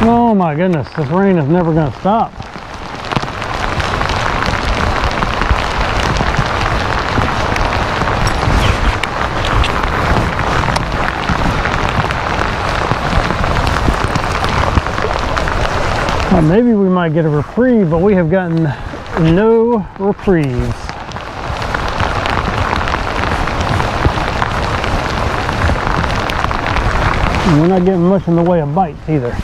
Oh my goodness, this rain is never going to stop. Well, maybe we might get a reprieve, but we have gotten no reprieves. And we're not getting much in the way of bites either.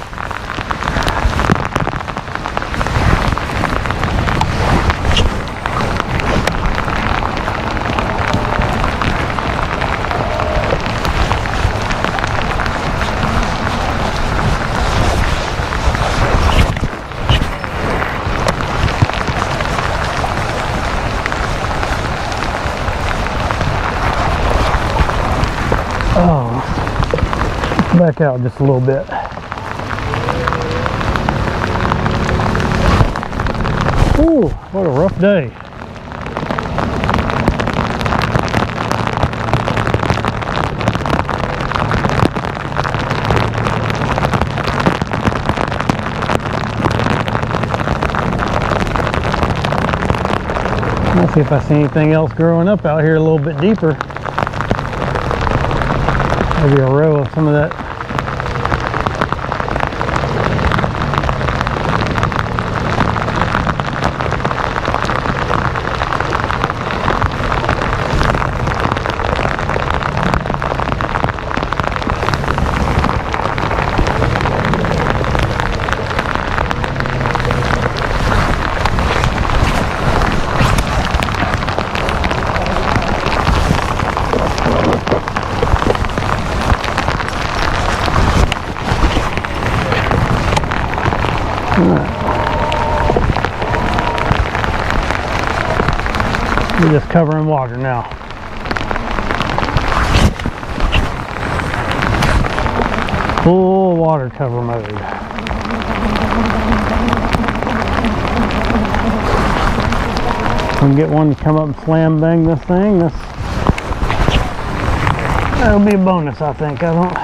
Back out just a little bit. Ooh, what a rough day. Let's see if I see anything else growing up out here a little bit deeper. Maybe a row of some of that. We're just covering water now. Full water cover mode. Can get one to come up and slam bang this thing. That'll be a bonus, I think. I don't.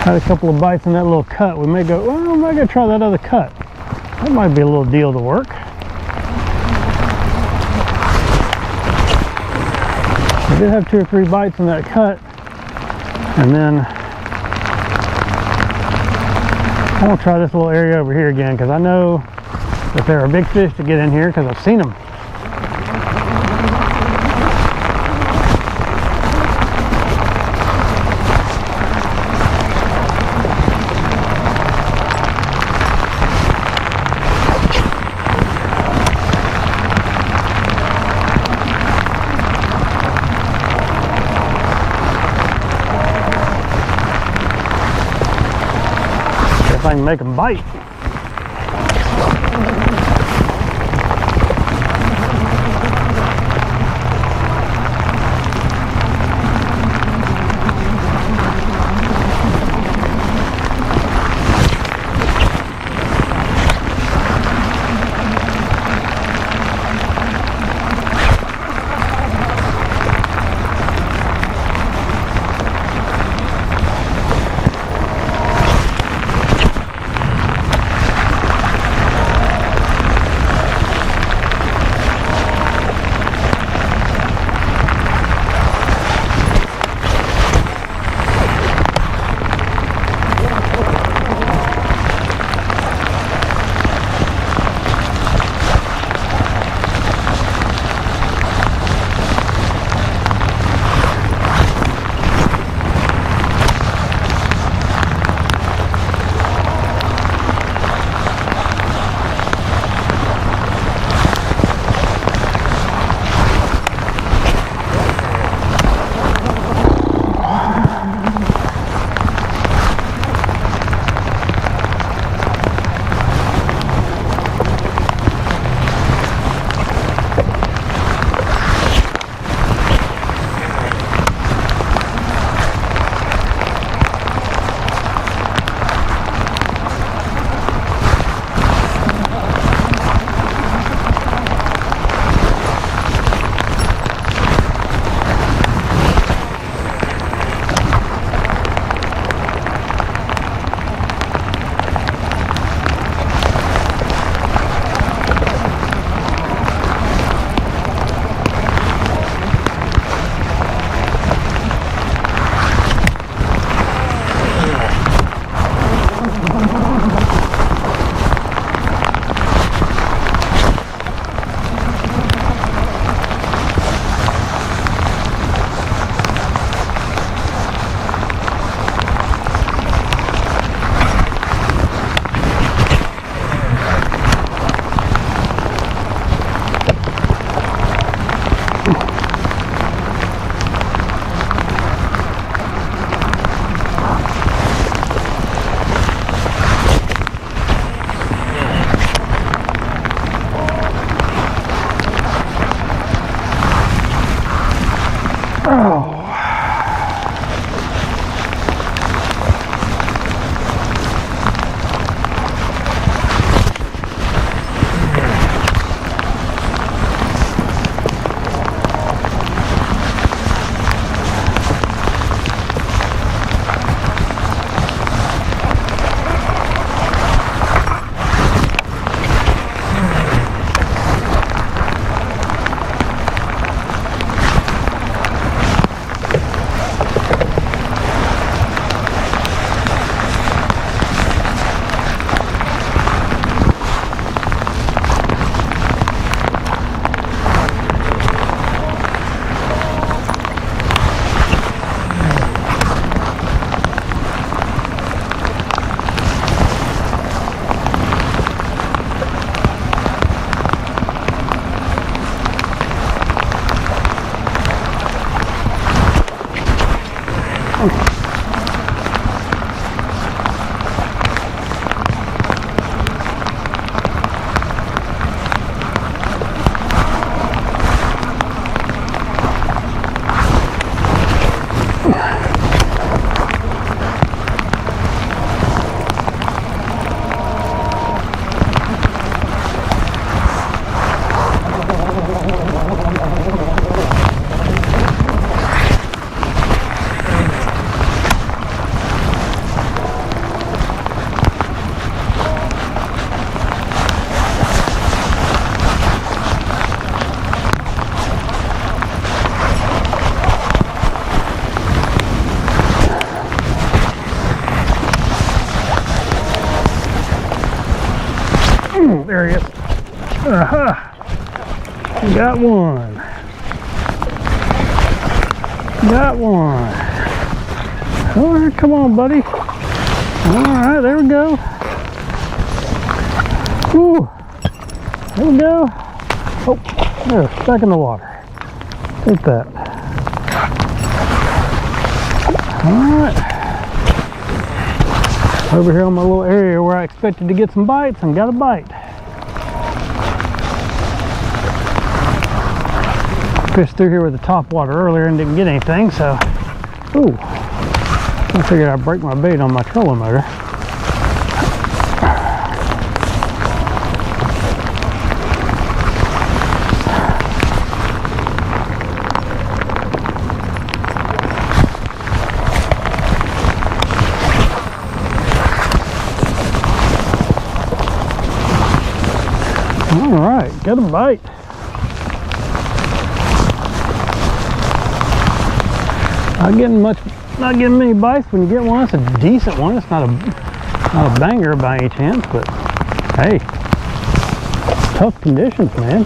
Had a couple of bites in that little cut. We may go. Well, we might go try that other cut. That might be a little deal to work. I did have 2 or 3 bites in that cut, and then I want to try this little area over here again because I know that there are big fish to get in here because I've seen them. If I can make them bite. There he is. Got one. Got one. All right, come on, buddy. All right, there we go. Woo. There we go. Oh, there, stuck in the water. Take that. All right. Over here on my little area where I expected to get some bites and got a bite. Fished through here with the top water earlier and didn't get anything, so ooh, I figured I'd break my bait on my trolling motor. All right, got a bite. Not getting many bites. When you get one, it's a decent one. It's not a banger by any chance, but hey, tough conditions, man.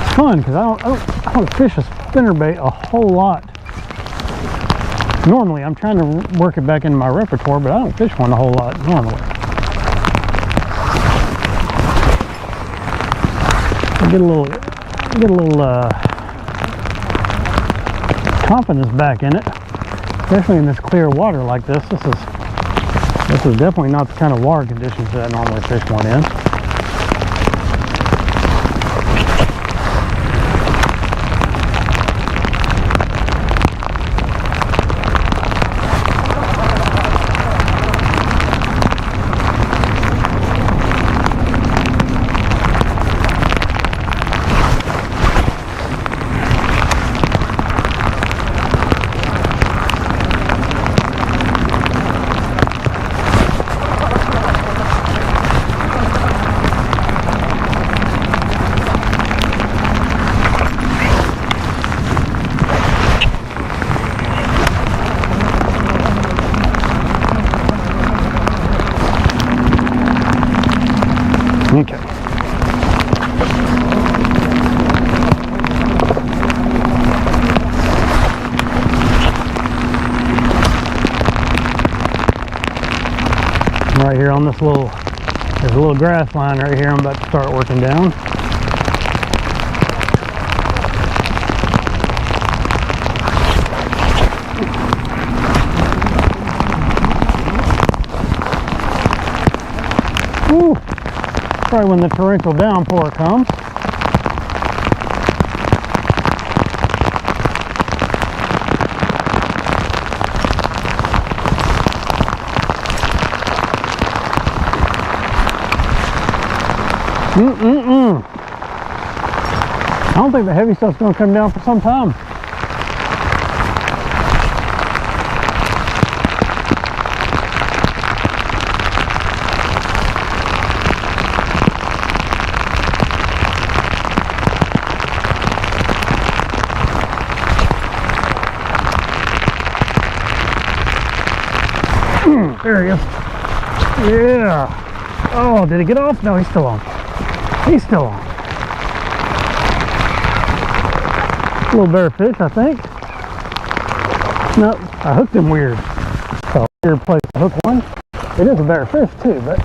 It's fun because I don't fish a spinnerbait a whole lot. Normally, I'm trying to work it back into my repertoire, but I don't fish one a whole lot normally. I get a little confidence back in it, especially in this clear water like this. This is definitely not the kind of water conditions that I normally fish one in. Okay. Right here on this little, there's a little grass line right here I'm about to start working down. Woo! Probably when the torrential downpour comes. I don't think the heavy stuff's going to come down for some time. There he is. Yeah. Oh, did he get off? No, he's still on. He's still on. A little better fish, I think. No, I I hooked him weird. So weird place to hook one. It is a better fish too, but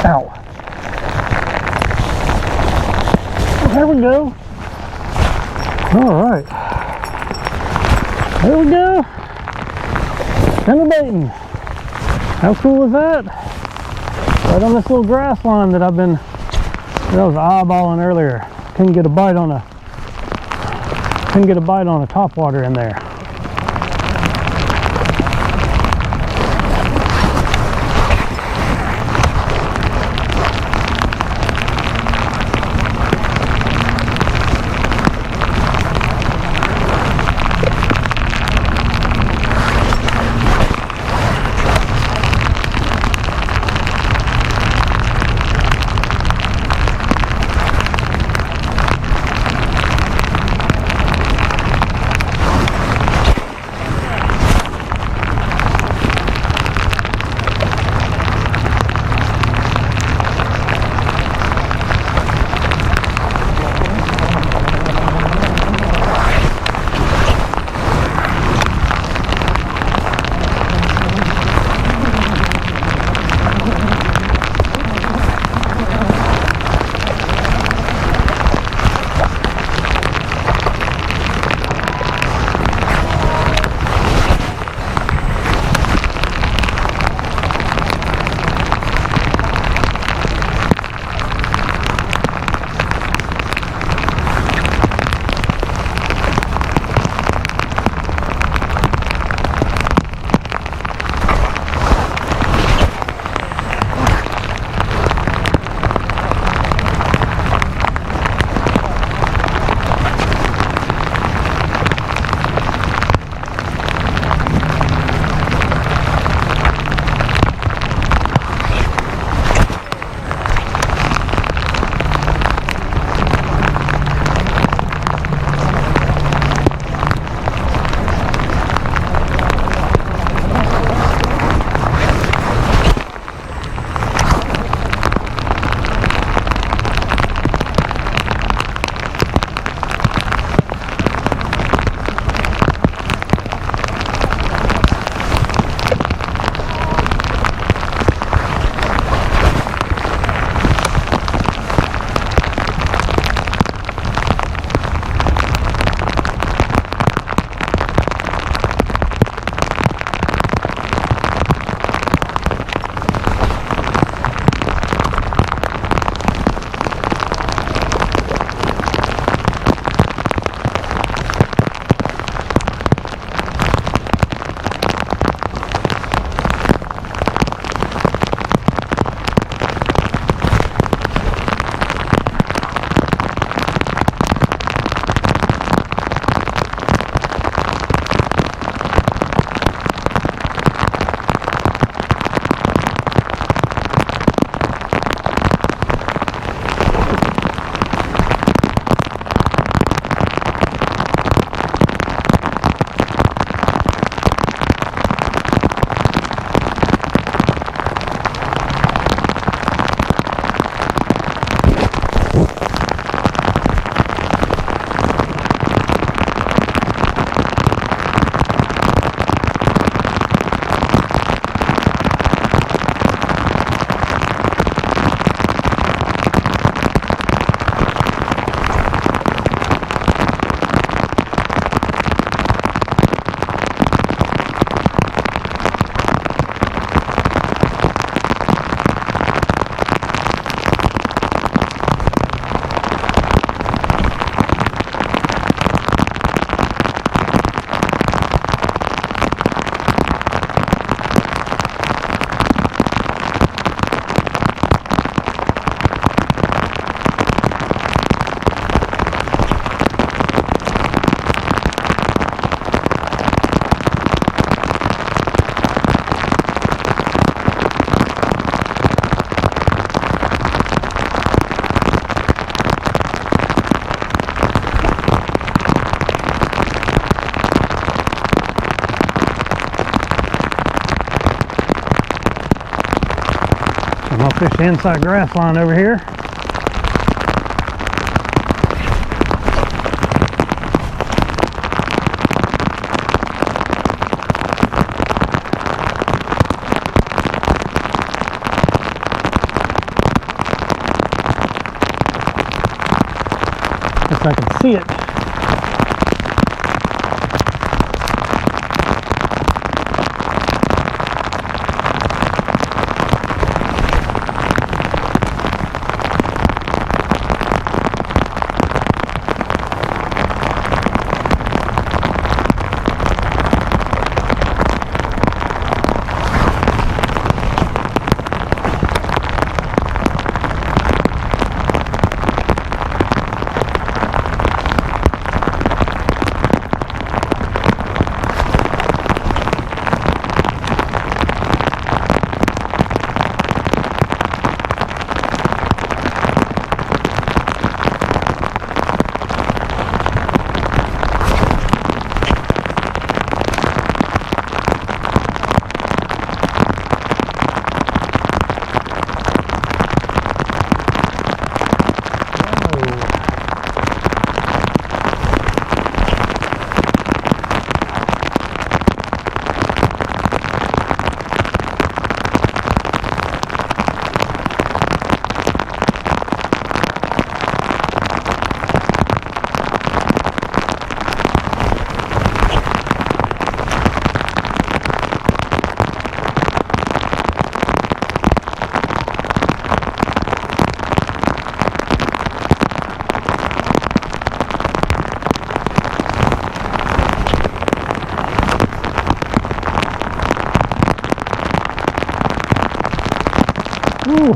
ow. There we go. All right. There we go. And the baiting. How cool is that? Right on this little grass line that I was eyeballing earlier. Couldn't get a bite on a topwater in there. I'm gonna fish the inside grass line over here. see it. Ooh.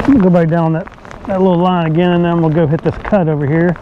We'll go back down that little line again, and then we'll go hit this cut over here.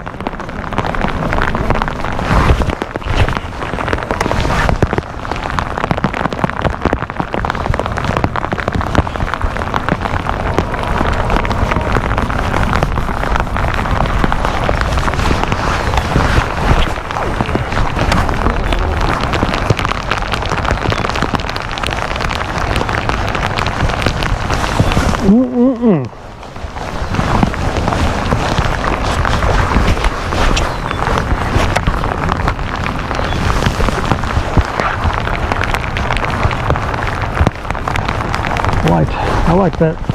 I like that.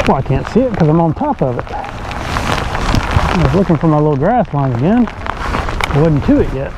Well, I can't see it because I'm on top of it. I was looking for my little grass line again. I wasn't to it yet.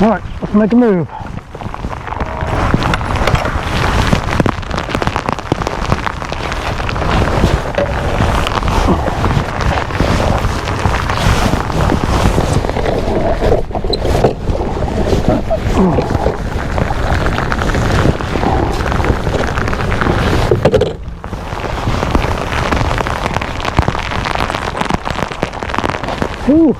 All right, let's make a move. Ooh.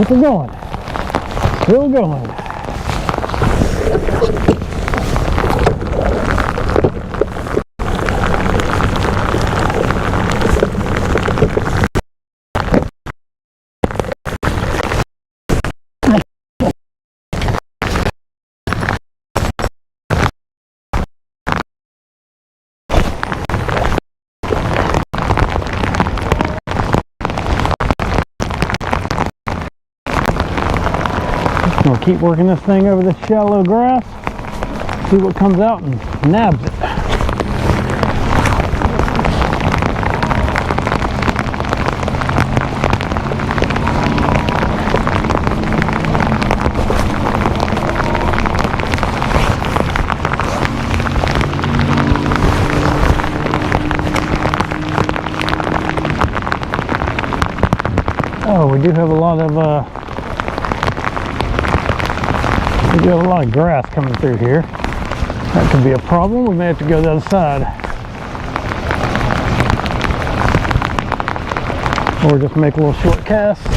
Keep her going. Still going. We'll keep working this thing over the shallow grass, see what comes out and nabs it. Oh, we do have a lot of grass coming through here. That could be a problem. We may have to go to the other side. Or just make a little short cast.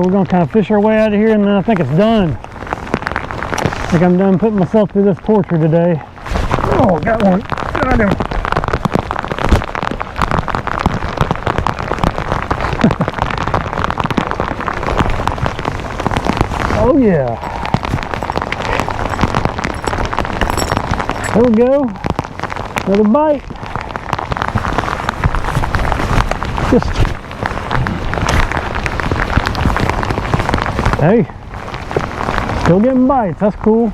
we're gonna kind of fish our way out of here, and then I think it's done. I think I'm done putting myself through this torture today. Oh, got one. Got him. Oh yeah. There we go. Another bite. Just, hey, still getting bites. That's cool.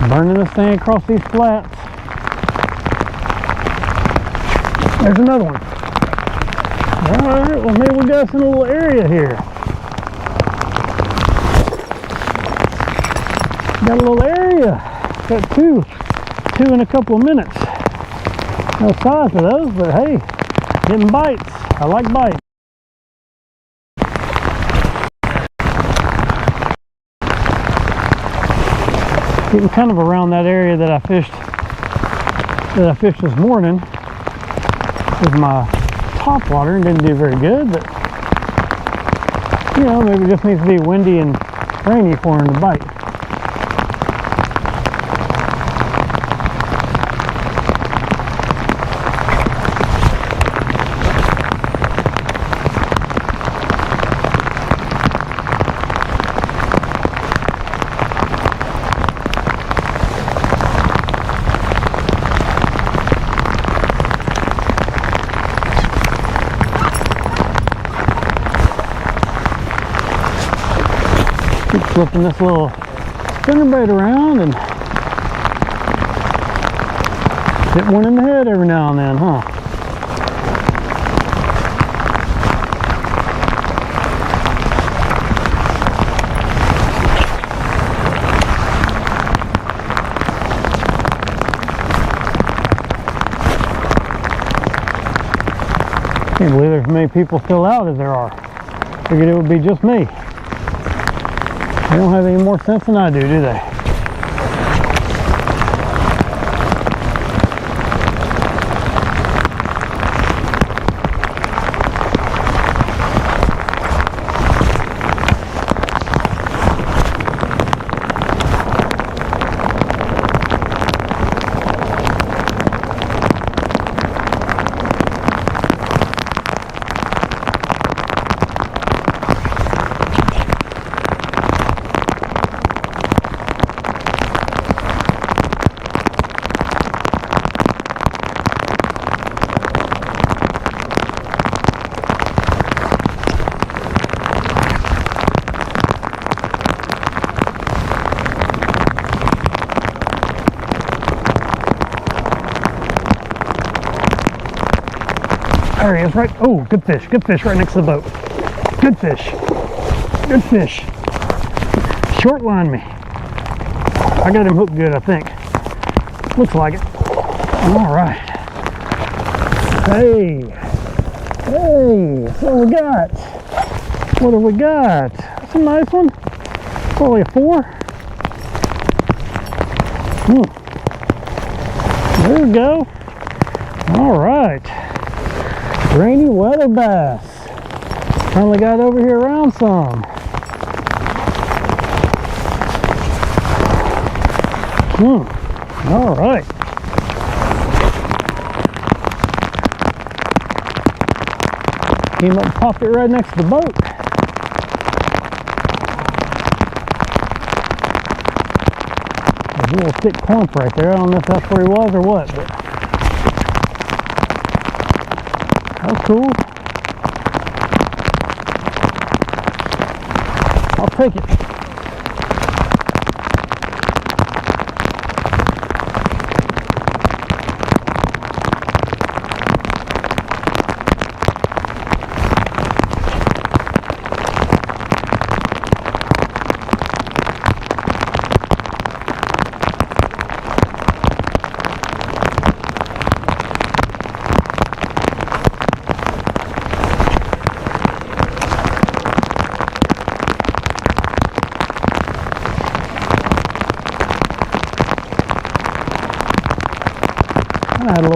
Burning this thing across these flats. There's another one. Alright, well maybe we got some little area here. Got a little area. Got two in a couple of minutes. No size for those, but hey, getting bites. I like bites. Getting kind of around that area that I fished this morning with my top water, and didn't do very good, but you know, maybe it just needs to be windy and rainy for him to bite. Flipping this little spinnerbait around and hit one in the head every now and then, huh? Can't believe there's as many people still out as there are. Figured it would be just me. They don't have any more sense than I do they? There he is, right. Oh, good fish right next to the boat. Good fish. Good fish. Short line me. I got him hooked good, I think. Looks like it. All right. Hey. Hey, what we got? What do we got? That's a nice one. Probably a 4. There we go. All right. Rainy weather bass. Finally got over here around some. All right. Came up and popped it right next to the boat. There's a little thick clump right there. I don't know if that's where he was or what, but that's cool. I'll take it.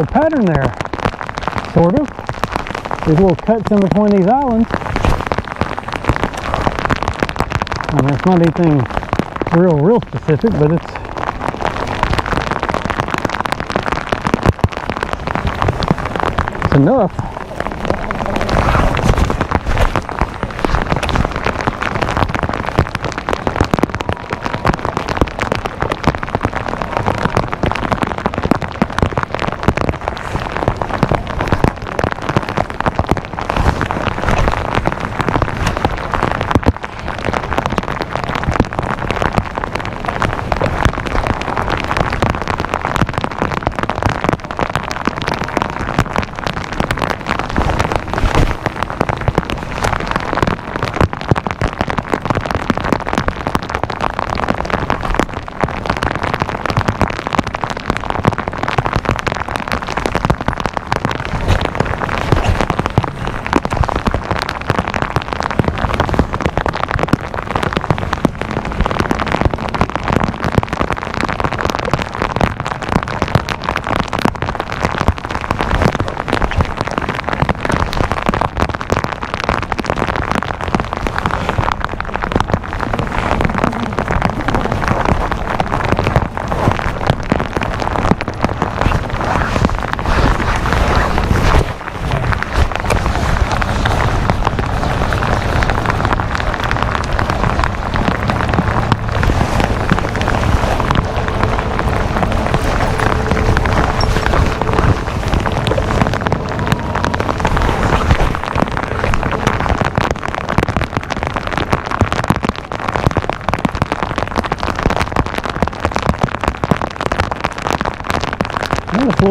pattern there, sort of. These little cuts in between these islands. I mean, it's not anything real specific, but it's enough. Just a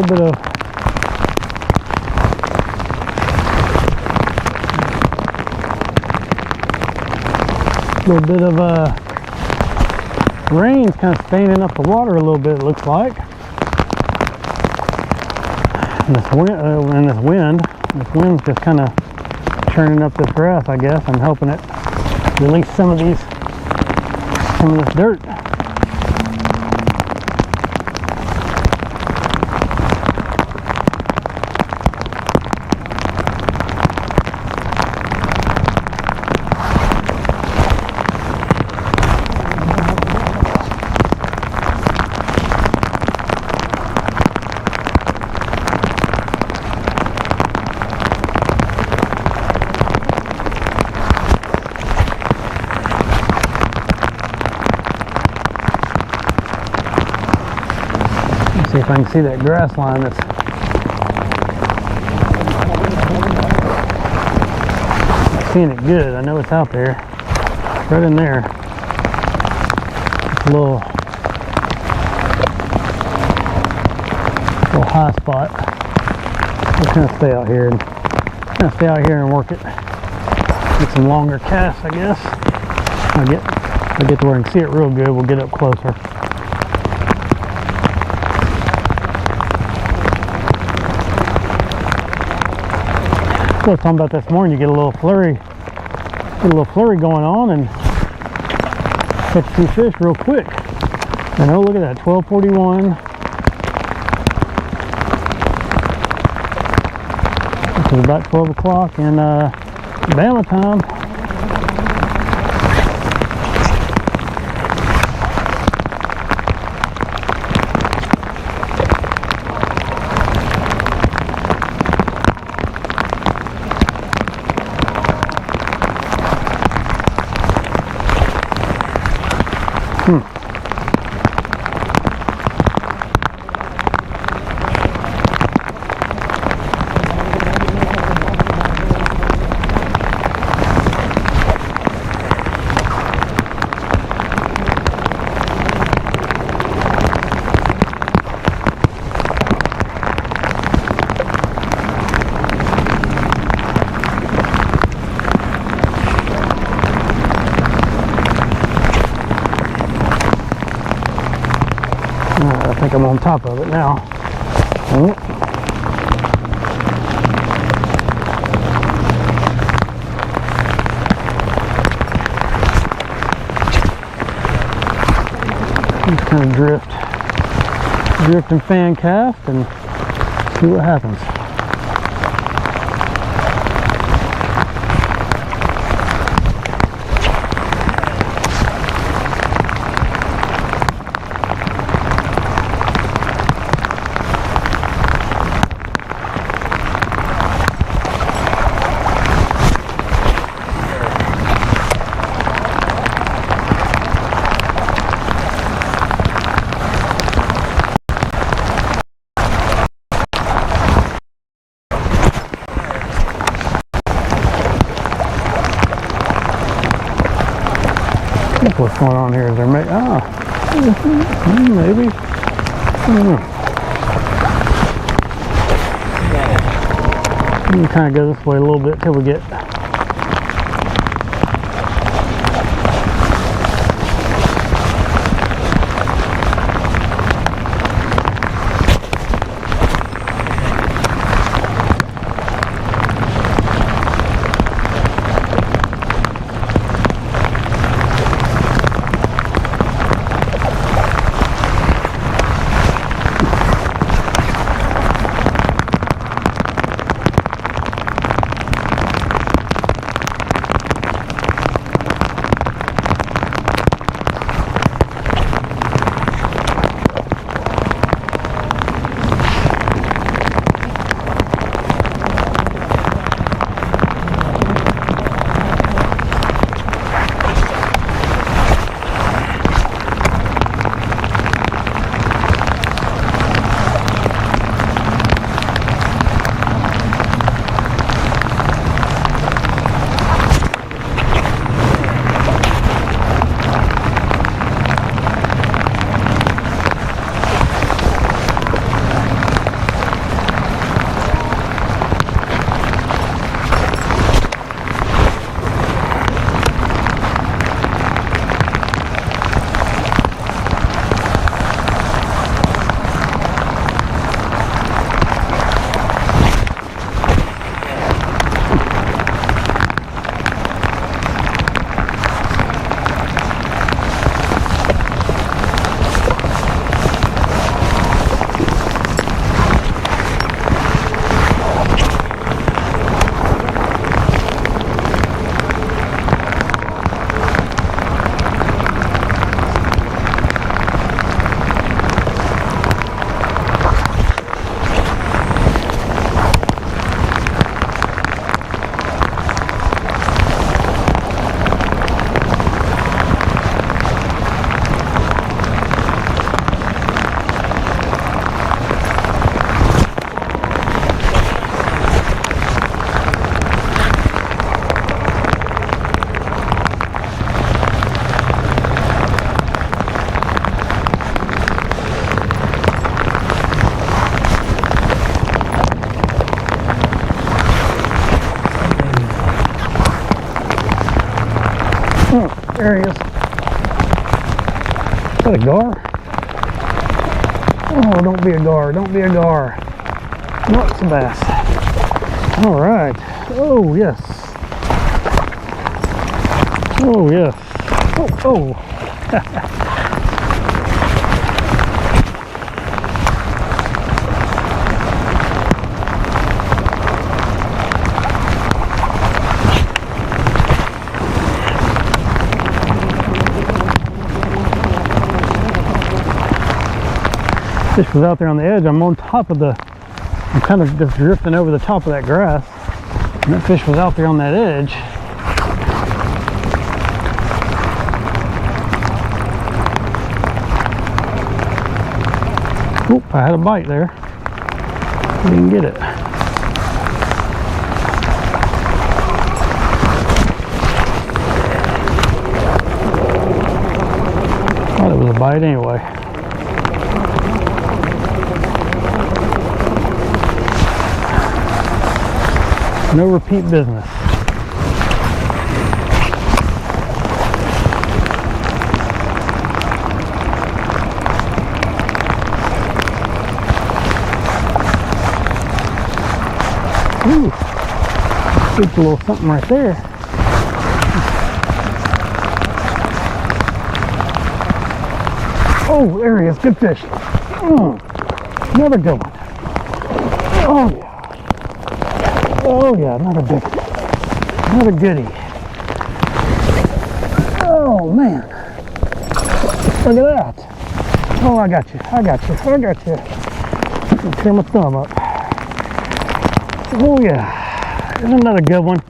little bit of rain's kind of staining up the water a little bit, it looks like. And this wind's just kind of churning up this grass, I guess. I'm hoping it release some of this dirt. See if I can see that grass line that's seeing it good. I know it's out there. It's right in there. It's a little high spot. I'm just gonna stay out here and work it. Get some longer casts, I guess. I get to where I can see it real good. We'll get up closer. I was talking about this morning, you get a little flurry going on and catch a few fish real quick. And oh, look at that, 12:41. This is about 12 o'clock in Bama time. I think I'm on top of it now. Just kind of drift and fan cast and See what happens. I think what's going on here is they're making, maybe, I don't know. We can kind of go this way a little bit till we get There he is. Is that a gar? Oh, don't be a gar. Don't be a gar. No, it's a bass. All right. Oh, yes. Oh, yes. Oh, oh. Fish was out there on the edge. I'm on top of I'm kind of just drifting over the top of that grass. And that fish was out there on that edge. Oop, I had a bite there. Didn't get it. Thought it was a bite anyway. No repeat business. Ooh, it's a little something right there. Oh, there he is. Good fish. Another good one. Oh yeah. Oh yeah, another goodie. Oh man. Look at that. Oh, I got you. Tear my thumb up. Oh yeah. There's another good one.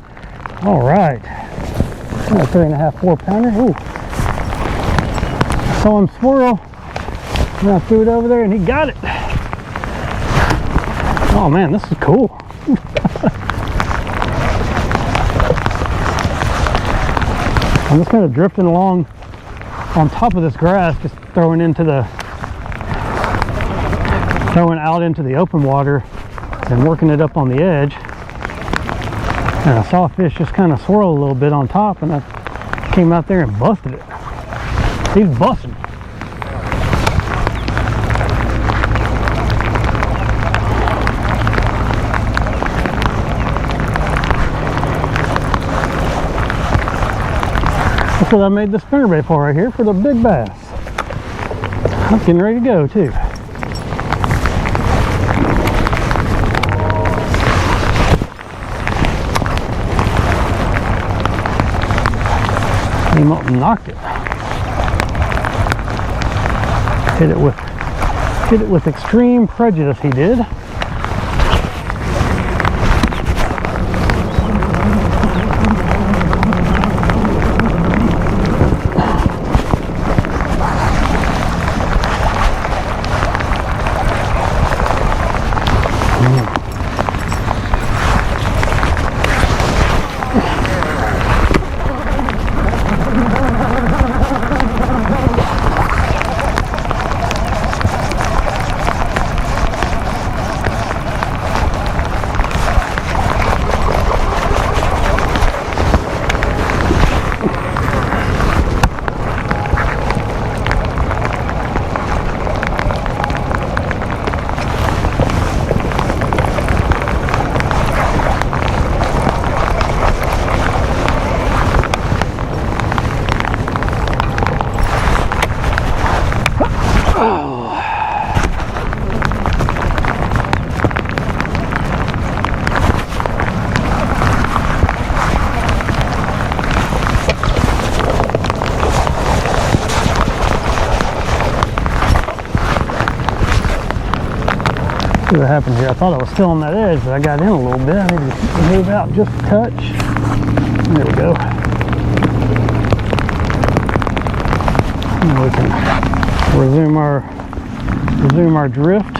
All right. A 3.5, 4 pounder. Ooh. Saw him swirl. And I threw it over there and he got it. Oh man, this is cool. I'm just kind of drifting along on top of this grass, just throwing out into the open water and working it up on the edge. And I saw a fish just kind of swirl a little bit on top, and I came out there and busted it. He's busting. That's what I made the spinnerbait for right here, for the big bass. I'm getting ready to go too. Came up and knocked it. Hit it with extreme prejudice, he did. See what happened here. I thought I was still on that edge, but I got in a little bit. I need to move out just a touch. There we go. And we can resume our drift.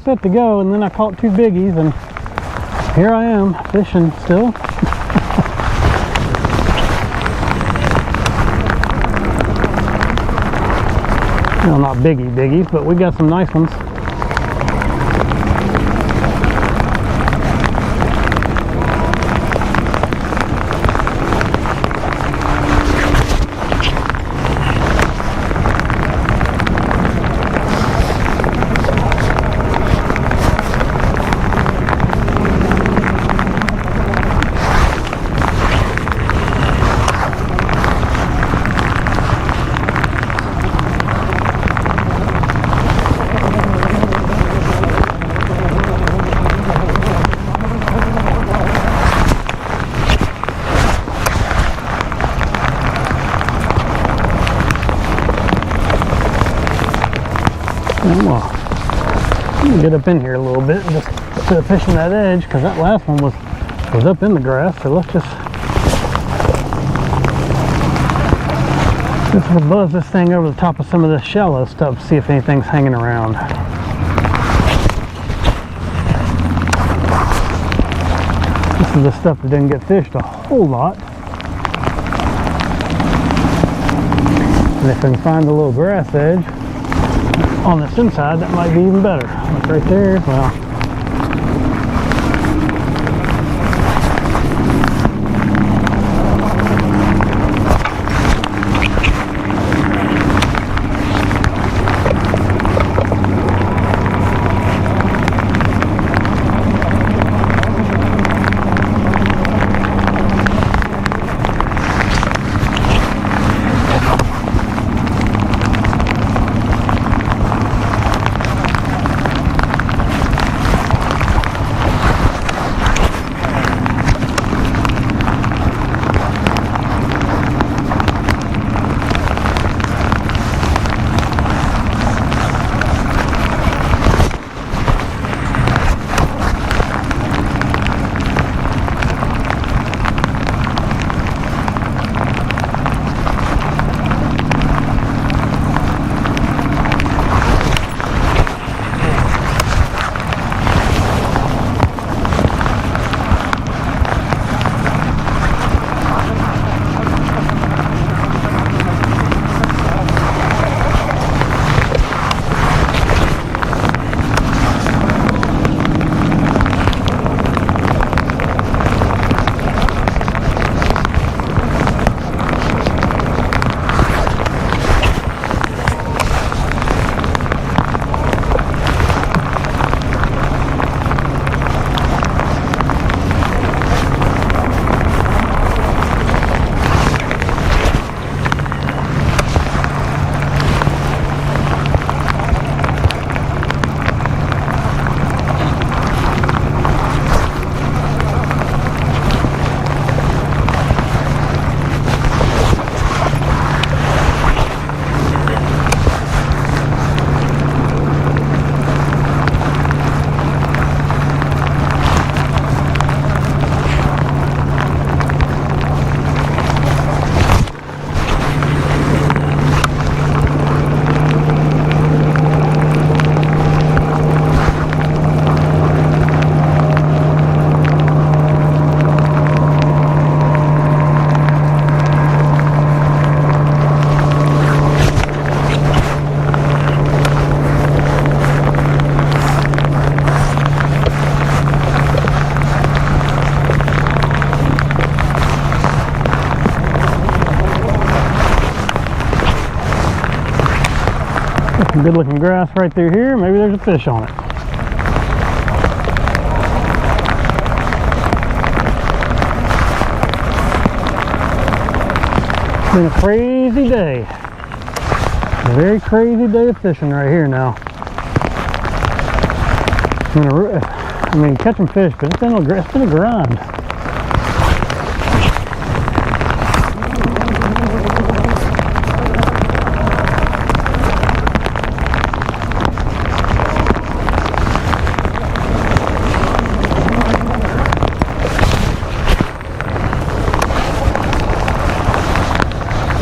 set to go, and then I caught 2 biggies, and here I am fishing still. Well, not biggies, but we got some nice ones. I'm gonna get up in here a little bit and just instead of fishing that edge, because that last one was up in the grass. So let's just buzz this thing over the top of some of this shallow stuff, see if anything's hanging around. This is the stuff that didn't get fished a whole lot. And if I can find a little grass edge on this inside, that might be even better. Look right there. Well, some good looking grass right through here. Maybe there's a fish on it. It's been a crazy day. A very crazy day of fishing right here now. I mean, catching fish, but it's been a grind.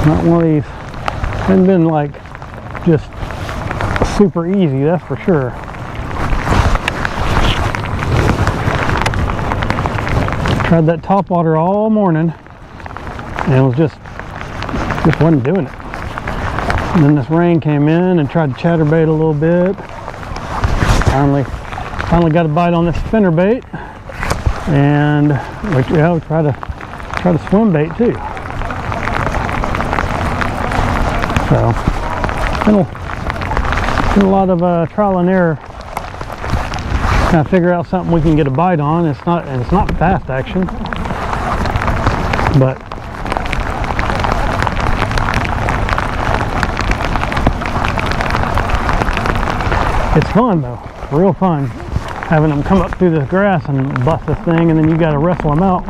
Not one of these. Hasn't been like just super easy, that's for sure. Tried that top water all morning, and it was just wasn't doing it. And then this rain came in and tried to chatterbait a little bit. Finally got a bite on this spinner bait, and we try to swim bait too. So been a lot of trial and error, kind of figure out something we can get a bite on. It's not fast action, but it's fun though, real fun, having them come up through this grass and bust this thing, and then you got to wrestle them out.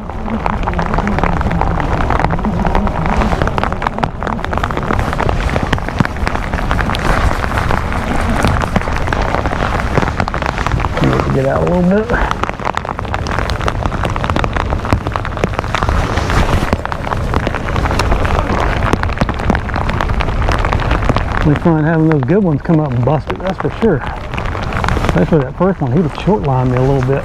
Get out a little bit. We find having those good ones come up and bust it, that's for sure. Especially that first one, he was short lining me a little bit.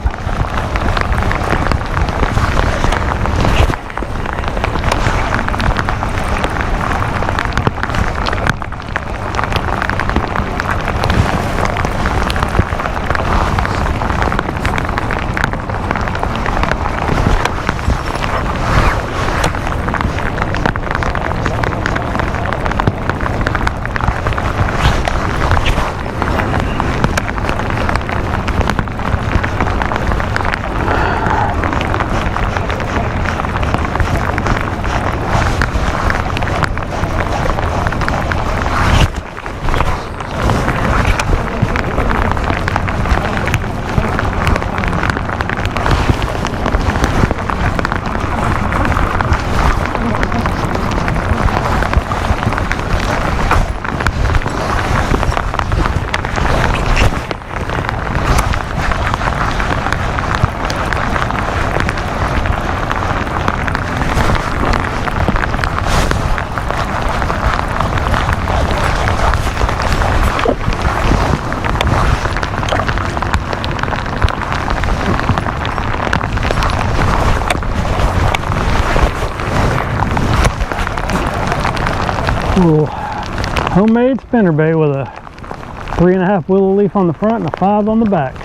Little homemade spinnerbait with a 3.5 willow leaf on the front and a 5 on the back.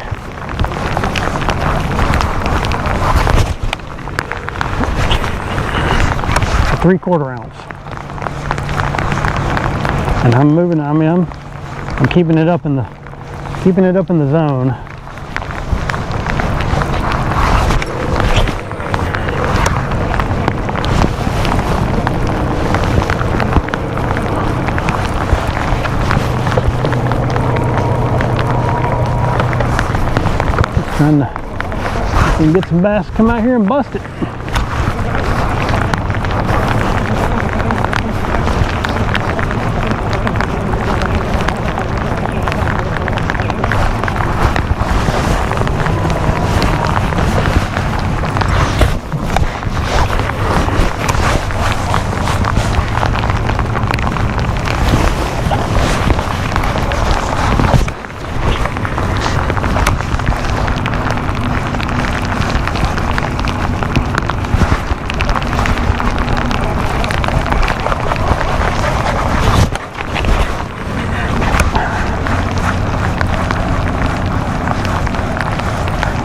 A 3/4 ounce. And I'm keeping it up in the zone. Trying to get some bass to come out here and bust it.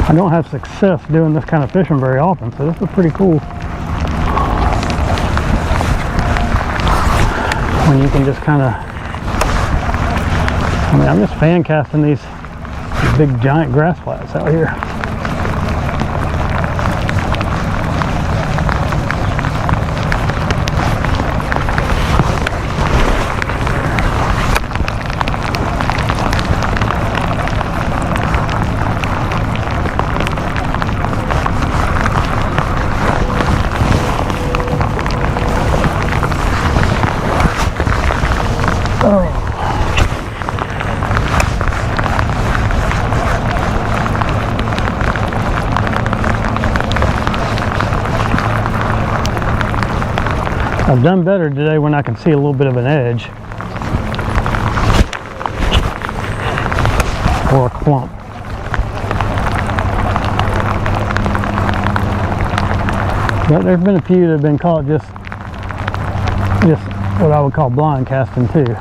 I don't have success doing this kind of fishing very often, so this is pretty cool. When you can just kind of, I'm just fan casting these big giant grass flats out here. I've done better today when I can see a little bit of an edge or a clump. But there's been a few that have been caught just what I would call blind casting too.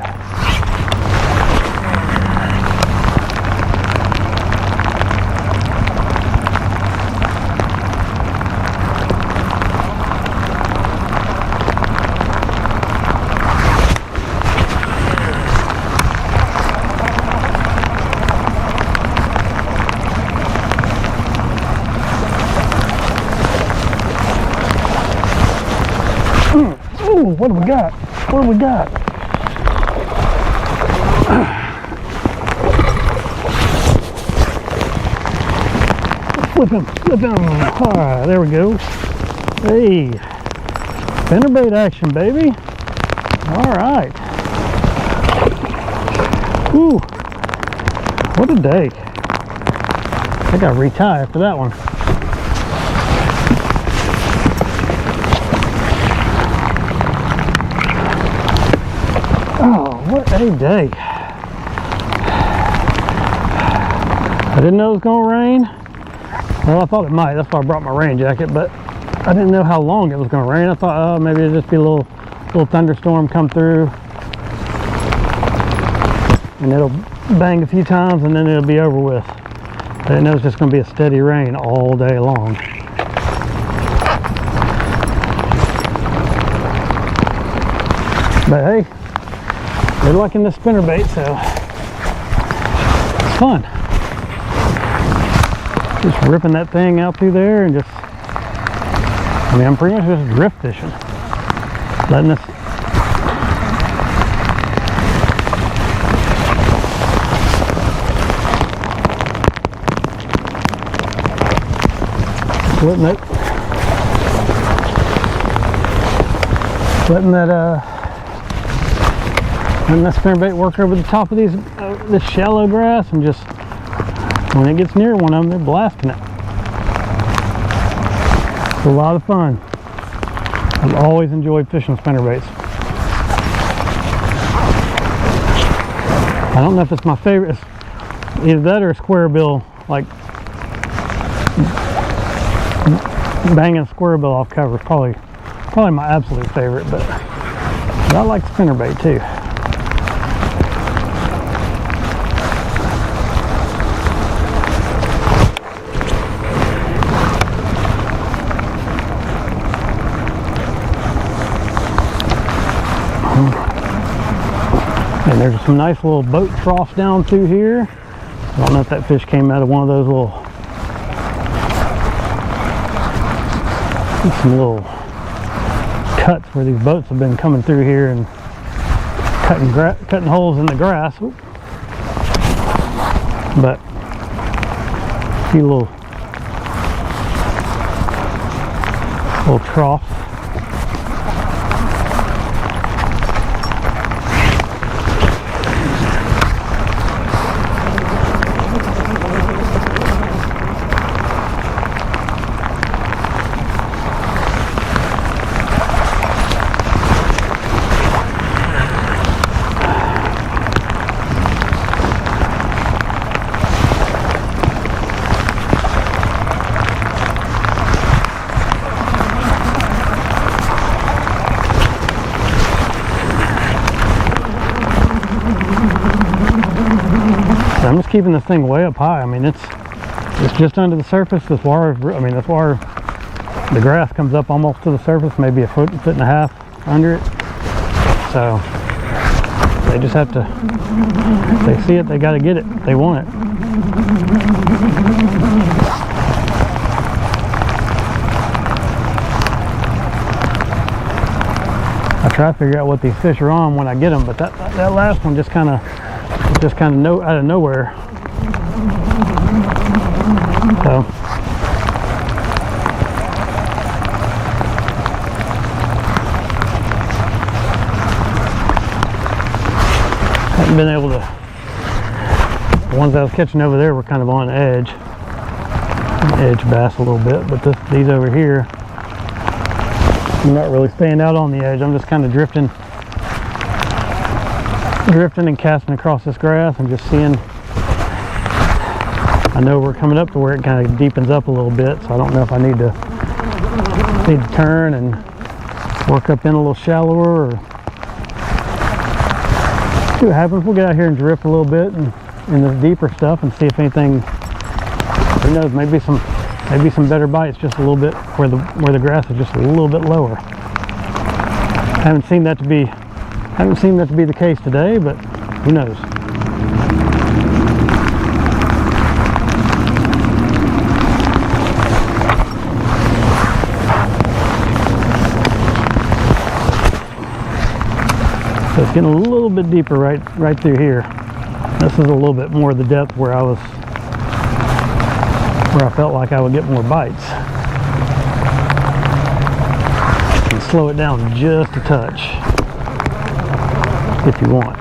Ooh, what do we got? What do we got? Flip him, flip him. All right, there we go. Hey, spinnerbait action, baby. All right. Ooh, what a day. I got to retie after that one. Oh, what a day. I didn't know it was going to rain. Well, I thought it might. That's why I brought my rain jacket, but I didn't know how long it was going to rain. I thought, oh, maybe it'd just be a little thunderstorm come through. And it'll bang a few times and then it'll be over with. I didn't know it was just going to be a steady rain all day long. But hey, good luck in the spinnerbait, so it's fun. Just ripping that thing out through there and just, I mean, I'm pretty much just drift fishing. Letting this, letting that spinnerbait work over the top of these this shallow grass, and just when it gets near one of them, they're blasting it. It's a lot of fun. I've always enjoyed fishing spinnerbaits. I don't know if it's my favorite. It's either that or a square bill, like banging a square bill off cover is probably my absolute favorite, but I like spinnerbait too. And there's some nice little boat troughs down through here. I don't know if that fish came out of one of those some little cuts where these boats have been coming through here and cutting holes in the grass. But a few little troughs. I'm just keeping this thing way up high. I mean, it's just under the surface. This water, the grass comes up almost to the surface, maybe a foot and a half under it. So they just have to, if they see it, they got to get it. They want it. I try to figure out what these fish are on when I get them, but that last one just kind of out of nowhere. So haven't been able to. The ones I was catching over there were kind of on edge bass a little bit, but these over here, I'm not really staying out on the edge. I'm just kind of drifting and casting across this grass and just seeing. I know we're coming up to where it kind of deepens up a little bit, so I don't know if I need to need to turn and work up in a little shallower, or see what happens. We'll get out here and drift a little bit and in the deeper stuff and see if anything, who knows, maybe some better bites just a little bit where the grass is just a little bit lower. Haven't seen that to be the case today, but who knows. So it's getting a little bit deeper right through here. This is a little bit more the depth where I felt like I would get more bites. And slow it down just a touch if you want.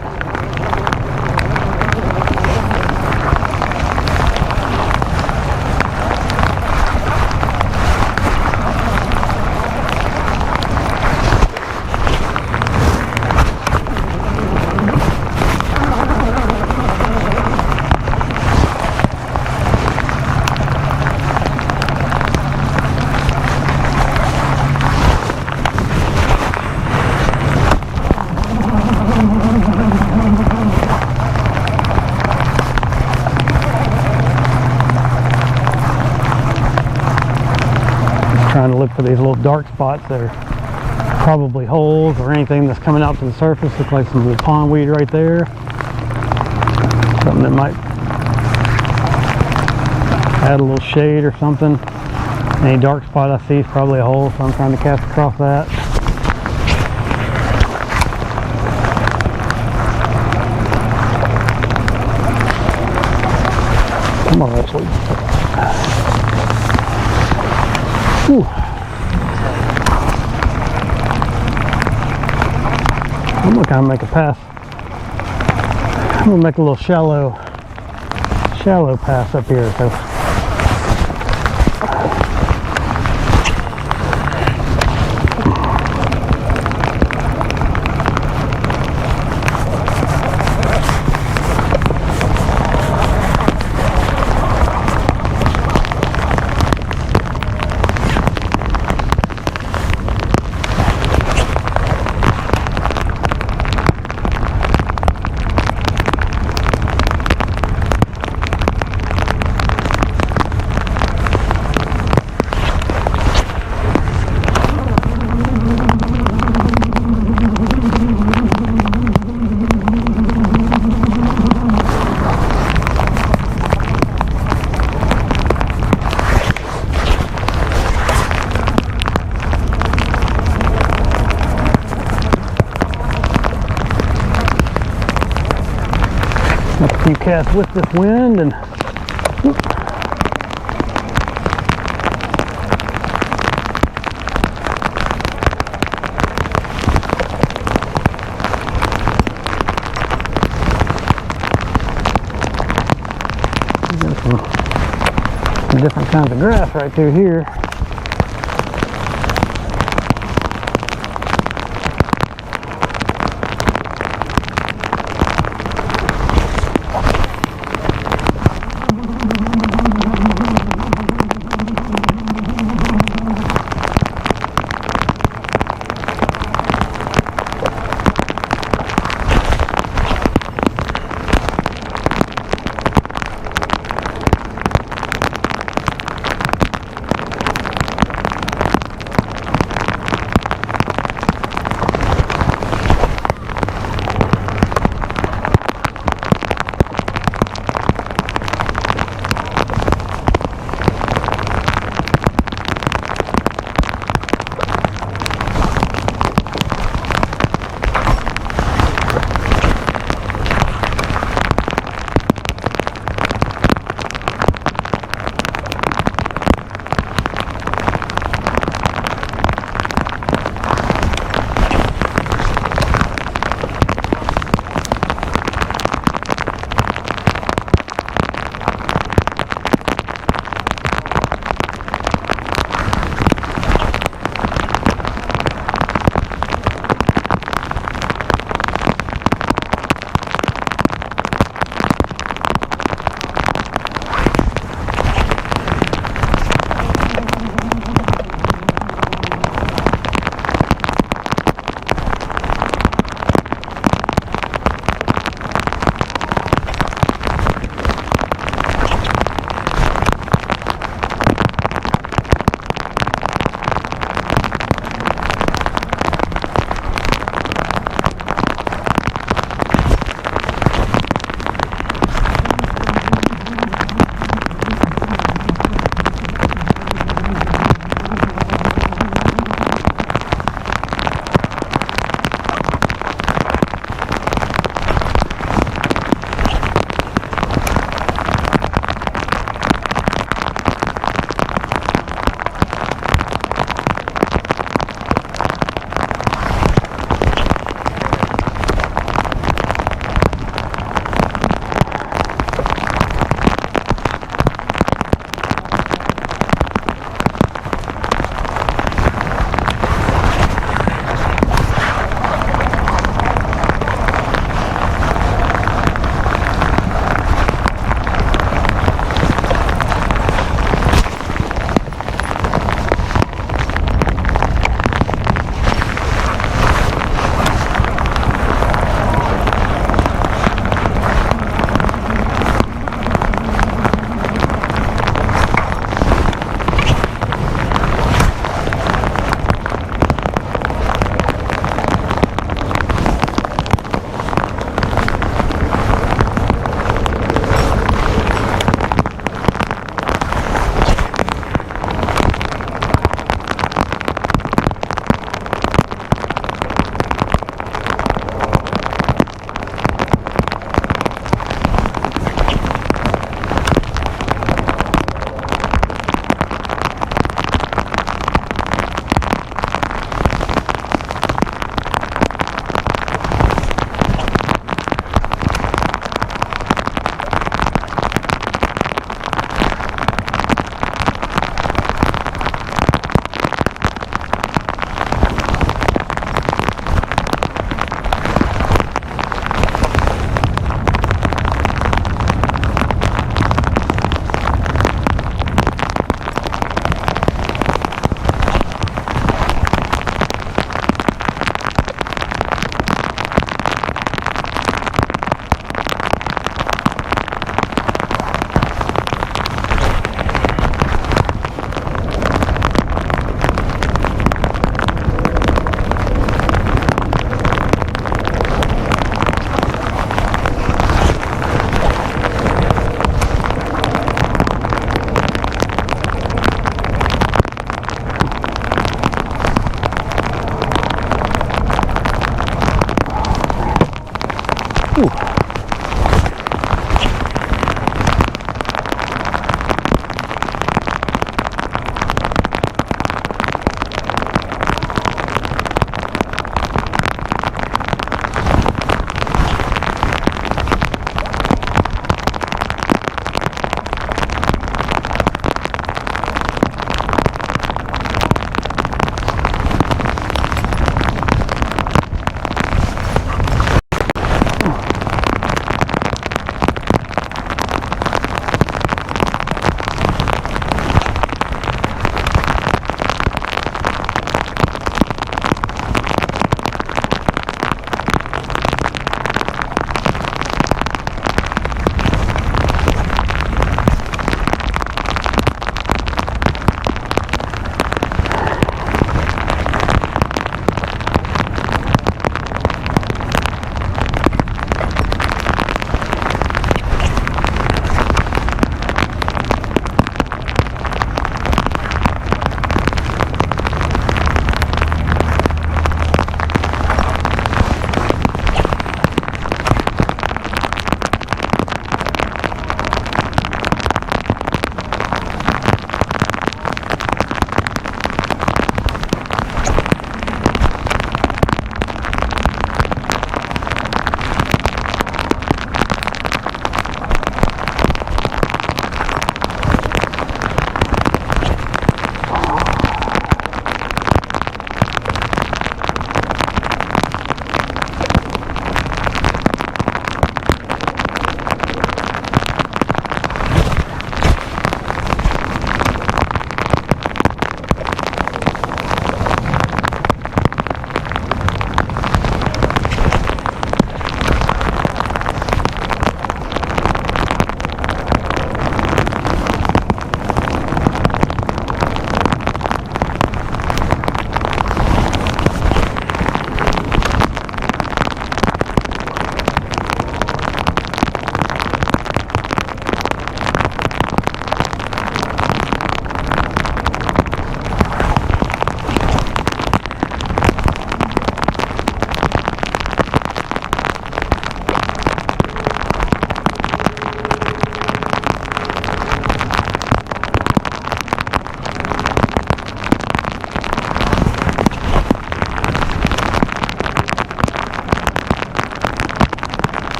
Trying to look for these little dark spots that are probably holes or anything that's coming out to the surface. Look like some of the pondweed right there. Something that might add a little shade or something. Any dark spot I see is probably a hole, so I'm trying to cast across that. Come on, actually. Whew. I'm gonna kind of make a pass. I'm gonna make a little shallow pass up here. So make a few casts with this wind and whoop. There's some different kinds of grass right through here. Whew.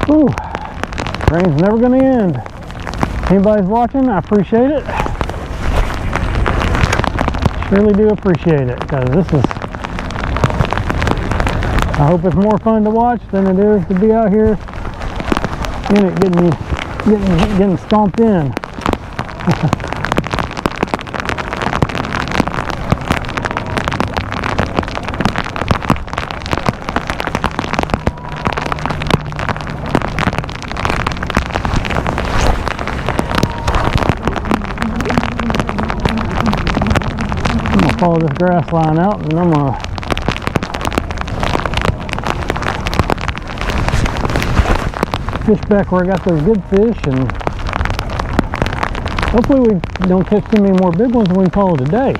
Ooh, rain's never gonna end. Anybody's watching, I appreciate it. Surely do appreciate it, because this is, I hope it's more fun to watch than it is to be out here in it getting stomped in. Follow this grass line out, and I'm gonna fish back where I got those good fish, and hopefully we don't catch too many more big ones, and we can call it a day.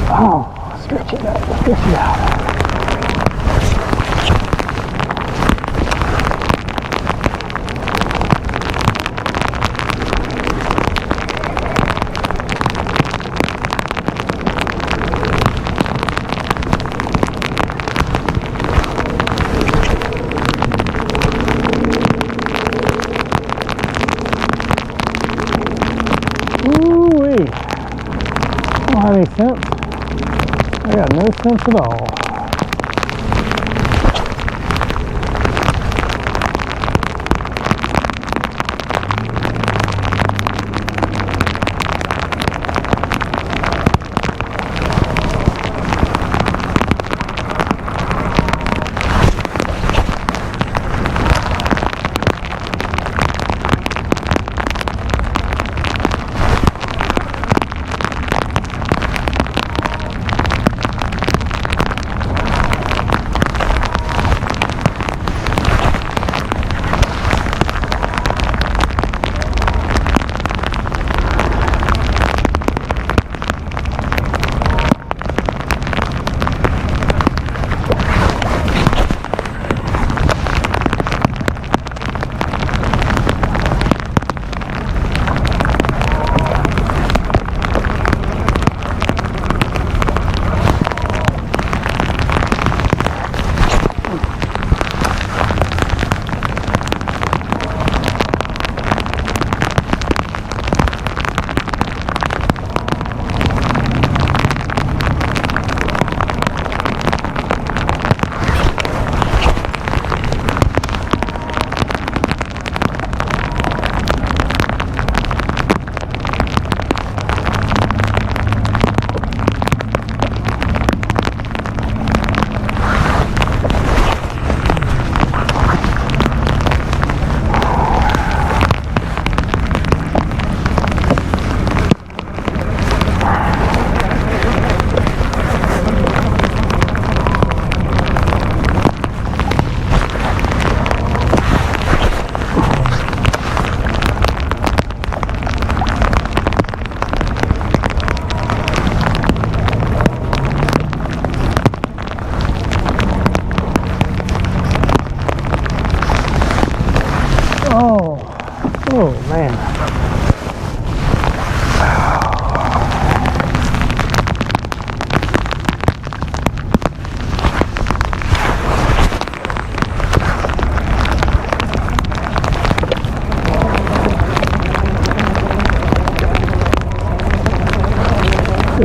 Oh, stretch it out, stretch it out. I don't have any sense. I got no sense at all.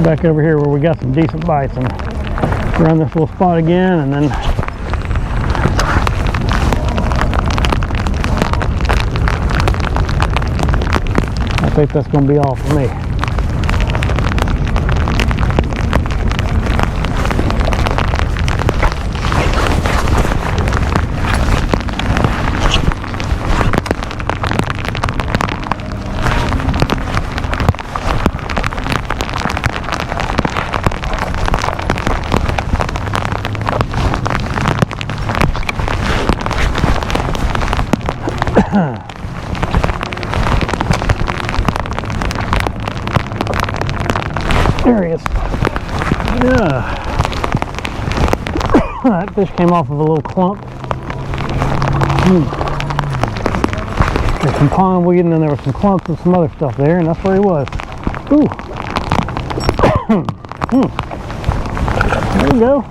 get back over here where we got some decent bites and run this little spot again, and then I think that's going to be all for me. There he is. Yeah. That fish came off of a little clump. There's some pondweed, and then there was some clumps and some other stuff there, and that's where he was. Ooh. There you go.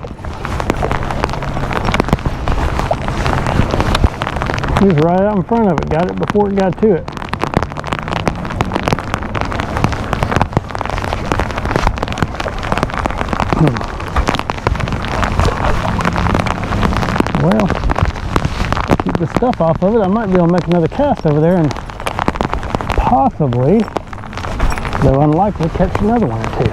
He was right out in front of it. Got it before it got to it. Well, keep the stuff off of it. I might be able to make another cast over there and possibly, though unlikely, catch another one or two.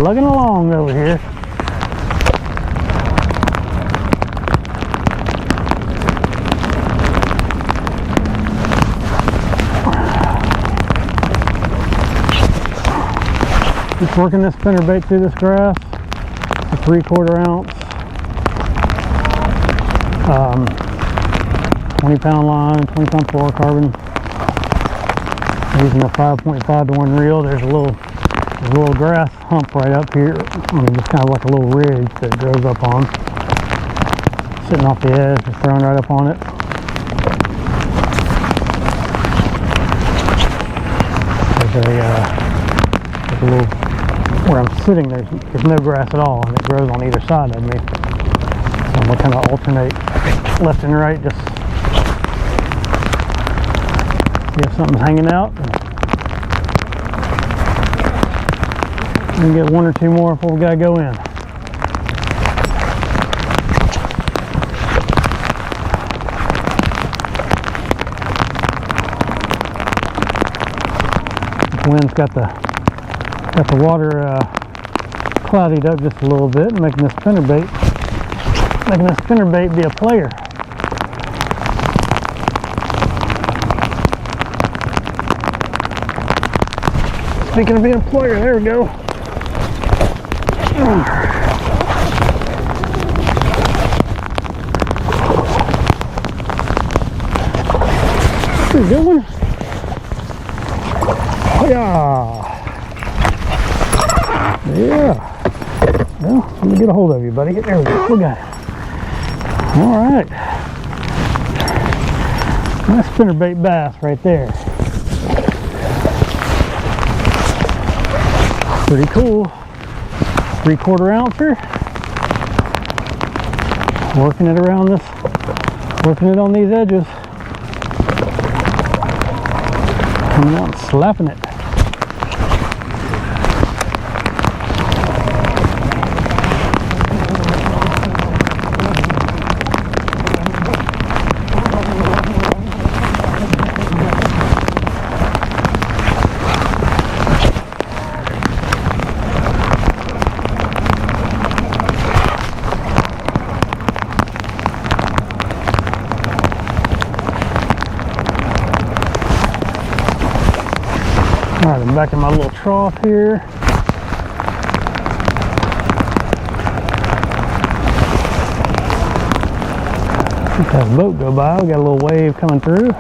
plugging along over here. Just working this spinnerbait through this grass. It's a 3/4 ounce, 20-pound line, 20-pound fluorocarbon. Using a 5.5 to 1 reel. There's a little grass hump right up here. I mean, just kind of like a little ridge that it grows up on. Sitting off the edge, just throwing right up on it. There's a little, where I'm sitting, there's no grass at all, and it grows on either side of me. So I'm gonna kind of alternate left and right, just see if something's hanging out. And get 1 or 2 more before we gotta go in. The wind's got the water clouded up just a little bit, and making this spinnerbait be a player. Speaking of being a player, there we go. Pretty good one. Yeah. Well, let me get a hold of you, buddy. There we go. We got it. All right. Nice spinnerbait bass right there. Pretty cool. 3/4 ouncer. Working it on these edges. Coming out and slapping it. Alright, I'm back in my little trough here. Just had a boat go by. We got a little wave coming through.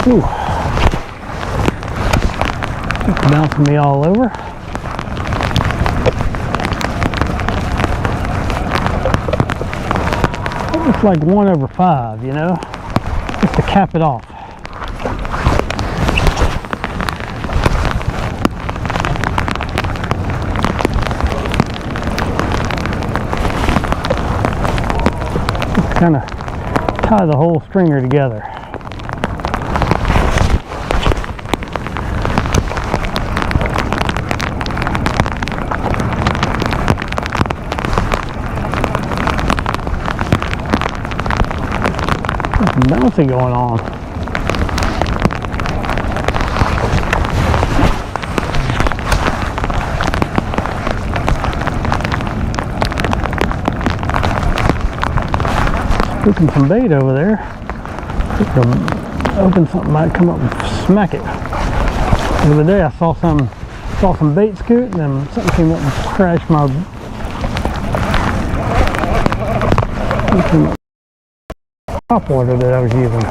Ooh. It's bouncing me all over. It's like 1/5, you know? Just to cap it off. Just kind of tie the whole stringer together. Bouncing going on. Cooking some bait over there. Open something might come up and smack it. The other day I saw some bait scoot, and then something came up and crashed my top water that I was using.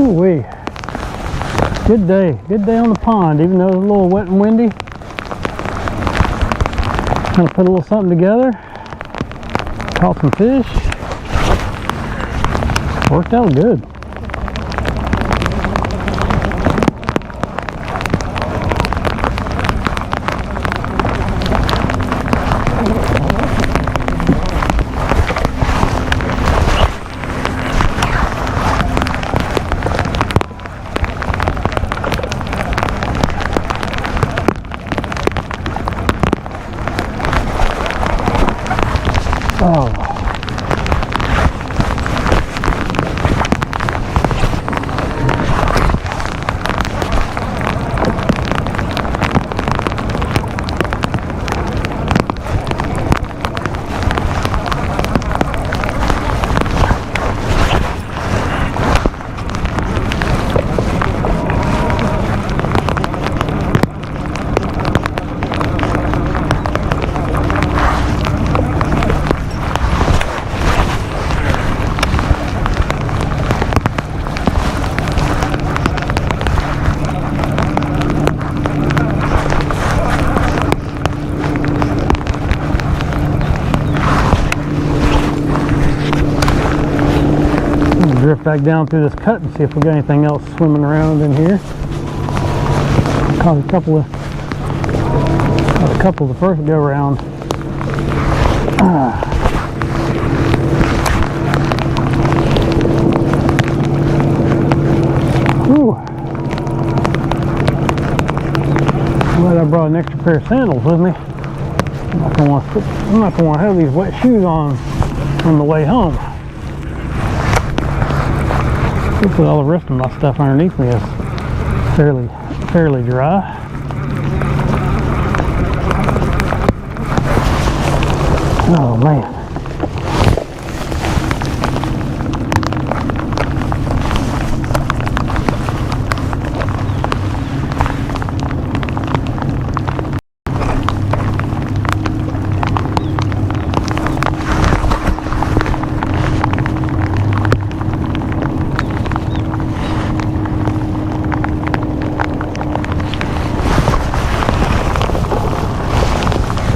Ooh-wee. Good day on the pond, even though it's a little wet and windy. Kind of put a little something together. Caught some fish. Worked out good. Oh. Drift back down through this cut and see if we got anything else swimming around in here. Caught a couple the first go around. Glad I brought an extra pair of sandals with me. I'm not gonna want to have these wet shoes on the way home. Hopefully all the rest of my stuff underneath me is fairly dry. Oh man.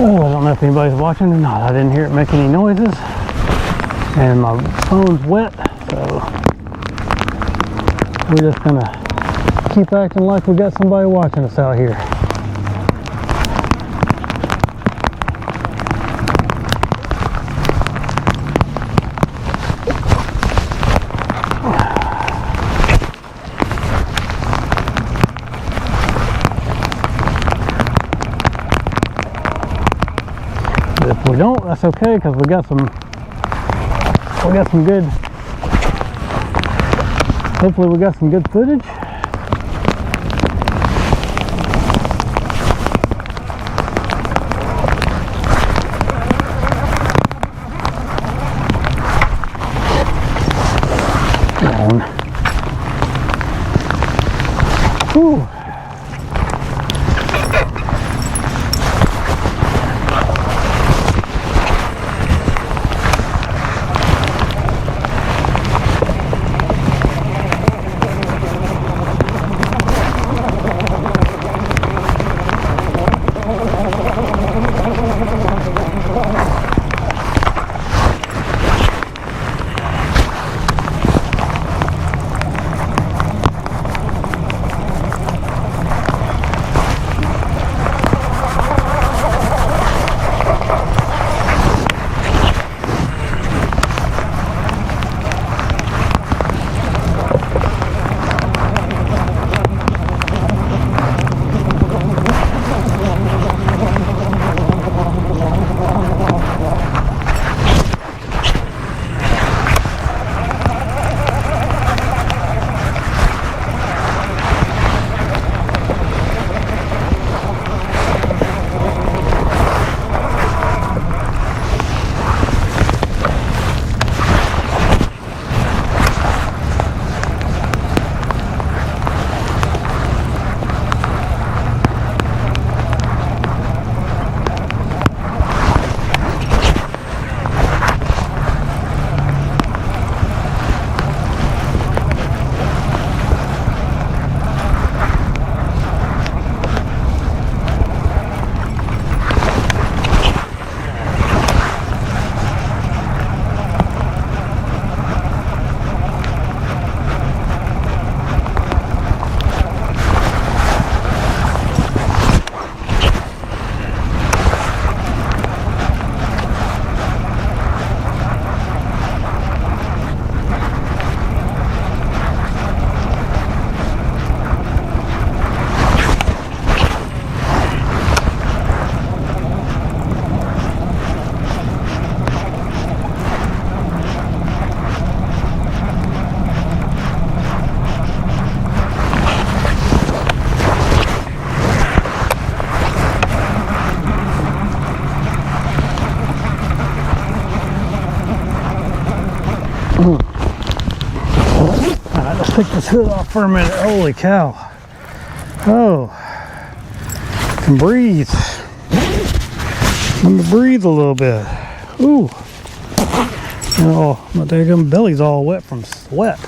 Oh, I don't know if anybody's watching or not. I didn't hear it make any noises. And my phone's wet, so we're just gonna keep acting like we got somebody watching us out here. If we don't, that's okay, because we got some good, hopefully we got some good footage. Whew. Take this hood off for a minute. Holy cow. Oh, I can breathe. Let me breathe a little bit. Ooh. Oh, my daggum belly's all wet from sweat.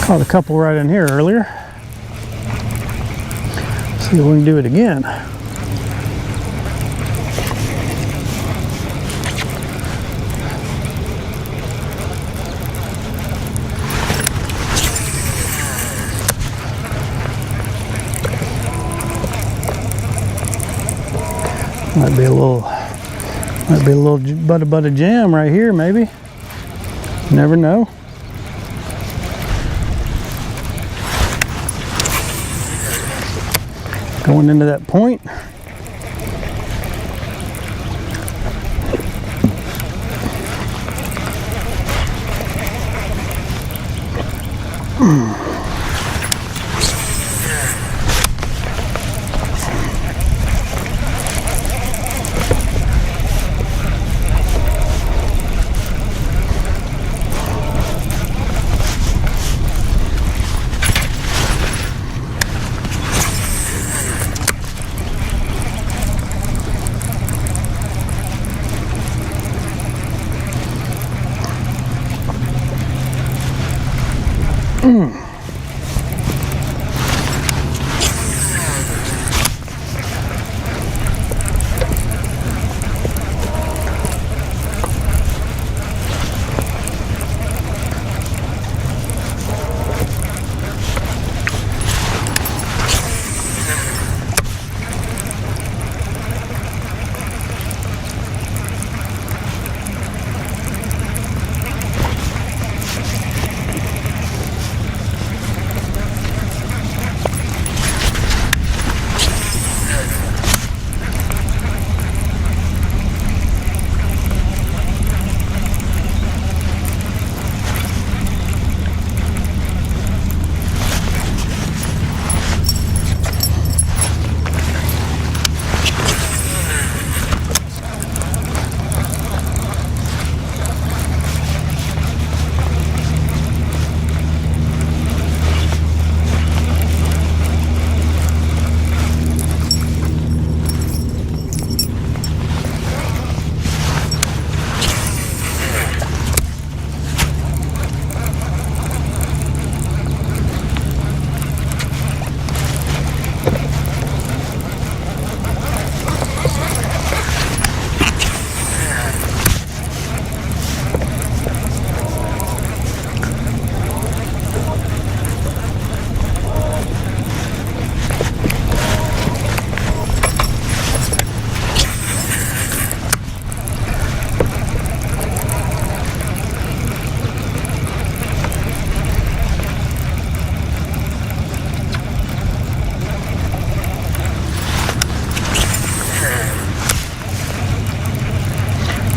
Caught a couple right in here earlier. See if we can do it again. Might be a little butter jam right here, maybe. You never know. Going into that point.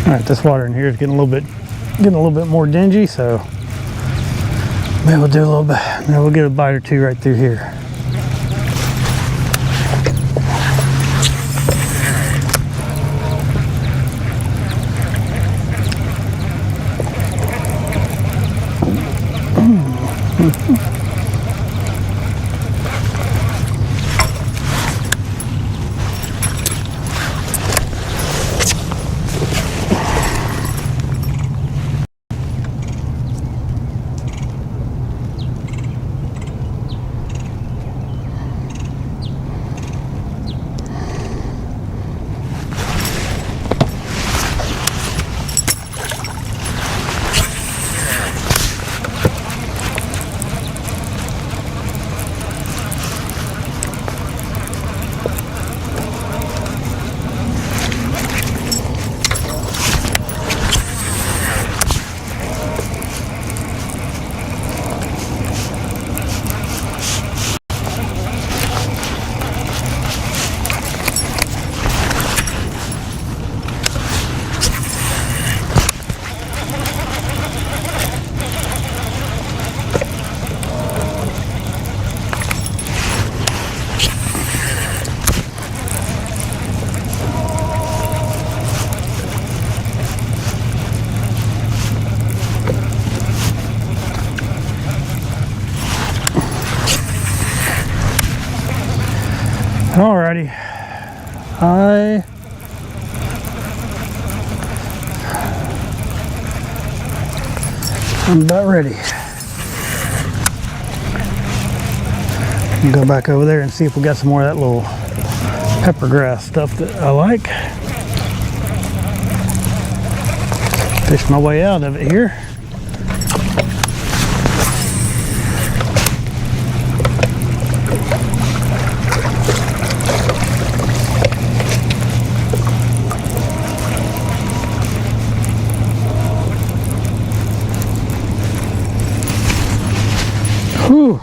All right, this water in here is getting a little bit more dingy, so maybe we'll do a little bit, then we'll get a bite or two right through here. Alrighty, I'm about ready. Go back over there and see if we got some more of that little pepper grass stuff that I like. Fish my way out of it here. Whew.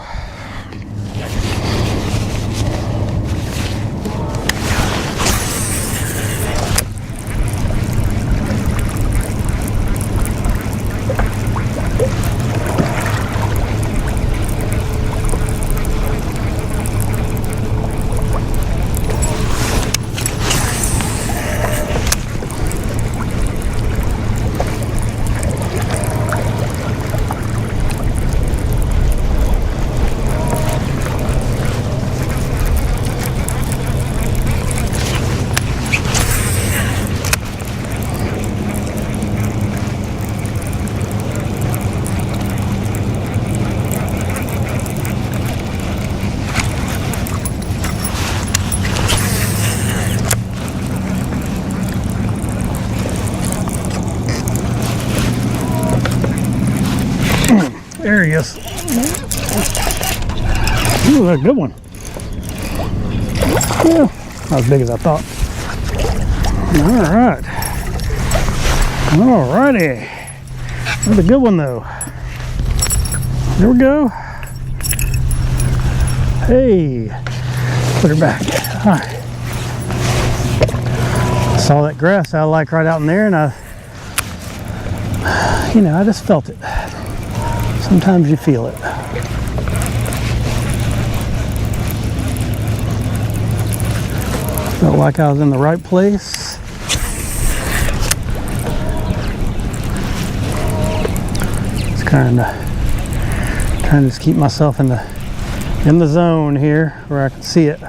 There he is. Ooh, that's a good one. Yeah, not as big as I thought. All right. Alrighty. That's a good one though. There we go. Hey, put her back. All right. Saw that grass I like right out in there, and I just felt it. Sometimes you feel it. Felt like I was in the right place. Just kind of trying to just keep myself in the zone here where I can see it.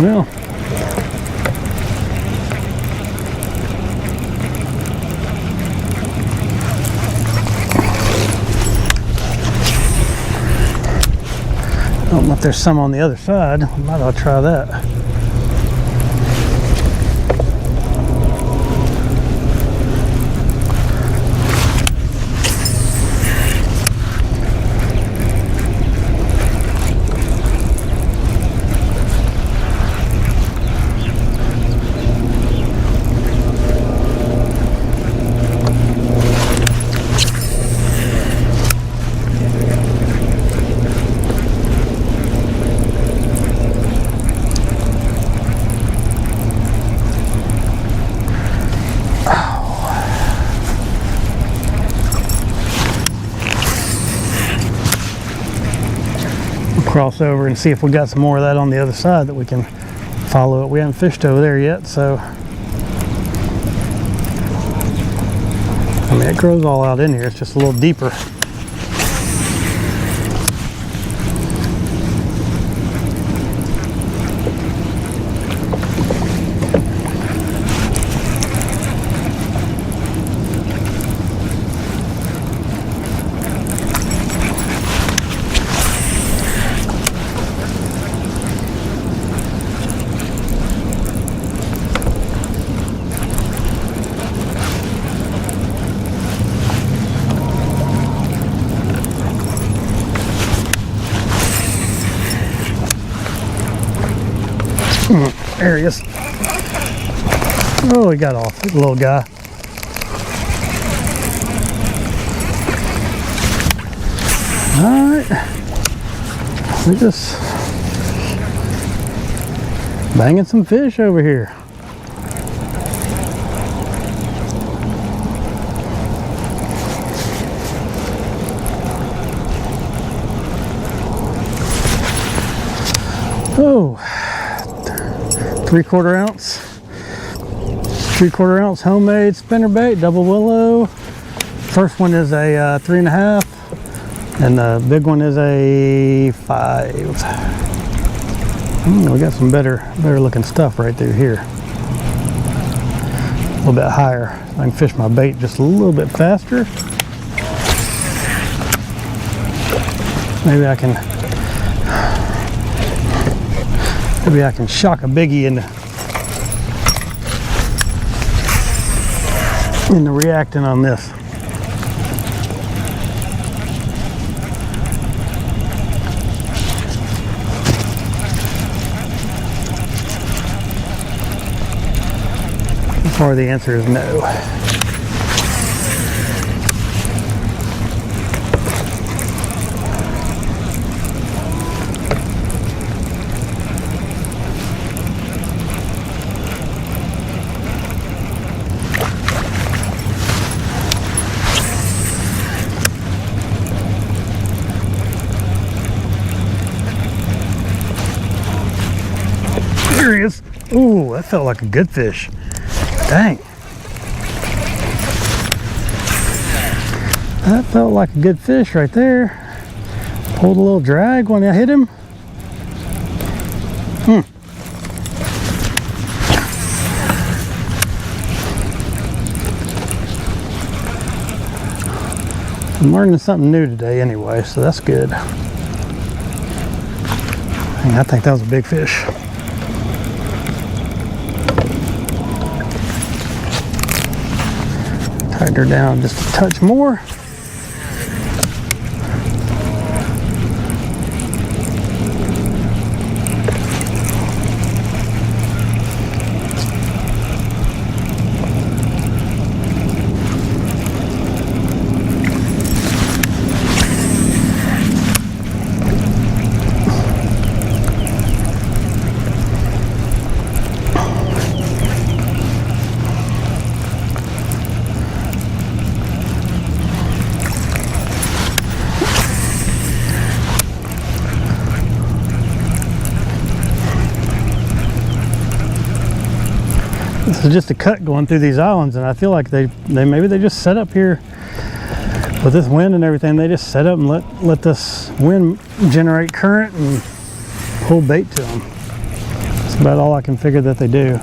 Well, I don't know if there's some on the other side. Might as well try that. Cross over and see if we got some more of that on the other side that we can follow it. We haven't fished over there yet, so I mean it grows all out in here. It's just a little deeper. There he is. Oh, he got off. He's a little guy. Alright. We're just banging some fish over here. Oh, 3/4 ounce homemade spinnerbait, double willow. First one is a 3.5, and the big one is a 5. We got some better looking stuff right through here. A little bit higher. I can fish my bait just a little bit faster. Maybe I can shock a biggie into reacting on this. Or the answer is no. There he is. Ooh, that felt like a good fish. Dang. That felt like a good fish right there. Pulled a little drag when I hit him. I'm learning something new today anyway, so that's good. And I think that was a big fish. Tighten her down just a touch more. This is just a cut going through these islands, and I feel like maybe they just set up here with this wind and everything. They just set up and let this wind generate current and pull bait to them. That's about all I can figure that they do.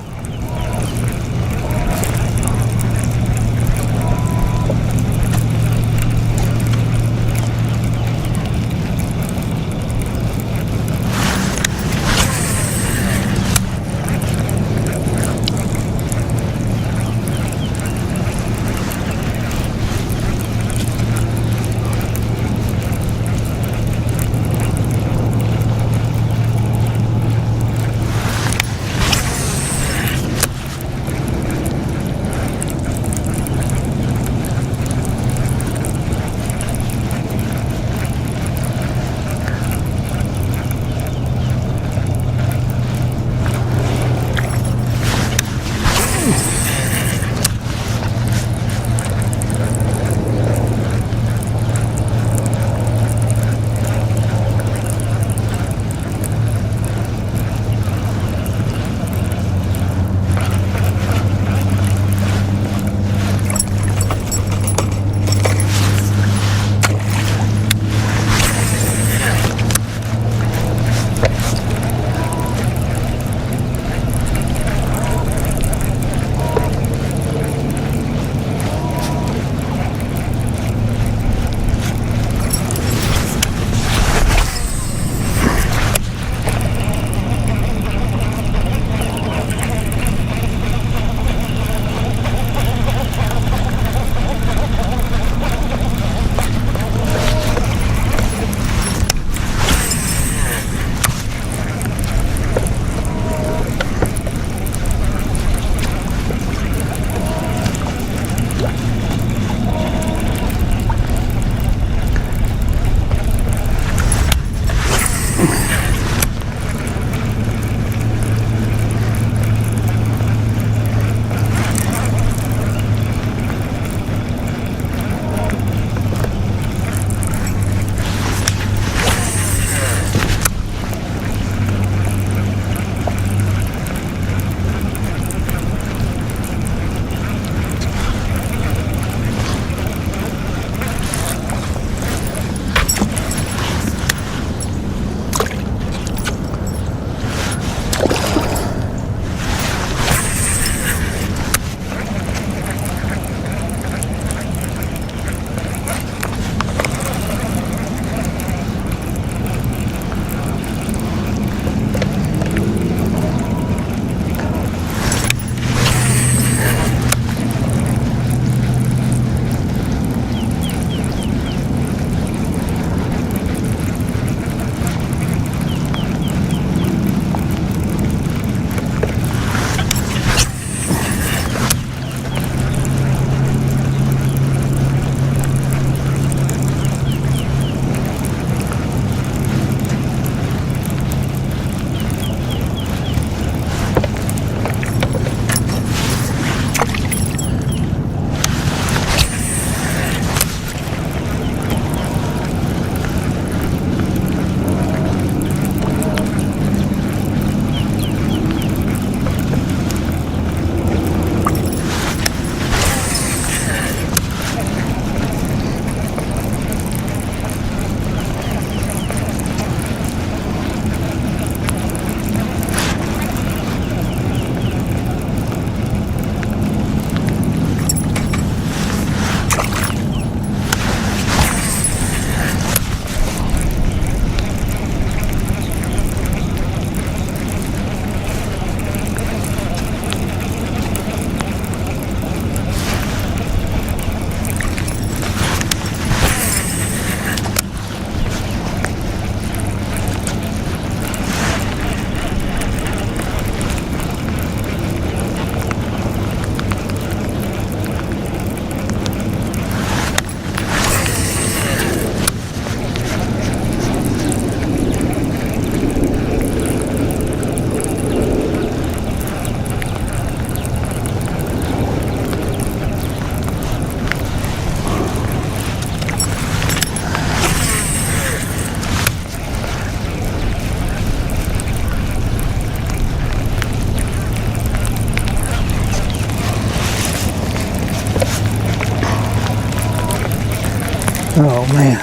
Oh man.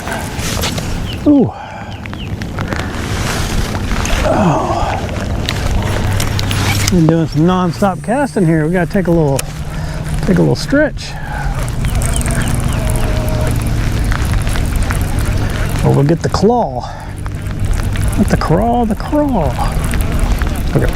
Ooh. Oh. Been doing some non-stop casting here. We gotta take a little stretch. Or we'll get the claw. Not the crawl, the crawl. Okay.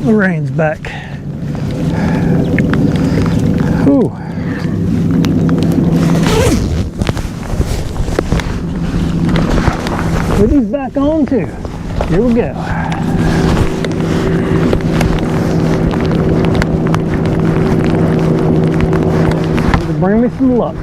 The rain's back. Ooh. Put these back on too. Here we go. To bring me some luck.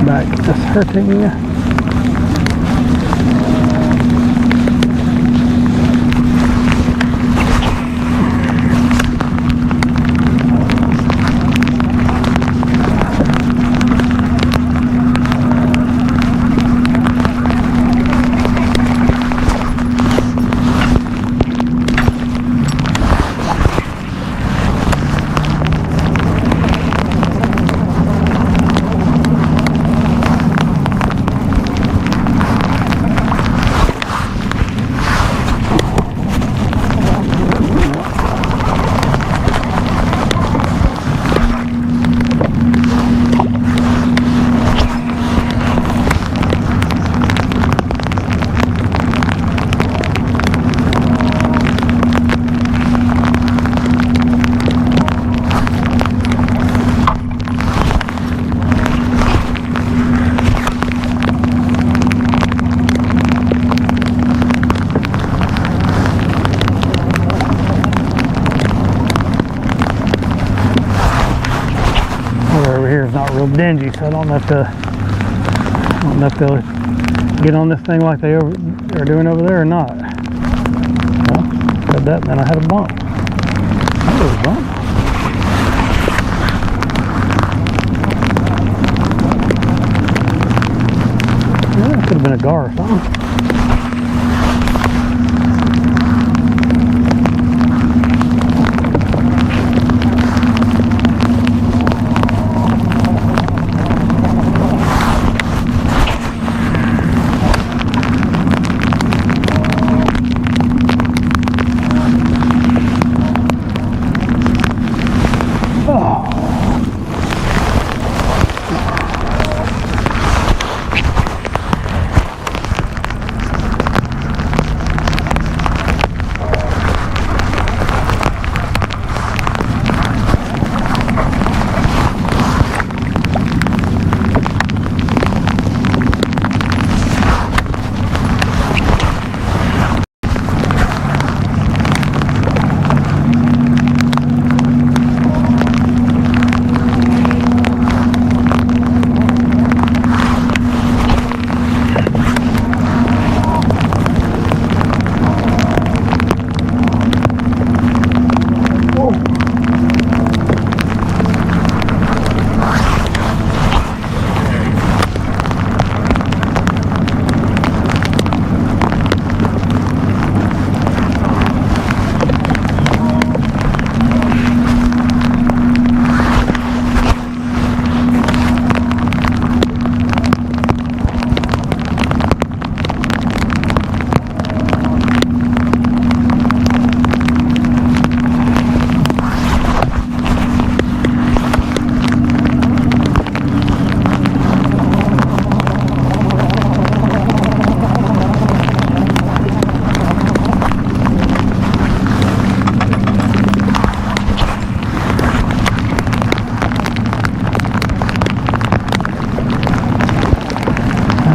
Back just hurting. weather's not real dingy, so I don't know if they'll get on this thing like they are doing over there or not. Well, said that, and then I had a bump. That was a bump. Yeah, it could have been a gar or something.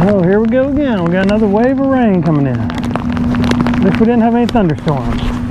Oh, here we go again. We got another wave of rain coming in. At least we didn't have any thunderstorms.